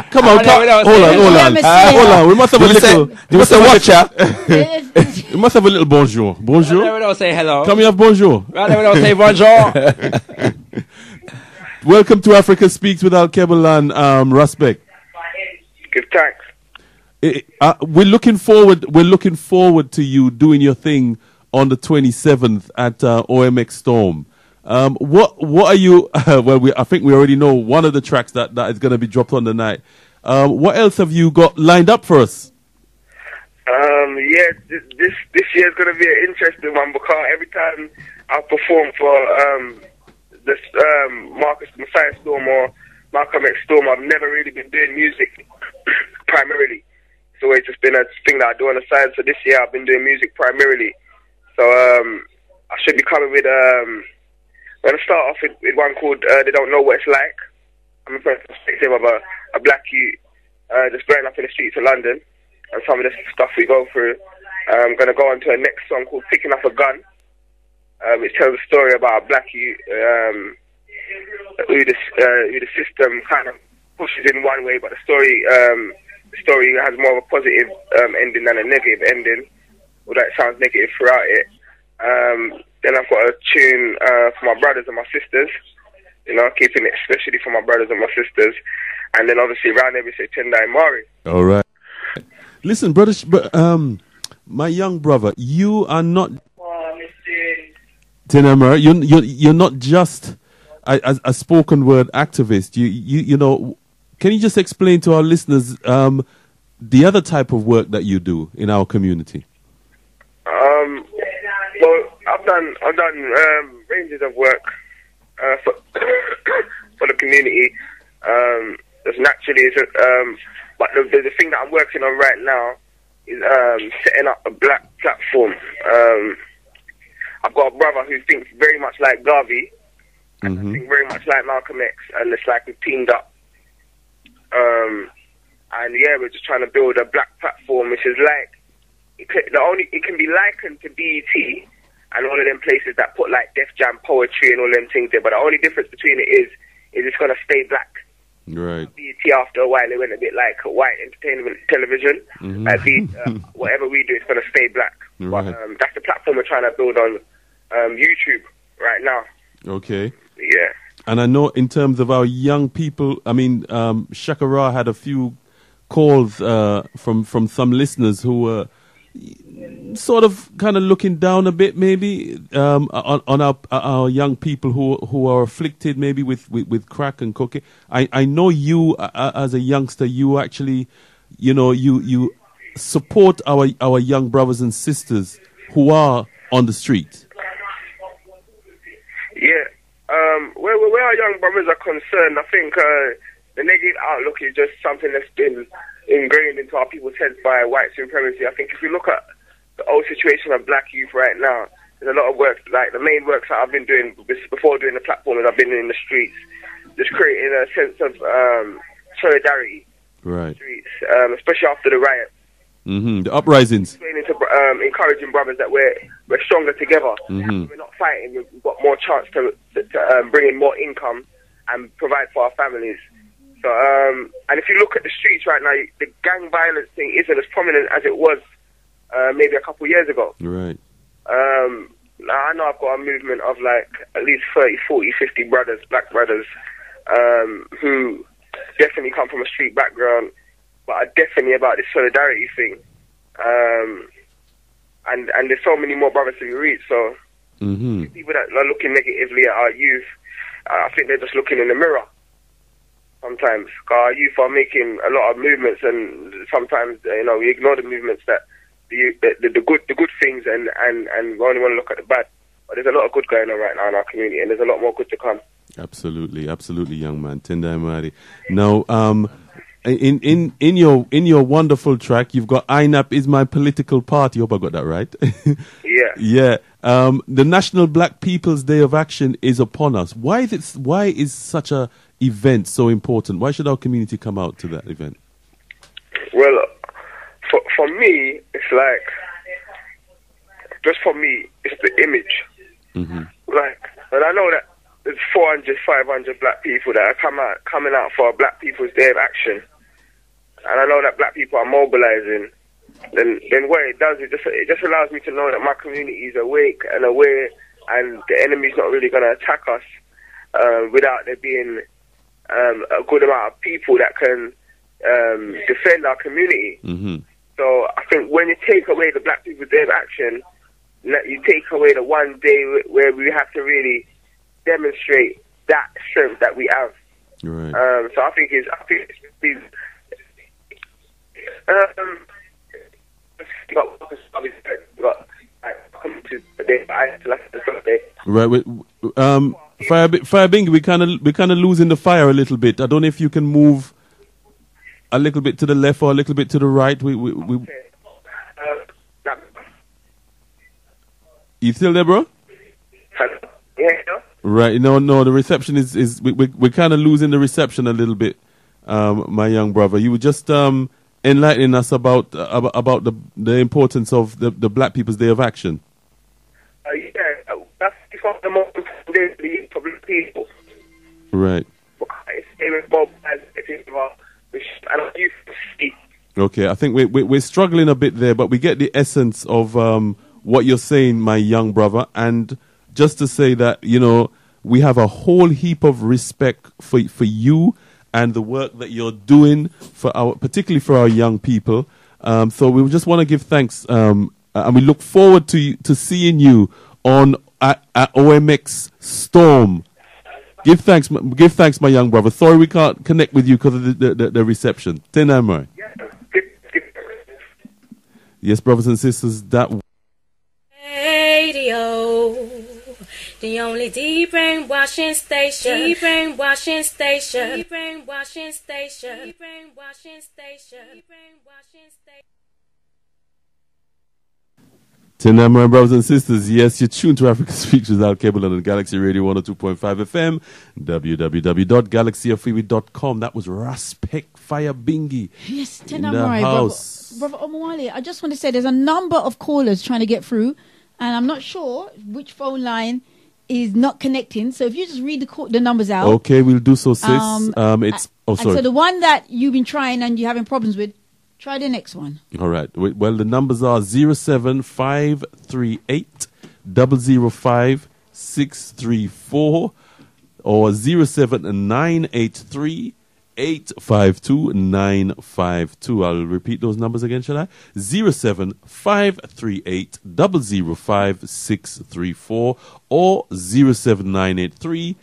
Come on, hold on. We must have a little. You must have watcher. We must have a little bonjour. Bonjour. We don't say hello. Come here, bonjour. We don't say bonjour. Welcome to Africa Speaks with Alkebu-Lan Respect. Give thanks. we're looking forward to you doing your thing on the 27th at OMX Storm. What are you? Well, I think we already know one of the tracks that is going to be dropped on the night. What else have you got lined up for us? Yeah, this year is going to be an interesting one because every time I perform for this Mosiah Storm or Malcolm X Storm, I've never really been doing music primarily. It's always just been a thing that I do on the side. So this year I've been doing music primarily. So I should be coming with I'm going to start off with one called They Don't Know What It's Like. I'm from the perspective of a black youth just growing up in the streets of London and some of the stuff we go through. I'm going to go on to a next song called Picking Up a Gun, which tells a story about a black youth who the system kind of pushes in one way, but the story has more of a positive ending than a negative ending, although it sounds negative throughout it. Then I've got a tune for my brothers and my sisters, you know, keeping it especially for my brothers and my sisters. And then obviously around there we say Tendai Mari. All right. Listen, brothers, my young brother, you are not... Tendai, you're not just a spoken word activist. You know, can you just explain to our listeners the other type of work that you do in our community? Well, I've done ranges of work for the community. There's naturally, but the thing that I'm working on right now is setting up a black platform. I've got a brother who thinks very much like Garvey, and I think very much like Malcolm X, and it's like we've teamed up. And yeah, we're just trying to build a black platform, which is like it can be likened to BET and all of them places that put like Def Jam poetry and all them things there. But the only difference between it is it's gonna stay black. Right. BET after a while it went a bit like white entertainment television. Like whatever we do, it's gonna stay black. Right. But that's the platform we're trying to build on YouTube right now. Okay. Yeah. And I know in terms of our young people, I mean, ShakaRa had a few calls from some listeners who were sort of kind of looking down a bit, maybe on our young people who are afflicted, maybe with crack and cocaine. I know you as a youngster, you actually, you know, you support our young brothers and sisters who are on the street. Yeah. Where our young brothers are concerned, I think the negative outlook is just something that's been ingrained into our people's heads by white supremacy. I think if you look at the whole situation of black youth right now, there's a lot of work, like the main works that I've been doing before doing the platform, is I've been in the streets, just creating a sense of solidarity. Right. Streets, especially after the riot. The uprisings. Encouraging brothers that we're stronger together. We're not fighting. We've got more chance to bring in more income and provide for our families. So, and if you look at the streets right now, the gang violence thing isn't as prominent as it was maybe a couple of years ago. Right. Now I know I've got a movement of like at least 30, 40, 50 brothers, black brothers, who definitely come from a street background, but are definitely about this solidarity thing. And there's so many more brothers to be reached. So people that are looking negatively at our youth, I think they're just looking in the mirror. Sometimes our youth are making a lot of movements, and sometimes we ignore the movements that the good things, and we only want to look at the bad. But there's a lot of good going on right now in our community, and there's a lot more good to come. Absolutely, absolutely, young man. Tendai Mari. Now, in your wonderful track, you've got INAP is my political party. Hope I got that right. Yeah. Yeah. The National Black People's Day of Action is upon us. Why is such a event so important? Why should our community come out to that event? Well, for me, it's like, just for me, it's the image. Like, and I know that there's 400, 500 black people that are coming out for a Black People's Day of Action, and I know that black people are mobilizing. Then what it does, it just allows me to know that my community is awake and aware, and the enemy's not really going to attack us without there being a good amount of people that can defend our community. Mm-hmm. So I think when you take away the Black People's Day of Action, you take away the one day where we have to really demonstrate that strength that we have. Right. So I think it's right. Fire Bingy, we kind of losing the fire a little bit. I don't know if you can move a little bit to the left or a little bit to the right. You still there, bro? Yeah. Right. No. The reception is we're kind of losing the reception a little bit, my young brother. You were just enlightening us about the importance of the Black People's Day of Action. Yeah, that's one of the most important days of the year for Black people. Right. Okay, I think we're struggling a bit there, but we get the essence of what you're saying, my young brother. And just to say that, we have a whole heap of respect for you and the work that you're doing particularly for our young people. So we just want to give thanks, and we look forward to seeing you at OMX Storm. Give thanks, my young brother. Sorry we can't connect with you because of the reception. Tenamai. Yes, brothers and sisters, that radio, the only deep brainwashing station. Deep brainwashing station. Deep brainwashing station. Deep brainwashing station. Deep brainwashing station. Tonight, my brothers and sisters, yes, you're tuned to Africa Speaks with Alkebu-Lan and Galaxy Radio 102.5 FM, www.galaxyfreeway.com. That was Respect Fire Bingy. Yes, in the house. Brother Omowale, I just want to say there's a number of callers trying to get through, and I'm not sure which phone line is not connecting. So if you just read the numbers out. Okay, we'll do so, sis. Sorry. So the one that you've been trying and you're having problems with, try the next one. All right. Well, the numbers are 07538 005 634 or 07983 852 952. I'll repeat those numbers again, shall I? 07538 005 634 or 07983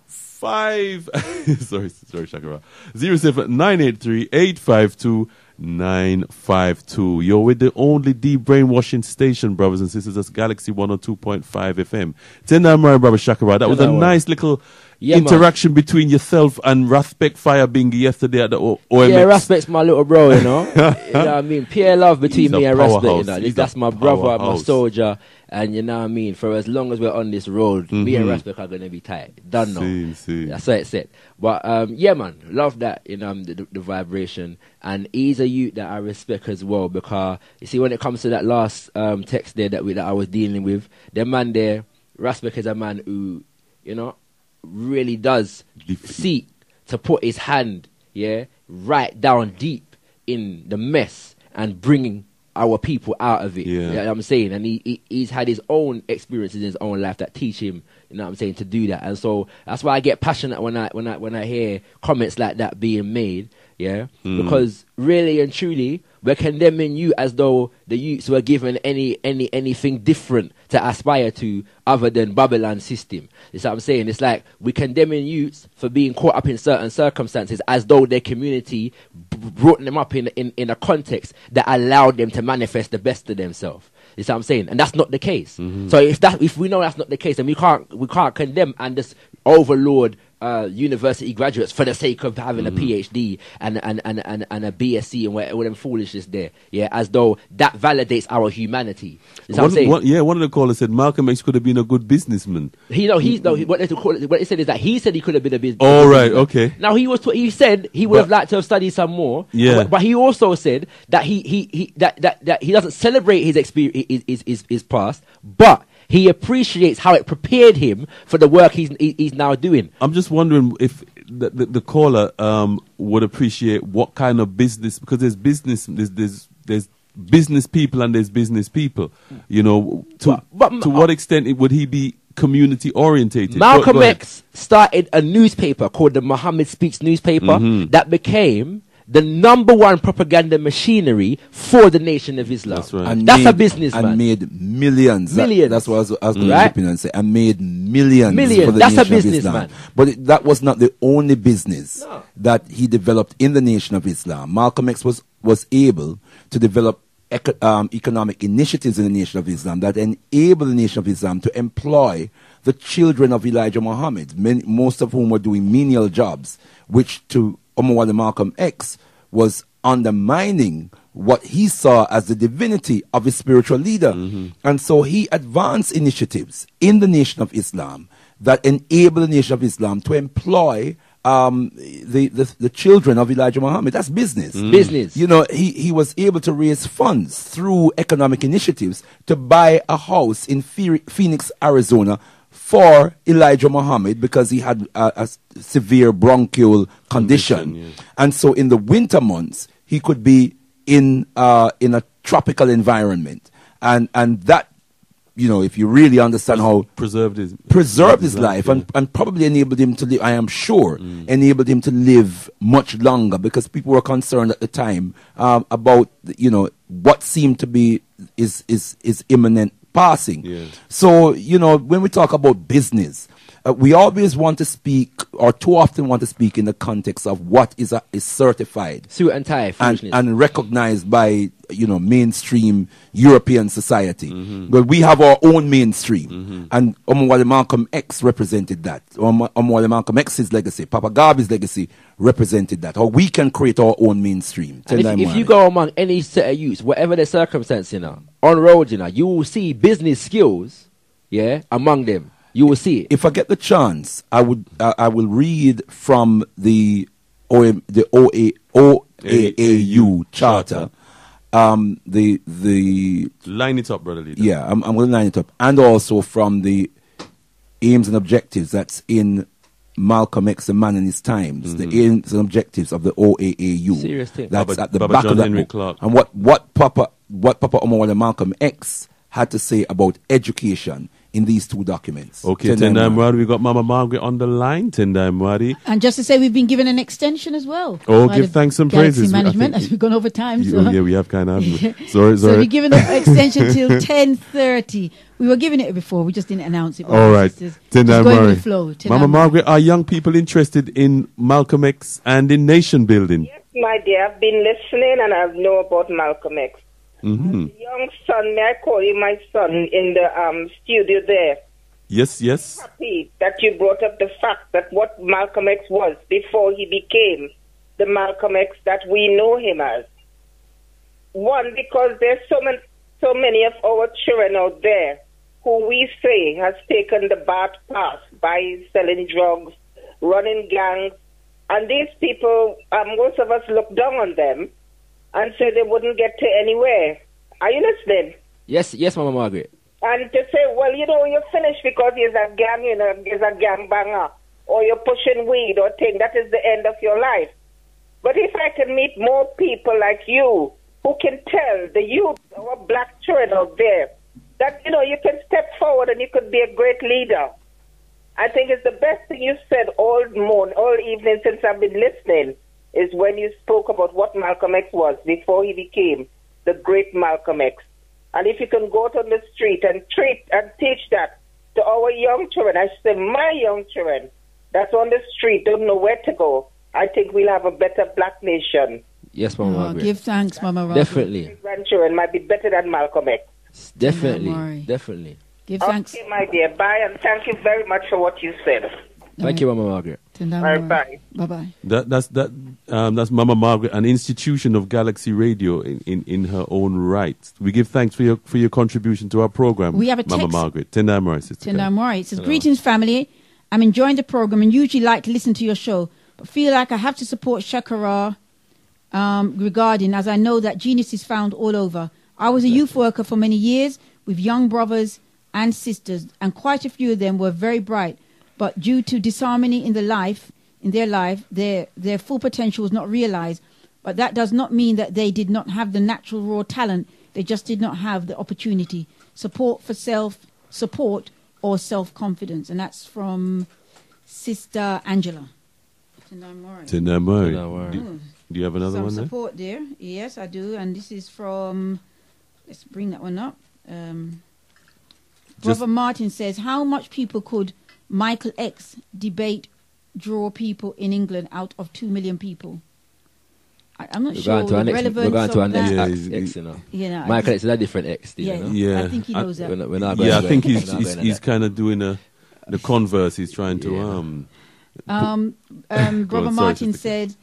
sorry, ShakaRa. 07983 852 952. You're with the only deep brainwashing station, brothers and sisters. That's Galaxy 102.5 FM. Tendai my brother ShakaRa. That was a nice little interaction between yourself and Respect Fire Bingy yesterday at the OMX. Yeah, Respect's my little bro, you know. You know what I mean? Pure love between me and Respect, That's my brother, my soldier. And you know what I mean? For as long as we're on this road, me and Respect are going to be tight. Done now. That's what it said. But yeah, man, love that, the vibration. And he's a youth that I respect as well, because you see, when it comes to that last text there that I was dealing with, the man there, Respect is a man who, really does seek to put his hand, right down deep in the mess and bringing our people out of it. You know what I'm saying? And he's had his own experiences in his own life that teach him, you know what I'm saying, to do that. And so that's why I get passionate when I hear comments like that being made, because really and truly we're condemning you as though the youths were given anything different to aspire to other than Babylon system. You see what I'm saying? It's like we're condemning youths for being caught up in certain circumstances as though their community brought them up in a context that allowed them to manifest the best of themselves. You see what I'm saying? And that's not the case. So if we know that's not the case, then we can't condemn and just overlord university graduates for the sake of having a PhD and a BSc and all them foolishness there, as though that validates our humanity. What I'm saying? One of the callers said Malcolm X could have been a good businessman. What they said is that he said he could have been a businessman. Oh, right, okay. Now he said he would have liked to have studied some more. But he also said that he doesn't celebrate his experience, his past, but he appreciates how it prepared him for the work he's now doing. I'm just wondering if the caller would appreciate what kind of business, because there's business people and there's business people. To what extent would he be community orientated? Malcolm X started a newspaper called the Muhammad Speaks newspaper that became the number one propaganda machinery for the Nation of Islam. That's right. And That's made, a business, and man. made millions. Millions. That's what I was going to Right. chip in and say. And made millions. Millions. For the That's a Nation of business, Islam. man. But that was not the only business that he developed in the Nation of Islam. Malcolm X was able to develop economic initiatives in the Nation of Islam that enable the Nation of Islam to employ the children of Elijah Muhammad, most of whom were doing menial jobs, which to Omowale Malcolm X was undermining what he saw as the divinity of his spiritual leader. And so he advanced initiatives in the Nation of Islam that enable the Nation of Islam to employ the children of Elijah Muhammad. That's business. Business. You know, he was able to raise funds through economic initiatives to buy a house in Phoenix, Arizona for Elijah Muhammad because he had a severe bronchial condition. And so in the winter months, he could be in a tropical environment. And that, you know, if you really understand how preserved his life and probably enabled him to live, I am sure, enabled him to live much longer because people were concerned at the time about, you know, what seemed to be is imminent passing. So, you know, when we talk about business, we always want to speak, or too often want to speak in the context of what is certified, suit and tie, and recognized by, you know, mainstream European society. But we have our own mainstream, and Omowale Malcolm X represented that. Omowale Malcolm X's legacy, Papa Garvey's legacy represented that. Or we can create our own mainstream. And if you go among any set of youths, whatever their circumstance, you know, on road, you know, you will see business skills, among them. You will see it. If I get the chance, I will read from the OAAU charter. The line it up, brother leader. Yeah, I'm going to line it up, and also from the aims and objectives that's in Malcolm X, The Man in His Times, the aims and objectives of the OAAU. Serious thing. That's at the Baba back John of that Henry book. Clark. And what Papa Omowale Malcolm X had to say about education in these two documents. Okay, Tendai Mwari, we got Mama Margaret on the line. Tendai Mwari. And just to say, we've been given an extension as well. Oh, give thanks and Galaxy praises. Management, as we've gone over time. Yeah, we have kind of. Sorry. So we're given an extension till 10:30. We were giving it before, we just didn't announce it. All right. Tendai Mwari. Mama Margaret, are young people interested in Malcolm X and in nation building? Yes, my dear. I've been listening and I know about Malcolm X. Young son, may I call you my son, in the studio there? Yes. I'm happy that you brought up the fact that what Malcolm X was before he became the Malcolm X that we know him as. One, because there's so many of our children out there who we say has taken the bad path by selling drugs, running gangs, and these people, most of us look down on them and say they wouldn't get to anywhere. Are you listening? Yes, Mama Margaret. And to say, well, you know, you're finished because he's a gang, you know, he's a gang banger, or you're pushing weed or thing, that is the end of your life. But if I can meet more people like you who can tell the youth, our black children out there, that, you know, you can step forward and you could be a great leader. I think it's the best thing you said all evening since I've been listening, is when you spoke about what Malcolm X was before he became the great Malcolm X. And if you can go out on the street and teach that to our young children, I say my young children that's on the street don't know where to go, I think we'll have a better black nation. Yes, Mama Margaret. Give thanks, Mama Margaret. Definitely. Grandchildren might be better than Malcolm X. Definitely. Give thanks. Okay, my dear. Bye, and thank you very much for what you said. Thank you, Mama Margaret. Bye. Bye-bye. That's Mama Margaret, an institution of Galaxy Radio in her own right. We give thanks for your contribution to our program. We have a Mama text. Margaret. Tendai Mwari, sister. Tendai Mwari. It says, greetings, family. I'm enjoying the program and usually like to listen to your show, but feel like I have to support ShakaRa regarding, as I know that genius is found all over. I was a youth worker for many years with young brothers and sisters, and quite a few of them were very bright. But due to disharmony in their life, their full potential was not realized. But that does not mean that they did not have the natural raw talent. They just did not have the opportunity. Support for self-support or self-confidence. And that's from Sister Angela. Tendai Mwari. Do you have another some one there? support there. Yes, I do. And this is from, let's bring that one up. Brother Martin says, how much people could Mikel X debate draw people in England out of 2 million people? I'm not sure the relevance We're going to our of next that. X, you know. You know, Mikel X is a different X, you know? Yeah, I think he knows that. We're not going I there. think We're not going he's there. he's kind of doing the converse. He's trying to Brother Martin said,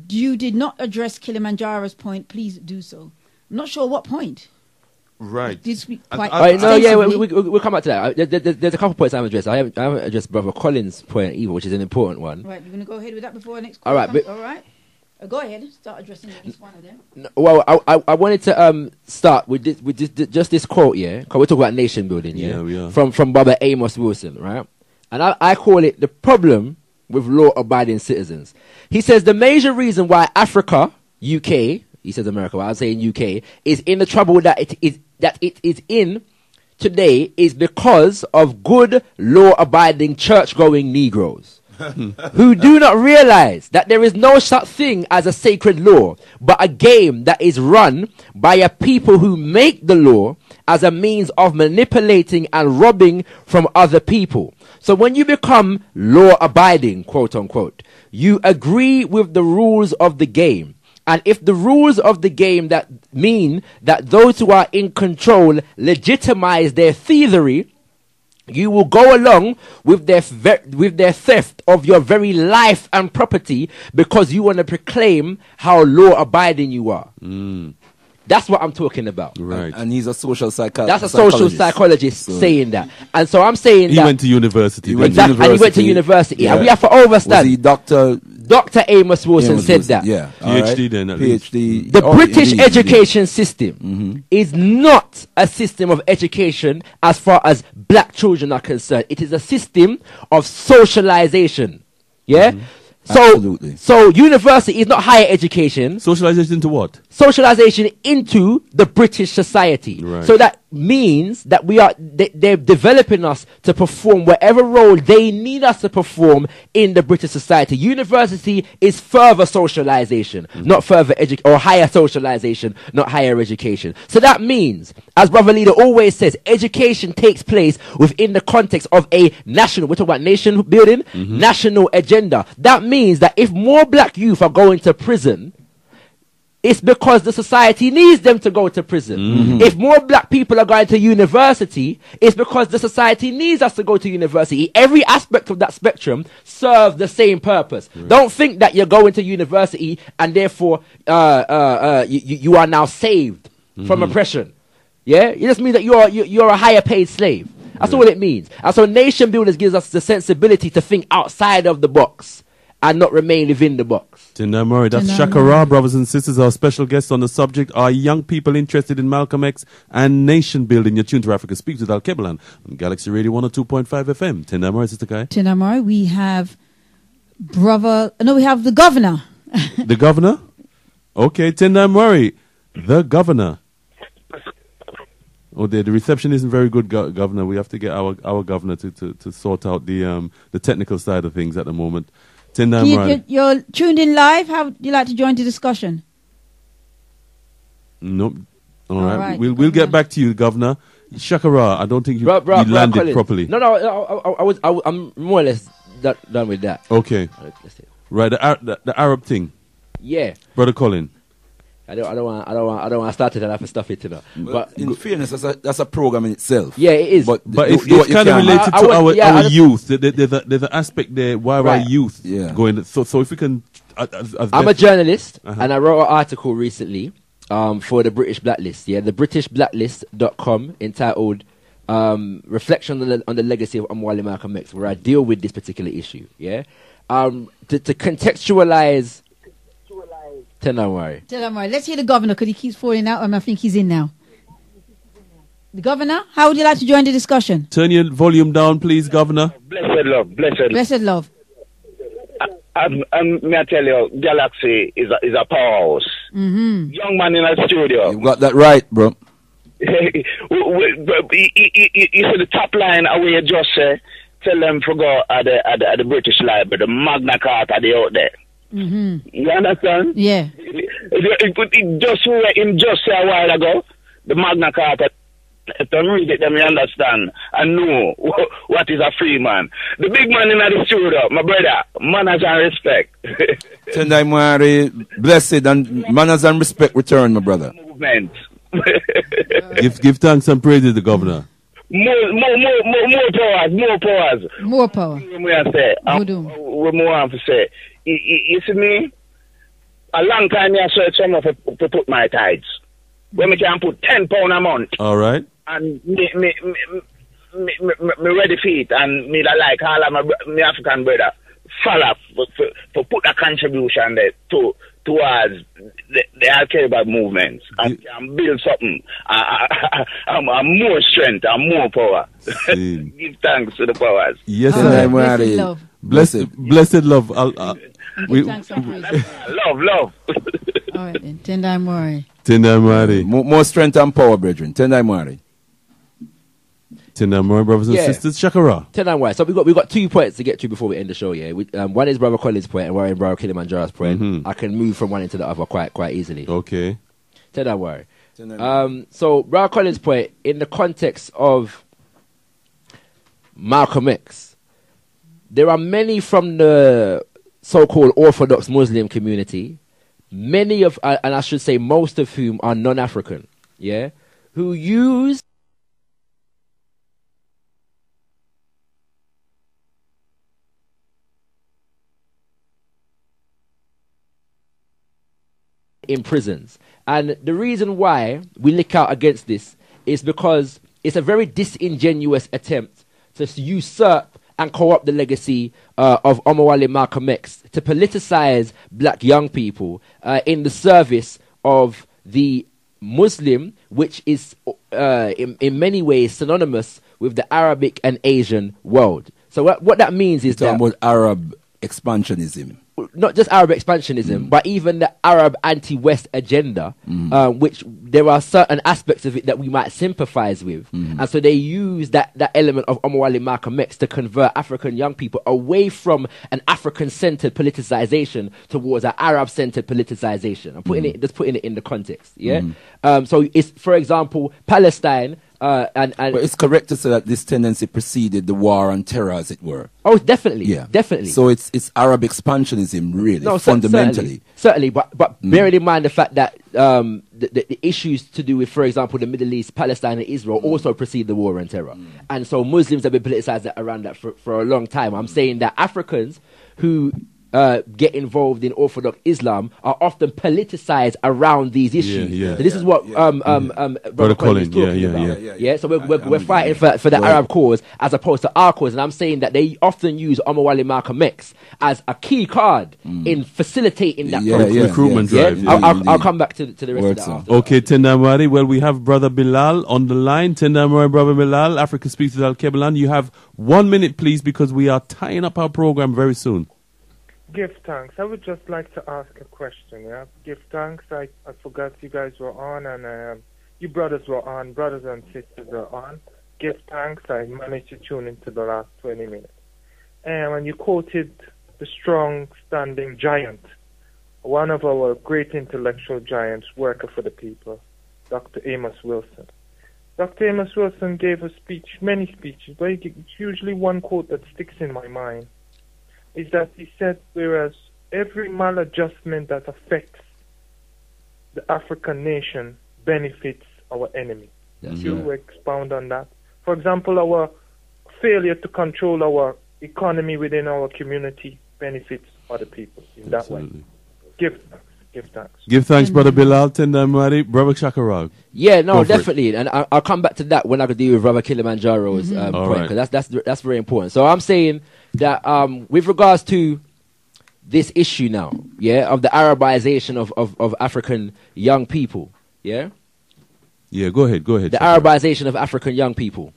you did not address Kilimanjaro's point. Please do so. I'm not sure what point. Right. Did speak quite we'll come back to that. There's a couple points I haven't addressed. I haven't addressed Brother Collins' point either, which is an important one. Right, you're going to go ahead with that before the next All right, comes? but- All right. Go ahead. Start addressing at least one of them. Well, I wanted to start with just this quote, yeah, because we're talking about nation building, yeah, Yeah, we are. from Brother Amos Wilson, right? And I call it the problem with law-abiding citizens. He says the major reason why Africa, UK, he says America, but I'm saying UK, is in the trouble that it is in today is because of good law-abiding church-going Negroes. Who do not realize that there is no such thing as a sacred law, but a game that is run by a people who make the law as a means of manipulating and robbing from other people. So when you become law-abiding, quote unquote, you agree with the rules of the game. And if the rules of the game that mean that those who are in control legitimize their thievery, you will go along with their theft of your very life and property because you want to proclaim how law-abiding you are. That's what I'm talking about. Right. And he's a social psychologist. That's a social psychologist saying that. And so I'm saying He that... went to university. And he went to university. And we have to understand... Was he Dr. Amos Wilson said that. Yeah. PhD then, at least. PhD. The British education system is not a system of education as far as black children are concerned. It is a system of socialization. Yeah? Absolutely. So university is not higher education. Socialization into what? Socialization into the British society. Right. So that means that they're developing us to perform whatever role they need us to perform in the British society. University is further socialization, not further or higher socialization, not higher education. So that means, as Brother Leader always says, education takes place within the context of a national, we're talking about nation building, national agenda. That means that if more black youth are going to prison, it's because the society needs them to go to prison. If more black people are going to university, it's because the society needs us to go to university. Every aspect of that spectrum serves the same purpose. Don't think that you're going to university and therefore you are now saved from oppression. Yeah, it just means that you're a higher paid slave. That's all it means. And so nation builders gives us the sensibility to think outside of the box and not remain within the box. Tendai Murray, that's ShakaRa, brothers and sisters, our special guest on the subject. Are young people interested in Malcolm X and nation building? You're tuned to Africa Speaks with Alkebu-Lan on Galaxy Radio 102.5 FM. Tendai Murray, Sister Kai. Tendai Murray, we have we have the governor. The governor? Okay, Tendai Murray, the governor. Oh, the reception isn't very good, Governor. We have to get our governor to sort out the technical side of things at the moment. You're tuned in live. How would you like to join the discussion? Nope. All right. We'll get back to you, Governor. ShakaRa, I don't think you landed Collins. properly. No, I'm more or less done with that. Okay. Right, the Arab thing. Yeah. Brother Colin. I don't want to start it and have to stuff it, you know. But in fairness, that's a program in itself. Yeah, it is. But it's kind of related to our youth. There's an aspect there why our youth going. So if we can, I'm a journalist and I wrote an article recently for the British Blacklist. Yeah, the BritishBlacklist.com entitled "Reflection on the Legacy of Omowale Malcolm X," where I deal with this particular issue. Yeah, to contextualize. Tendai Murray. Let's hear the governor because he keeps falling out and I think he's in now. The governor, how would you like to join the discussion? Turn your volume down, please, Governor. Blessed love, blessed love. May I tell you, Galaxy is a powerhouse. Young man in a studio. You got that right, bro. You see the top line away you just say, tell them to go at the British Library, the Magna Carta they out there. You understand? Yeah. It just where him just say a while ago, the Magna Carta. To read it, them you understand and know what is a free man. The big man in the studio, my brother, manners and respect. Tendai Mwari, blessed and manners and respect return, my brother. Movement. Give thanks and praise to the governor. More powers. More power. What more have to say? You see me? A long time I search someone to put my tithes. When we can put £10 a month. All right. And me ready feet and me that like all of my African brother follow for put a contribution there towards the Alkebu movement and can build something. More strength and more power. Give thanks to the powers. Yes, sir. Blessed love. Love. All right then. Tendai Mwari. Tendai Mwari. More strength and power, brethren. Tendai Mwari. Tendai Mwari, brothers and sisters. ShakaRa. Tendai Mwari. So we got 2 points to get to before we end the show. Yeah, one is Brother Colin's point and one is Brother Kilimanjaro's point. I can move from one into the other quite easily. Okay. Tendai Mwari. So Brother Colin's point in the context of Malcolm X, there are many from the so-called Orthodox Muslim community, many of, and I should say most of whom are non-African, yeah, who use in prisons. And the reason why we lick out against this is because it's a very disingenuous attempt to usurp and co-opt the legacy of Omowale Malcolm X, to politicize black young people in the service of the Muslim, which is in many ways synonymous with the Arabic and Asian world. So what that means is that... about Arab expansionism. Not just Arab expansionism, but even the Arab anti-West agenda, which there are certain aspects of it that we might sympathize with. And so they use that element of Omowale Malcolm X to convert African young people away from an African-centered politicization towards an Arab-centered politicization. I'm putting it in the context, yeah? So it's, for example, Palestine... but it's correct to say that this tendency preceded the war on terror, as it were. Oh, definitely, definitely. So it's Arab expansionism, really, fundamentally. Certainly, but bearing in mind the fact that the issues to do with, for example, the Middle East, Palestine and Israel also precede the war on terror. And so Muslims have been politicized around that for a long time. I'm saying that Africans who... get involved in Orthodox Islam are often politicized around these issues. So this is what Brother Colin is talking about. So we're fighting for the Arab cause as opposed to our cause, and I'm saying that they often use Omowale Malcolm X as a key card in facilitating that recruitment drive. I'll come back to the rest of that after. Okay, Tendai Mwari. Well, we have Brother Bilal on the line. Tendai Mwari, Brother Bilal, Africa Speaks with Alkebu-Lan. You have 1 minute, please, because we are tying up our program very soon. Give thanks. I would just like to ask a question. Yeah, give thanks. I forgot you guys were on, and you brothers were on. Brothers and sisters were on. Give thanks. I managed to tune into the last 20 minutes. And when you quoted the strong-standing giant, one of our great intellectual giants, worker for the people, Dr. Amos Wilson. Dr. Amos Wilson gave a speech, many speeches, but it's usually one quote that sticks in my mind. Is that he said, whereas every maladjustment that affects the African nation benefits our enemy. You expound on that. For example, our failure to control our economy within our community benefits other people in that way. Give thanks. Give thanks, Brother Bilal, Tendai Mwari, Brother ShakaRa. Yeah, no, definitely. And I'll come back to that when I could deal with Brother Kilimanjaro's point, because that's very important. So I'm saying that with regards to this issue now, of the Arabization of African young people, go ahead. The Arabization of African young people.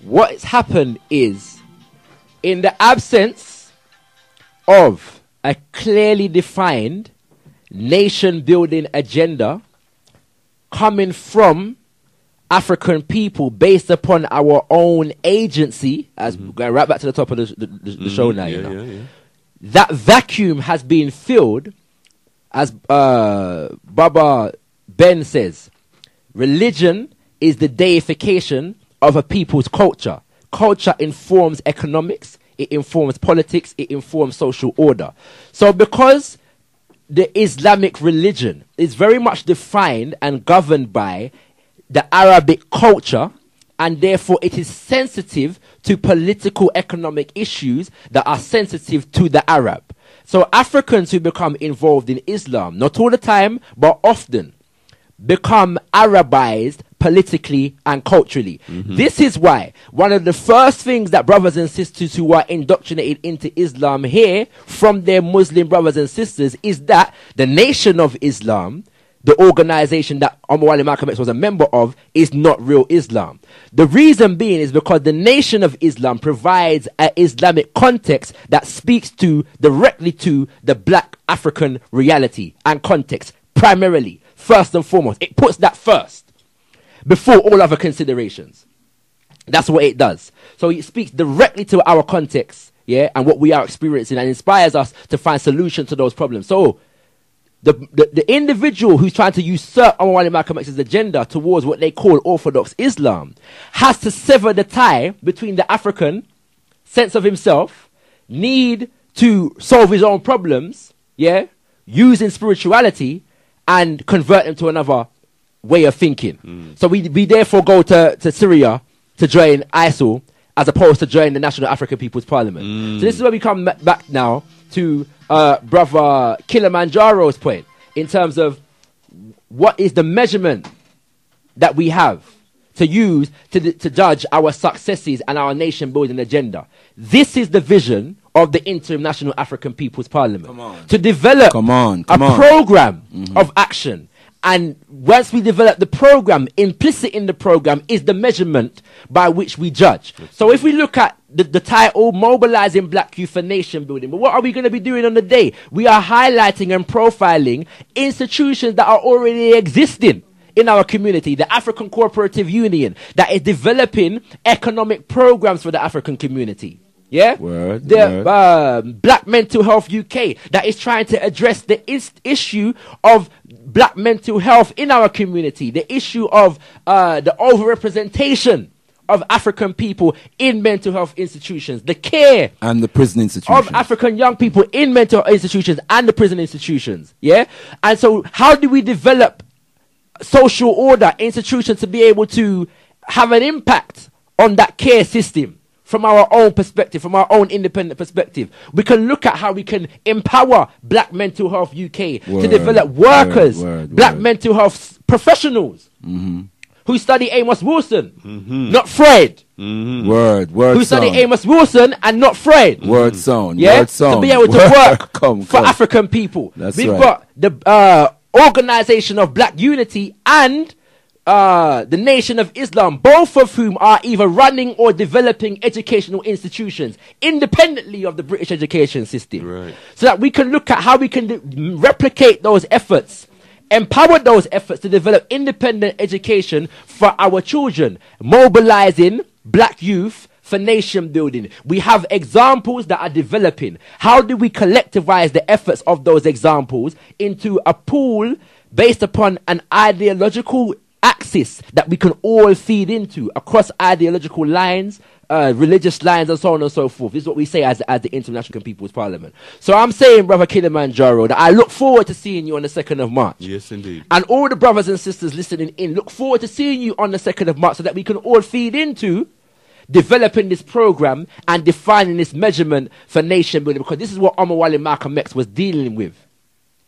What's happened is, in the absence of a clearly defined nation-building agenda coming from African people based upon our own agency, as we're going right back to the top of the show now, you know. That vacuum has been filled, as Baba Ben says, religion is the deification of a people's culture. Culture informs economics, it informs politics, it informs social order. So because the Islamic religion is very much defined and governed by the Arabic culture, and therefore it is sensitive to political economic issues that are sensitive to the Arab. So Africans who become involved in Islam, not all the time, but often, become Arabized politically and culturally. This is why one of the first things that brothers and sisters who are indoctrinated into Islam hear from their Muslim brothers and sisters is that the Nation of Islam, the organization that Omowale Malcolm X was a member of, is not real Islam. The reason being is because the Nation of Islam provides an Islamic context that speaks directly to the black African reality and context, primarily, first and foremost. It puts that first, before all other considerations. That's what it does. So it speaks directly to our context, yeah, and what we are experiencing, and inspires us to find solutions to those problems. So the individual who's trying to usurp Omowale Malcolm X's agenda towards what they call Orthodox Islam has to sever the tie between the African sense of himself, need to solve his own problems, yeah, using spirituality, and convert them to another way of thinking. So we therefore go to Syria to join ISIL as opposed to join the National African People's Parliament. So this is where we come back now to Brother Kilimanjaro's point in terms of what is the measurement that we have to use to judge our successes and our nation building agenda. This is the vision of the Interim National African People's Parliament. To develop a program of action. And once we develop the program, implicit in the program is the measurement by which we judge. So if we look at the title, Mobilizing Black Youth for Nation Building, but what are we going to be doing on the day? We are highlighting and profiling institutions that are already existing in our community. The African Cooperative Union that is developing economic programs for the African community. Yeah, Black Mental Health UK that is trying to address the issue of black mental health in our community, the issue of the overrepresentation of African people in mental health institutions, the care and the prison institutions of African young people in mental institutions and the prison institutions. Yeah, and so how do we develop social order institutions to be able to have an impact on that care system? From our own perspective, from our own independent perspective, we can look at how we can empower Black Mental Health UK to develop workers, black mental health professionals who study Amos Wilson, not Freud. Who study Amos Wilson and not Freud. To be able to work for African people. We've got the Organization of Black Unity and the Nation of Islam, both of whom are either running or developing educational institutions independently of the British education system. So that we can look at how we can replicate those efforts, empower those efforts to develop independent education for our children, mobilizing black youth for nation building. We have examples that are developing. How do we collectivize the efforts of those examples into a pool based upon an ideological axis that we can all feed into across ideological lines, religious lines, and so on and so forth? This is what we say as the International People's Parliament. So I'm saying, Brother Kilimanjaro, that I look forward to seeing you on the 2nd of March. Yes, indeed. And all the brothers and sisters listening in, look forward to seeing you on the 2nd of March so that we can all feed into developing this program and defining this measurement for nation building, because this is what Omowale Malcolm X was dealing with.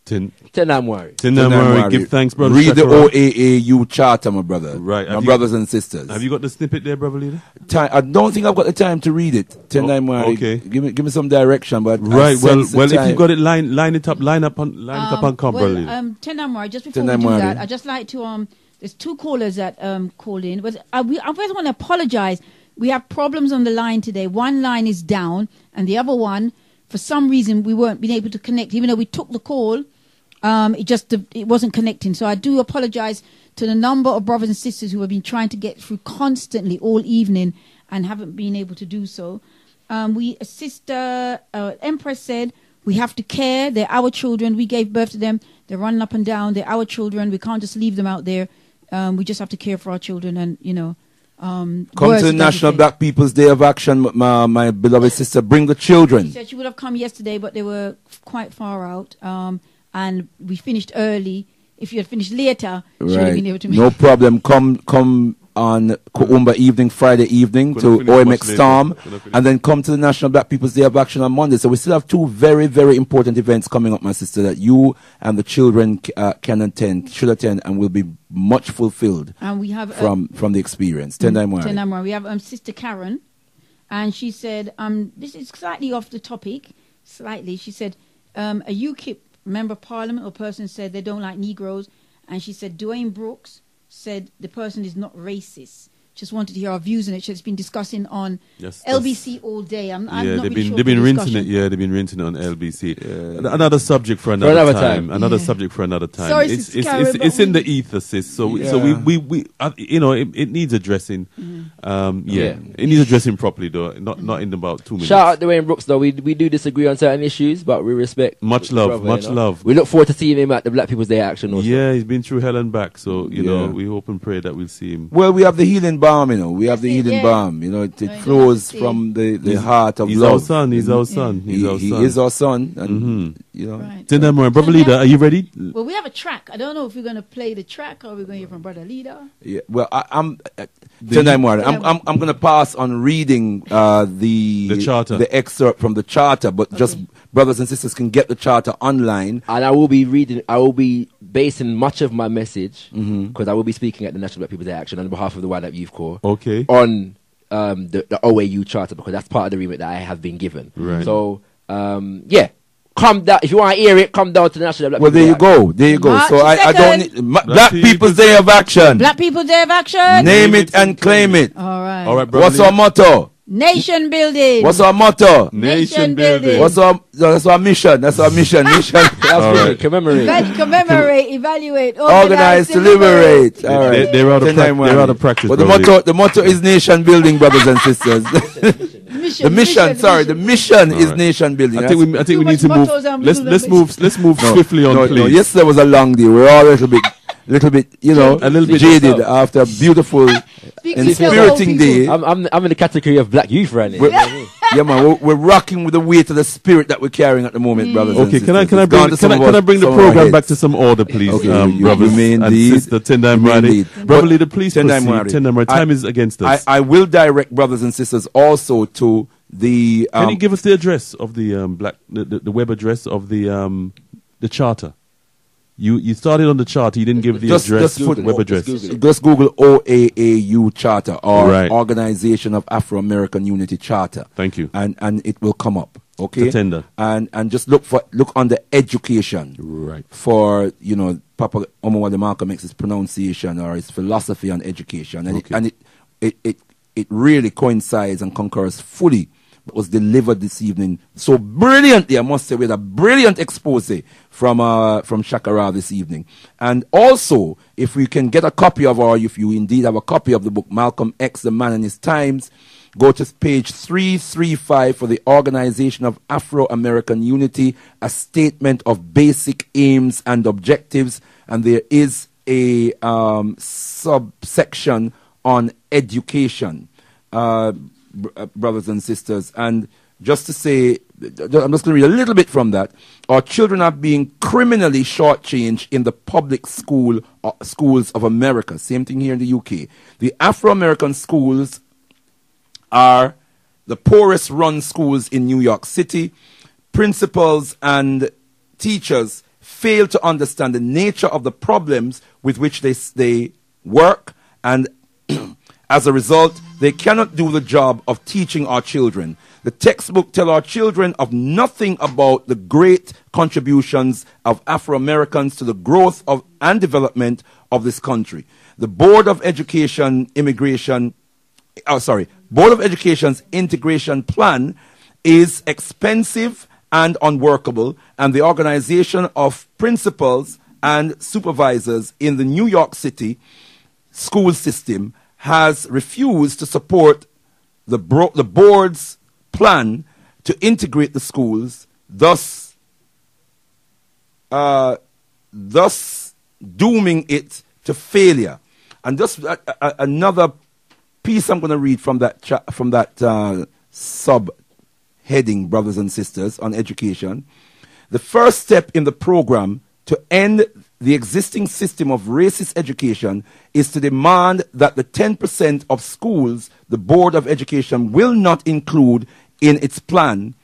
Tenamwari, give thanks, brother. Read the OAAU charter, my brother. Right. My brothers and sisters. Have you got the snippet there, brother leader? I don't think I've got the time to read it. Okay. Give me some direction, but right. Well, if you've got it, line it up on come, brother leader. Tenamwari, just before we do that, I'd just like to there's two callers that called in. But I first want to apologize. We have problems on the line today. One line is down, and the other one, for some reason, we weren't being able to connect, even though we took the call It wasn't connecting. So I do apologize to the number of brothers and sisters who have been trying to get through constantly all evening and haven't been able to do so. Sister Empress said, we have to care. They're our children. We gave birth to them. They're running up and down. They're our children. We can't just leave them out there. We just have to care for our children and, come to the National Black People's Day of Action, my beloved sister. Bring the children. She said she would have come yesterday, but they were quite far out. And we finished early. If you had finished later, she would have been able to make No problem. Come on Kuumba evening, Friday evening to OMX Storm, and then come to the National Black People's Day of Action on Monday. So we still have two very, very important events coming up, my sister, that you and the children can attend, should attend, and will be much fulfilled and we have from the experience. Tendai we have Sister Karen, and she said, this is slightly off the topic, she said, a UKIP member of Parliament or person said they don't like Negroes, and she said Dwayne Brooks said the person is not racist. Just wanted to hear our views on it. She's been discussing on LBC all day. I'm not really sure they've been rinsing it. Yeah, they've been rinsing it on LBC. Another subject for another time. Another subject for another time. Sorry, it's in the ether, sis. So we it needs addressing. It needs addressing properly though. Not in about 2 minutes. Shout out Dwayne Brooks though. We do disagree on certain issues, but we respect. Much love, love. We look forward to seeing him at the Black People's Day action also. Yeah, he's been through hell and back. So you know, we hope and pray that we'll see him. Well, we have the healing balm, we have the healing balm, it flows from the heart of love. He's our son. He is our son, and Tendai, Brother Leader, are you ready? Well, we have a track. I don't know if we're going to play the track or we're going to hear from Brother Leader. Yeah, well, I'm going to pass on reading the charter, the excerpt from the charter, but just brothers and sisters can get the charter online. And I will be basing much of my message, because I will be speaking at the National Black People's Day Action on behalf of the Wild Up Youth Corps. Okay. On the OAU charter, because that's part of the remit that I have been given. Right. So, come down. If you want to hear it, come down to the National Black People's Day Action. There you go. March so I don't need Black People's Day of Action. Black People's Day of Action. Name it and claim it. All right. All right, What's our motto? Nation building. What's our motto? Nation building. That's our mission. That's our mission. Right. Commemorate, evaluate, organize, to liberate. All right. They're out of practice. But the motto is nation building, brothers and sisters. The mission is nation building. I think we need to move. Let's move swiftly on, please. No, yesterday was a long day. We're all a little bit a little bit jaded after a beautiful, inspiriting day. I'm in the category of black youth right now. Yeah, man, we're rocking with the weight of the spirit that we're carrying at the moment, brothers. Okay, can I bring the program back to some order, please, brothers and sister Tendai Muradi. Brother Leader, please proceed. Tendai Muradi, time is against us. I will direct brothers and sisters also to the. Can you give us the address of the the web address of the charter? You started on the charter. You didn't give the address, web address. Just Google OAAU Charter or Organization of Afro-American Unity Charter. Thank you. And it will come up. Okay. Tender. And just look under education. Right. For Papa Omowale Malcolm X's pronunciation or his philosophy on education, and it really coincides and concurs fully. Was delivered this evening so brilliantly, I must say, with a brilliant expose from ShakaRa this evening. And also, if we can get a copy of, or if you indeed have a copy of the book Malcolm X, The Man and His Times, go to page 335 for the Organization of Afro-American Unity, a statement of basic aims and objectives, and there is a subsection on education. Brothers and sisters, and just to say, I'm just going to read a little bit from that. Our children are being criminally shortchanged in the public schools of America. Same thing here in the UK. The Afro-American schools are the poorest run schools in New York City. Principals and teachers fail to understand the nature of the problems with which they work, and as a result, they cannot do the job of teaching our children. The textbook tell our children of nothing about the great contributions of Afro-Americans to the growth of and development of this country. The Board of Education's integration plan is expensive and unworkable, and the organization of principals and supervisors in the New York City school system has refused to support the board's plan to integrate the schools, thus dooming it to failure. And just another piece I'm going to read from that sub-heading, brothers and sisters, on education. The first step in the program to end the existing system of racist education is to demand that the 10% of schools the Board of Education will not include in its plan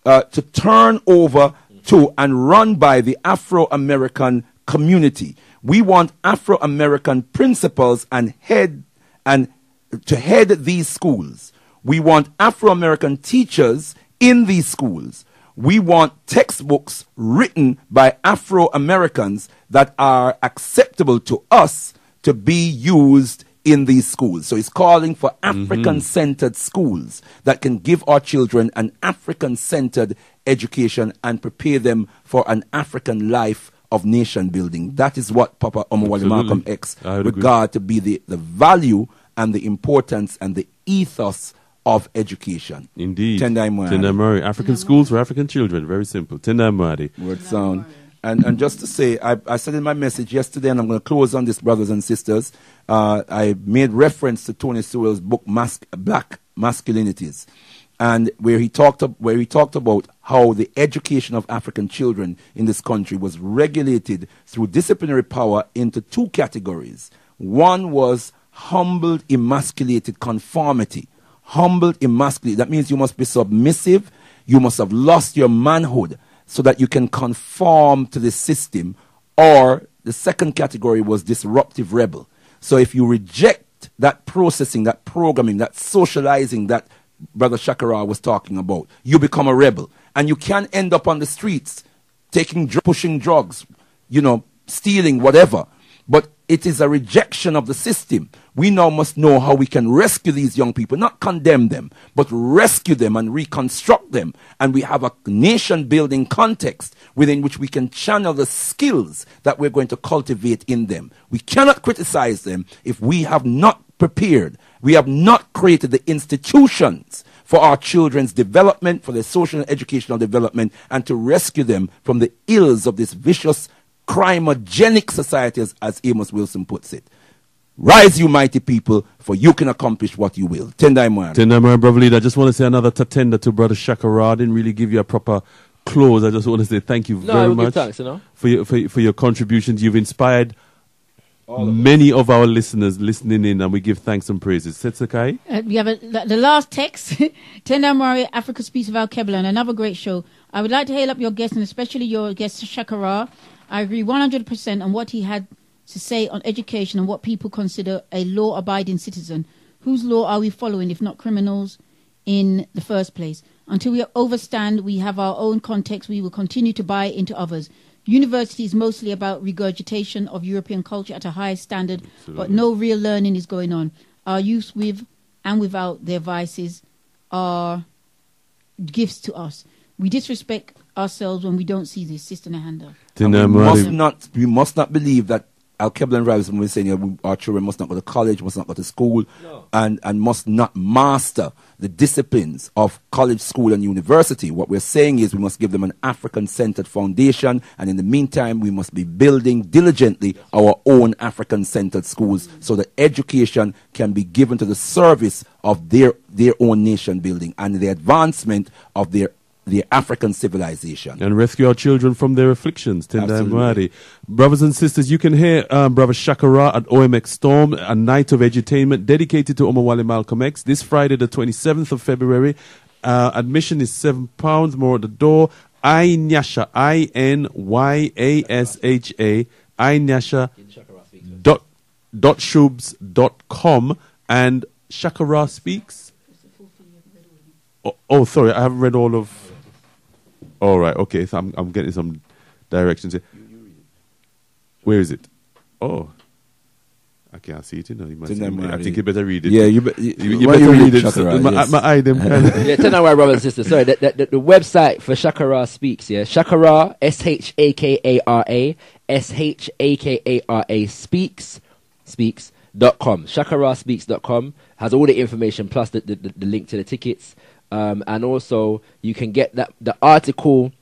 to turn over to and run by the Afro-American community. We want Afro-American principals and to head these schools. We want Afro-American teachers in these schools. We want textbooks written by Afro-Americans that are acceptable to us to be used in these schools. So he's calling for African-centered schools that can give our children an African-centered education and prepare them for an African life of nation building. That is what Papa Omowale Malcolm X regard to be the value and the importance and the ethos of education. Indeed. Tendai Murray. African schools for African children. Very simple. Tendai Murray. Word sound. And just to say, I said in my message yesterday, and I'm going to close on this, brothers and sisters, I made reference to Tony Sewell's book, Black Masculinities, and where he talked about how the education of African children in this country was regulated through disciplinary power into two categories. One was humbled, emasculated conformity. Humbled, emasculated. That means you must be submissive. You must have lost your manhood so that you can conform to the system. Or the second category was disruptive rebel. So if you reject that processing, that programming, that socializing that Brother ShakaRa was talking about, you become a rebel. And you can end up on the streets pushing drugs, stealing, whatever. But it is a rejection of the system. We now must know how we can rescue these young people, not condemn them, but rescue them and reconstruct them. And we have a nation-building context within which we can channel the skills that we're going to cultivate in them. We cannot criticize them if we have not prepared. We have not created the institutions for our children's development, for their social and educational development, and to rescue them from the ills of this vicious crimogenic society, as Amos Wilson puts it. Rise, you mighty people, for you can accomplish what you will. Tendai Moyan, brother leader. I just want to say another tatenda to Brother ShakaRa. I didn't really give you a proper close. I just want to say thank you very much for your contributions. You've inspired many of our listeners listening in, and we give thanks and praises. Setsakai? We have the last text. Tendai Moyan, Africa Speaks of Alkebu-Lan, another great show. I would like to hail up your guest, and especially your guest ShakaRa. I agree 100% on what he had to say on education and what people consider a law-abiding citizen. Whose law are we following if not criminals in the first place? Until we overstand, we have our own context, we will continue to buy into others. University is mostly about regurgitation of European culture at a high standard, but no real learning is going on. Our youth, with and without their vices, are gifts to us. We disrespect ourselves when we don't see this. Sister Nahanda. We must not believe that Alkebu-Lan Revivalist Movement is saying our children must not go to college, must not go to school, and must not master the disciplines of college, school, and university. What we're saying is we must give them an African-centered foundation, and in the meantime, we must be building diligently our own African-centered schools so that education can be given to the service of their own nation building and the advancement of their African civilization. And rescue our children from their afflictions. Brothers and sisters, you can hear Brother ShakaRa at OMX Storm, a night of edutainment dedicated to Omowale Malcolm X, this Friday, the 27th of February. Admission is £7, more at the door. Inyasha, INYASHA, inyasha.shubs.com, and ShakaRa Speaks. Oh, sorry, I haven't read all of... All right, okay, so I'm getting some directions here. Where is it? Oh, I can't see it, you know. You must Tenamwari. I think you better read it. Yeah, you better read read it. ShakaRa, yes. My eye them kind of. Yeah, Tenamwari brothers and sisters. Sorry, the website for ShakaRa Speaks, yeah. ShakaRa, ShakaRa, ShakaRa speaks.com. ShakaRaSpeaks.com has all the information plus the link to the tickets. And also you can get the article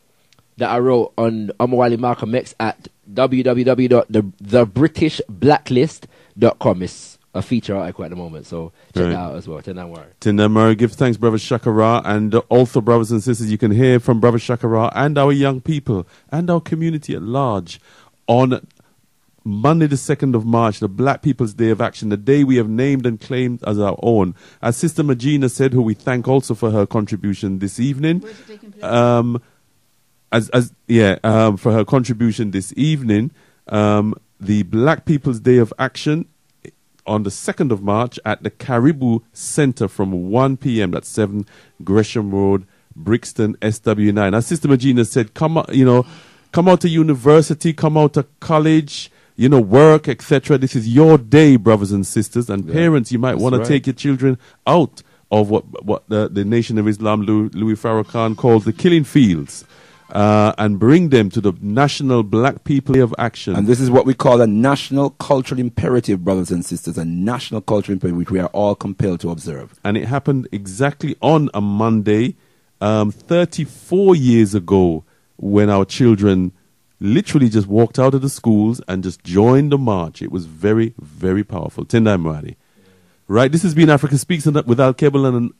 that I wrote on Omowale Malcolm X at www.thebritishblacklist.com. It's a feature article at the moment, so check that out as well. Tenamwari, give thanks, Brother ShakaRa, and also, brothers and sisters, you can hear from Brother ShakaRa and our young people and our community at large on Monday the 2nd of March, the Black People's Day of Action, the day we have named and claimed as our own. As Sister Magina said, who we thank also for her contribution this evening. Where's it taking place? For her contribution this evening, the Black People's Day of Action on the 2nd of March at the Karibu Centre from 1 p.m. That's 7 Gresham Road, Brixton SW9. As Sister Magina said, come out to university, come out to college, work, etc. This is your day, brothers and sisters, and parents. You might want to take your children out of what the Nation of Islam, Louis Farrakhan, calls the killing fields. And bring them to the National Black People Day of Action. And this is what we call a national cultural imperative, brothers and sisters, a national cultural imperative which we are all compelled to observe. And it happened exactly on a Monday, 34 years ago, when our children literally just walked out of the schools and just joined the march. It was very, very powerful. Tendai Mwari. Right, this has been Africa Speaks with Alkebu-Lan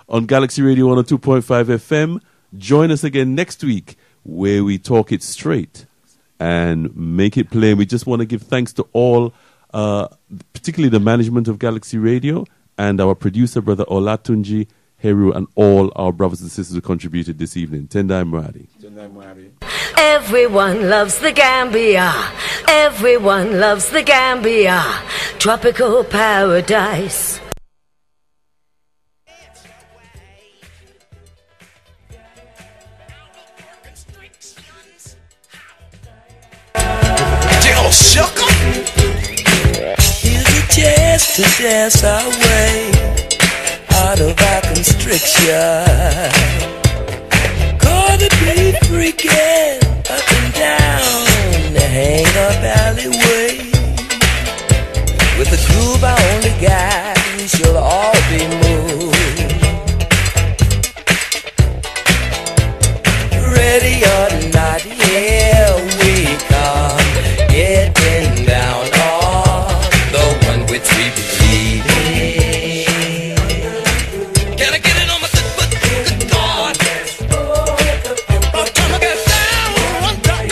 on Galaxy Radio 102.5 FM. Join us again next week where we talk it straight and make it plain. We just want to give thanks to all, particularly the management of Galaxy Radio and our producer, Brother Olatunji Heru, and all our brothers and sisters who contributed this evening. Tendai Mwari. Everyone loves the Gambia. Everyone loves the Gambia. Tropical paradise. Shaka. Here's a chance to dance our way out of our constriction. Gonna be freaking up and down the hang-up alleyway. With a groove I only got, we shall all be moved. Ready or not, here we come. Getting down on the one which we believe in. Can I get it on my foot? Good God. I'm gonna get down one time.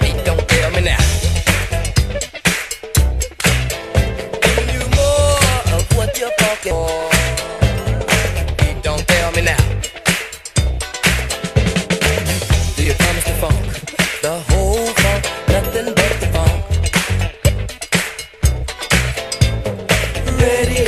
Hey, don't tell me now. You more of what you're talking for. Ready